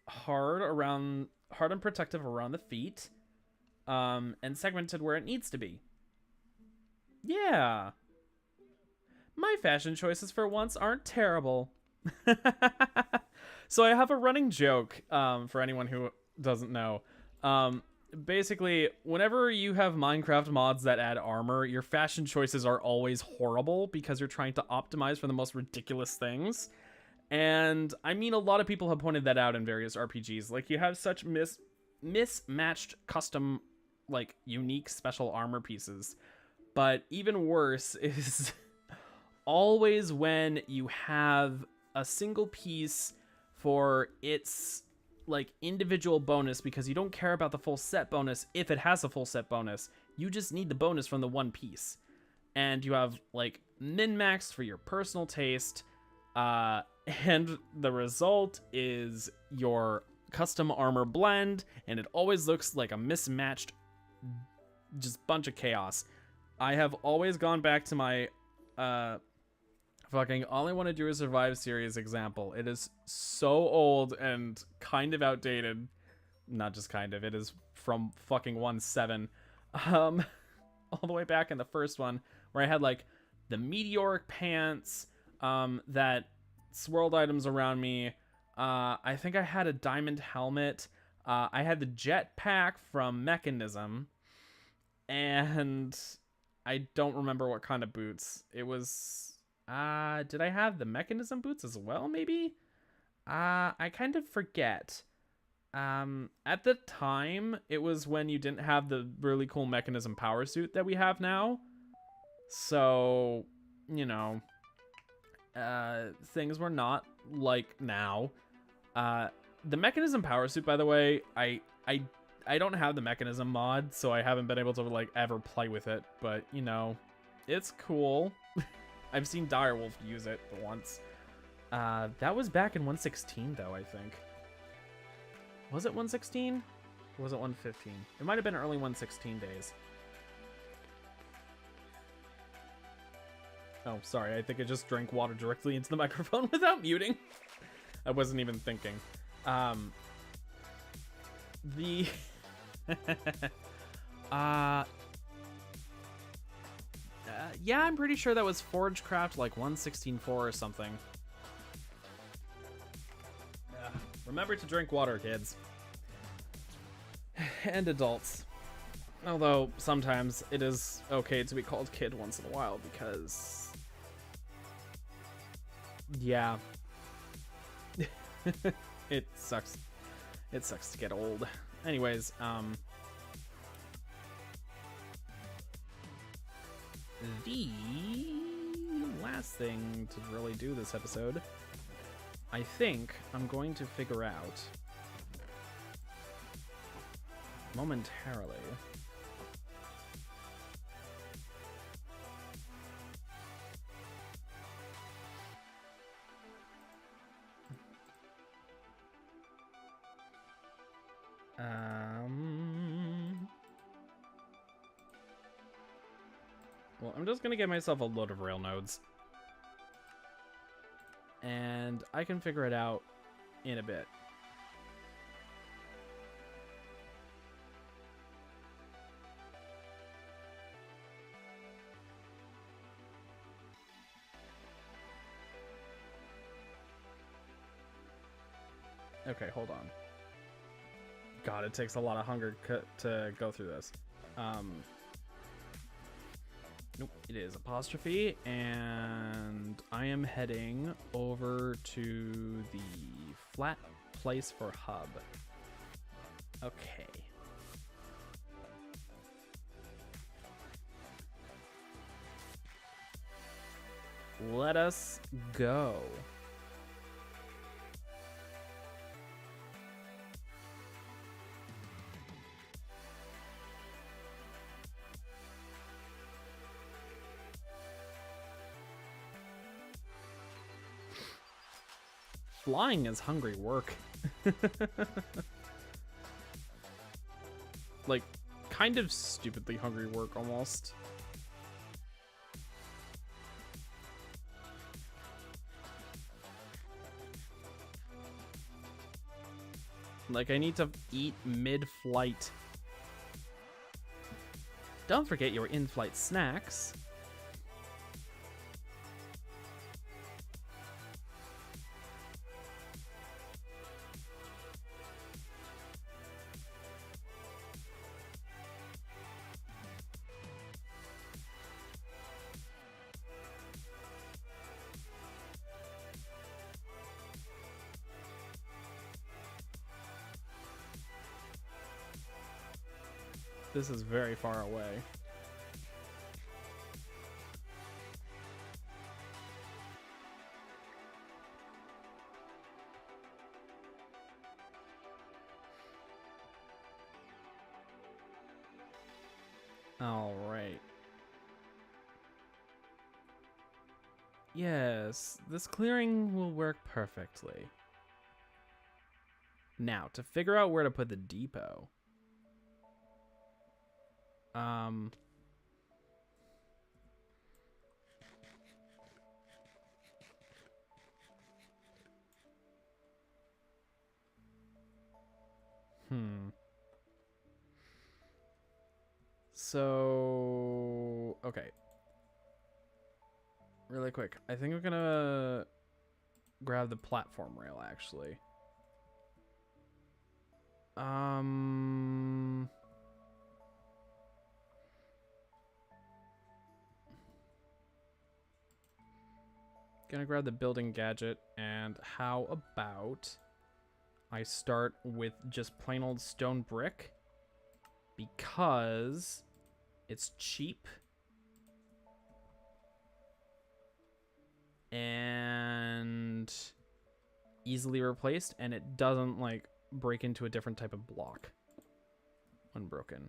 hard and protective around the feet. And segmented where it needs to be. Yeah. My fashion choices for once aren't terrible. So I have a running joke, for anyone who doesn't know. Basically, whenever you have Minecraft mods that add armor, your fashion choices are always horrible because you're trying to optimize for the most ridiculous things. And I mean, a lot of people have pointed that out in various RPGs. Like, you have such mismatched custom, like, unique special armor pieces. But even worse is always when you have a single piece for its like individual bonus, because you don't care about the full set bonus if it has a full set bonus. You just need the bonus from the one piece. And you have like min-max for your personal taste, and the result is your custom armor blend, and it always looks like a mismatched just bunch of chaos. I have always gone back to my fucking All I Want to Do Is Survive series example. It is so old and kind of outdated. Not just kind of, it is from fucking 1.7. All the way back in the first one, where I had like the meteoric pants, that swirled items around me. I think I had a diamond helmet. I had the jetpack from Mechanism. And I don't remember what kind of boots. It was... did I have the Mechanism boots as well, maybe? I kind of forget. At the time, it was when you didn't have the really cool Mechanism power suit that we have now. So, you know, things were not like now. The Mechanism power suit, by the way, I don't have the Mechanism mod, so I haven't been able to like ever play with it, but you know, it's cool. I've seen Direwolf use it once. That was back in 1.16 though, I think. Was it 1.16? Or was it 1.15? It might have been early 1.16 days. Oh, sorry, I think I just drank water directly into the microphone without muting. I wasn't even thinking. Yeah, I'm pretty sure that was Forgecraft like 1.16.4 or something. Remember to drink water, kids. And adults. Although, sometimes it is okay to be called kid once in a while, because... yeah. It sucks. It sucks to get old. Anyways, the last thing to really do this episode, I think I'm going to figure out momentarily. Well, I'm just gonna get myself a load of rail nodes. And I can figure it out in a bit. Okay, hold on. God, it takes a lot of hunger to go through this. Nope, it is apostrophe, and I am heading over to the flat place for hub. Okay. Let us go. Flying is hungry work. Like, kind of stupidly hungry work almost. Like, I need to eat mid-flight. Don't forget your in-flight snacks. This is very far away. All right. Yes, this clearing will work perfectly. Now, to figure out where to put the depot. So, okay. Really quick. I think I'm gonna grab the platform rail, actually. Gonna grab the building gadget, and how about I start with just plain old stone brick, because it's cheap and easily replaced, and it doesn't like break into a different type of block when broken.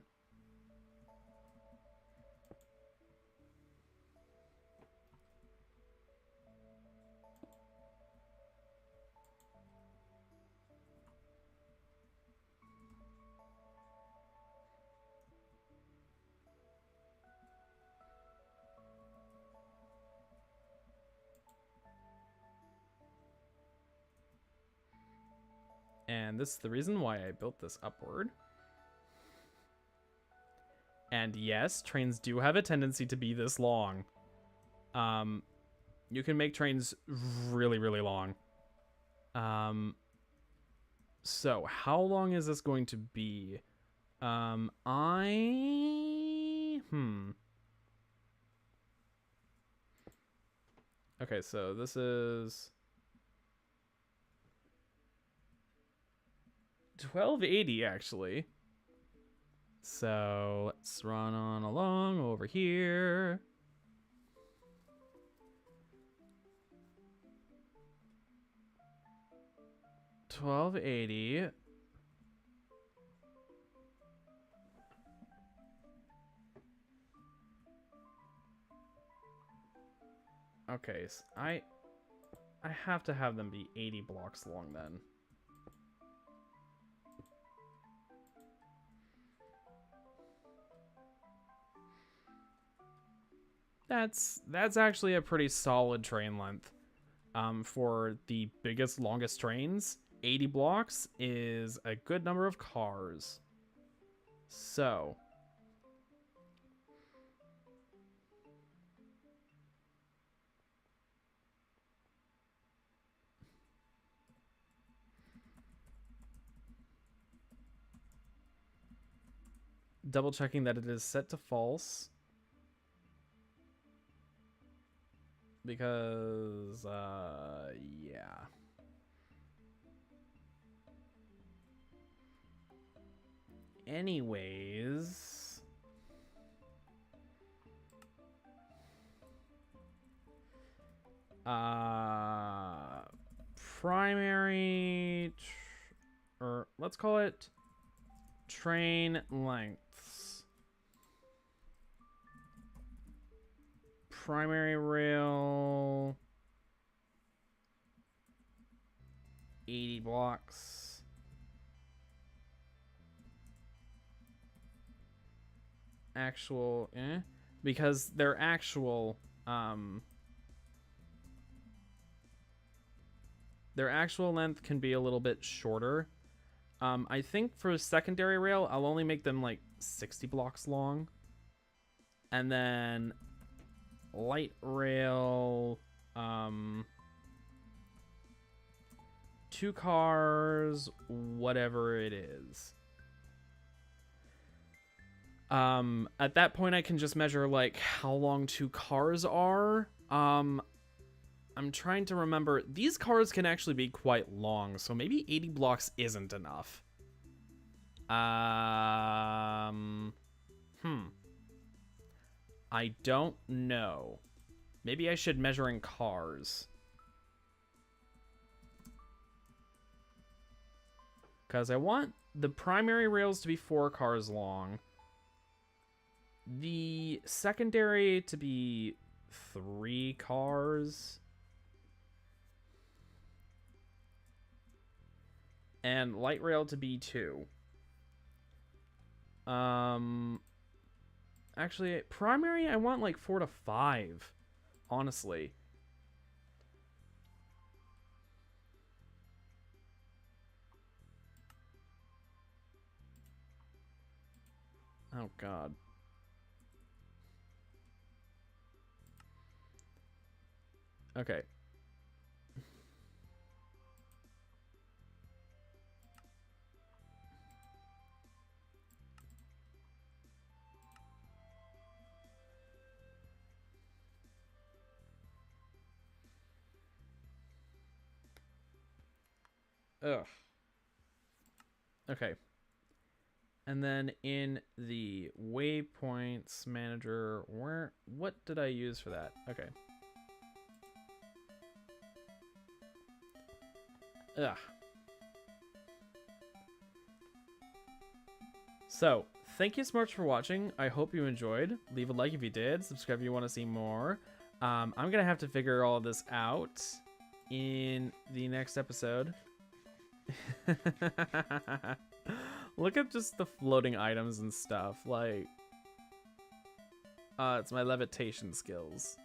And this is the reason why I built this upward. And yes, trains do have a tendency to be this long. You can make trains really, really long. So how long is this going to be? Okay, so this is 1280 actually. So let's run on along over here. $12.80. Okay, so I have to have them be 80 blocks long then. That's actually a pretty solid train length. For the biggest, longest trains, 80 blocks is a good number of cars. So, double checking that it is set to false. Because, yeah. anyways, primary, or let's call it train lengths. Primary rail, 80 blocks. Actual, because their actual length can be a little bit shorter. I think for secondary rail, I'll only make them like 60 blocks long. And then light rail, 2 cars, whatever it is. At that point, I can just measure like how long 2 cars are. I'm trying to remember. These cars can actually be quite long, so maybe 80 blocks isn't enough. I don't know. Maybe I should measure in cars. Because I want the primary rails to be 4 cars long. The secondary to be 3 cars. And light rail to be 2. Actually, primary, I want like 4 to 5, honestly. Oh, God. Okay. Ugh. Okay. And then in the waypoints manager, what did I use for that? Okay. Ugh. So, thank you so much for watching. I hope you enjoyed. Leave a like if you did. Subscribe if you want to see more. I'm going to have to figure all of this out in the next episode. Look at just the floating items and stuff. Like, it's my levitation skills.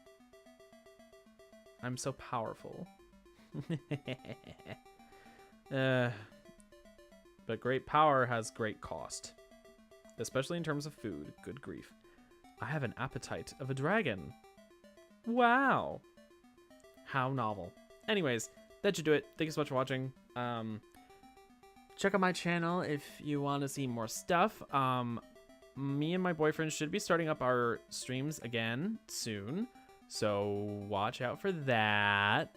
I'm so powerful. But great power has great cost, especially in terms of food. Good grief. I have an appetite of a dragon. Wow. How novel. Anyways, that should do it. Thank you so much for watching. Check out my channel if you want to see more stuff. Me and my boyfriend should be starting up our streams again soon, so watch out for that.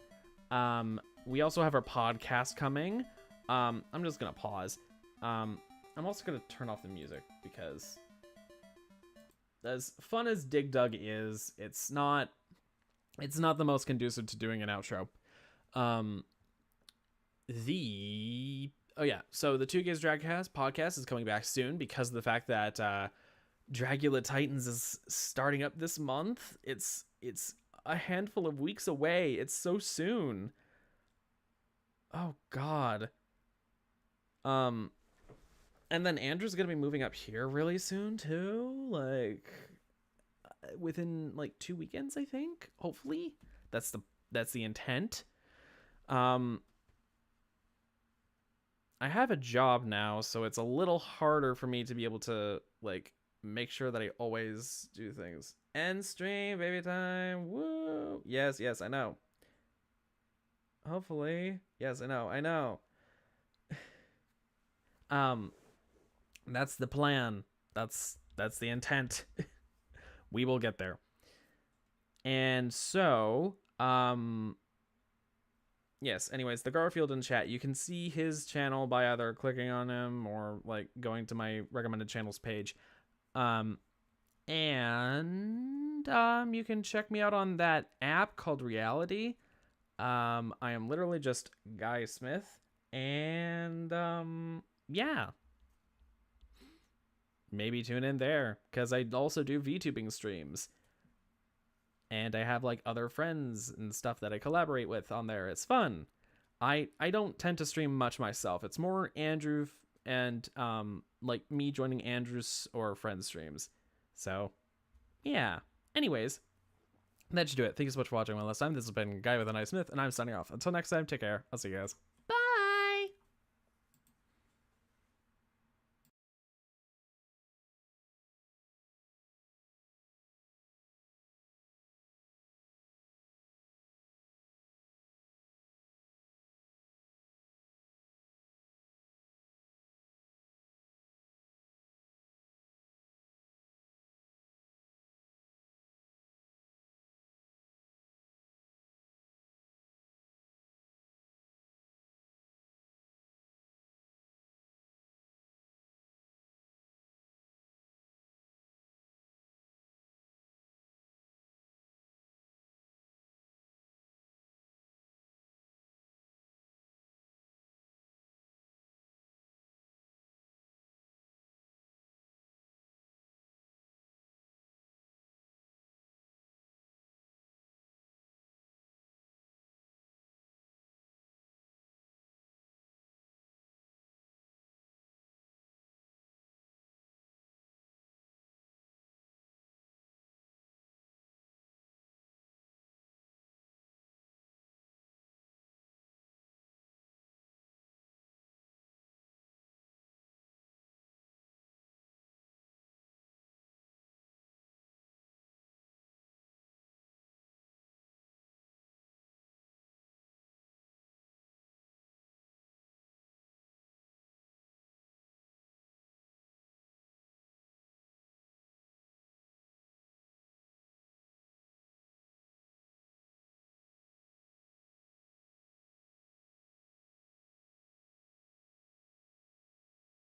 We also have our podcast coming. I'm just gonna pause. I'm also gonna turn off the music because as fun as Dig Dug is, it's not the most conducive to doing an outro. Oh yeah, so the 2 Gays Dragcast podcast is coming back soon because of the fact that Dragula Titans is starting up this month. It's a handful of weeks away. It's so soon. Oh God. And then Andrew's gonna be moving up here really soon too. Like within like 2 weekends, I think. Hopefully, that's the intent. I have a job now, so it's a little harder for me to be able to like make sure that I always do things. End stream, baby time. Woo! Yes, I know. Hopefully. Yes, I know. That's the plan. That's the intent. We will get there. And so, yes, anyways, the Garfield in chat, you can see his channel by either clicking on him or like going to my recommended channels page. You can check me out on that app called Reality. I am literally just Guy Smith, and yeah, maybe tune in there, because I also do VTubing streams, and I have like other friends and stuff that I collaborate with on there. It's fun. I don't tend to stream much myself. It's more Andrew and like me joining Andrew's or friends streams. So yeah. Anyways, that should do it. Thank you so much for watching one last time. This has been Guy with a Nice Smith, and I'm signing off. Until next time, take care. I'll see you guys.